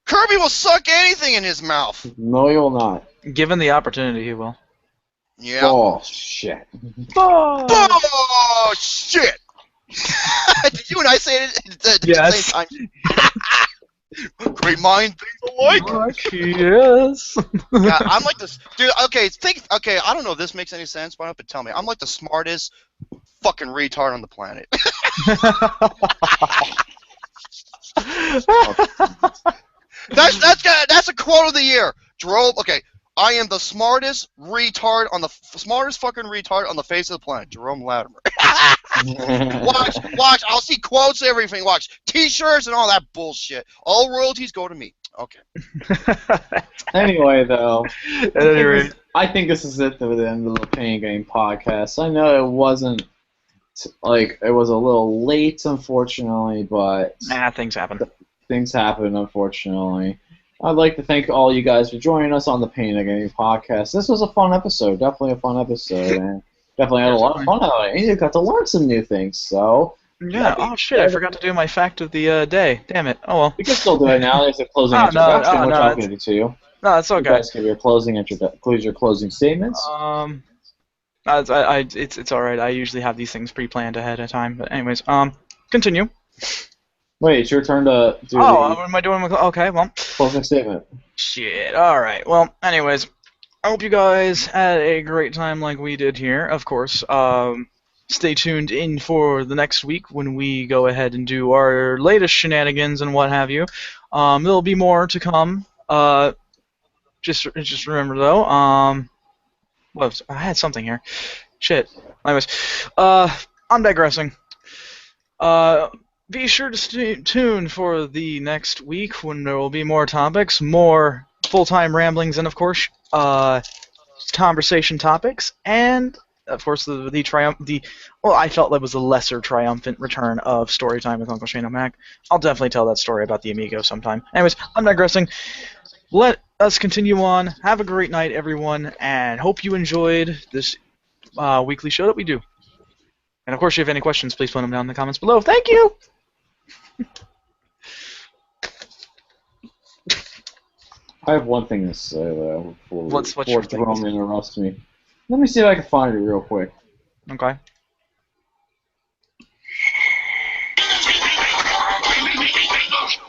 Kirby will suck anything in his mouth. No, he will not. Given the opportunity, he will. Yeah. Oh, shit. Oh, shit! Did you and I say it at the same time? Great mind things alike. Yes. Yeah, I'm like this dude. Okay, I don't know if this makes any sense, but tell me. I'm like the smartest fucking retard on the planet. That's a quote of the year. Drove. Okay, I am the smartest retard on the smartest fucking retard on the face of the planet, Jerome Latimer. Watch. I'll see quotes, everything. Watch T-shirts and all that bullshit. All royalties go to me. Okay. Anyway, though, At any rate. I think this is it for the end of the Pain Game podcast. I know it wasn't it was a little late, unfortunately, but Things happen. things happen, unfortunately. I'd like to thank all you guys for joining us on the Pain Game podcast. This was a fun episode, definitely a fun episode, and definitely had a lot of fun out of it. And you got to learn some new things, so. Yeah, oh shit, I forgot to do my fact of the day. Damn it. Oh well. You can still do it now. There's a closing introduction, which I'll give it to you. No, it's okay. You guys give your closing statements. It's alright. I usually have these things pre-planned ahead of time. But anyways, continue. Wait, it's your turn to do what am I doing? Okay, well. Closing statement. Shit, alright. Well, anyways, I hope you guys had a great time like we did here. Of course, stay tuned in for the next week when we go ahead and do our latest shenanigans and what have you. There'll be more to come. Just remember though, I had something here. Shit. Anyways, I'm digressing. Be sure to stay tuned for the next week when there will be more topics, more full-time ramblings, and of course, conversation topics, and of course I felt that was a lesser triumphant return of Storytime with Uncle Shane O'Mac. I'll definitely tell that story about the Amigo sometime. Anyways, I'm digressing. Let us continue on. Have a great night, everyone, and hope you enjoyed this weekly show that we do. And of course, if you have any questions, please put them down in the comments below. Thank you! I have one thing to say, though, What's before your thing? Jerome interrupts me. Let me see if I can find it real quick. Okay.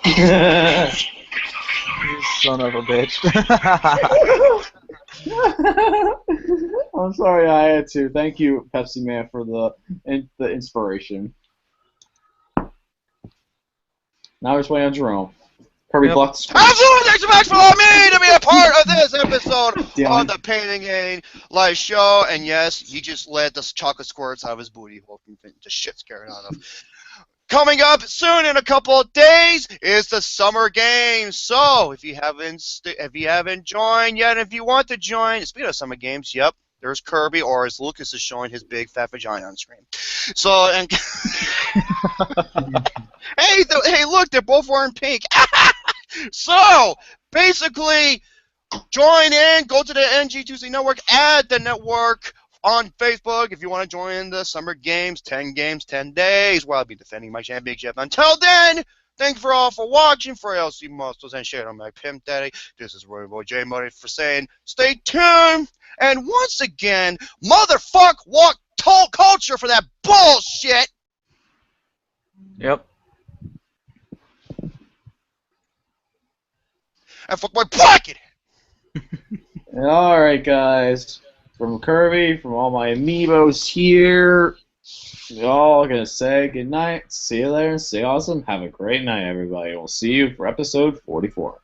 You son of a bitch. I'm sorry I had to. Thank you, Pepsi Man, for the inspiration. Now we're just waiting on Jerome. Kirby Yep. blocked the screen. Absolutely, thanks so much for allowing me to be a part of this episode on the Pain Game live show. And yes, he just let the chocolate squirts out of his booty hole from the shit scared out of. Coming up soon in a couple of days is the summer games. So if you haven't joined yet, if you want to join, speaking of summer games, yep, there's Kirby, or as Lucas is showing his big fat vagina on screen. So and hey, look, they're both wearing pink. So basically, join in, go to the NG2C network, add the network on Facebook if you want to join the summer games, 10 games, 10 days, where I'll be defending my championship. Until then, thank you all for watching. For LCMuscles and shit on my Pimp Daddy, this is Roy Boy J Money for saying, stay tuned. And once again, motherfuck walk culture for that bullshit. Yep. And fuck my pocket. Alright, guys. From Kirby, from all my amiibos here, we're all gonna say goodnight. See you later and stay awesome. Have a great night, everybody. We'll see you for episode 44.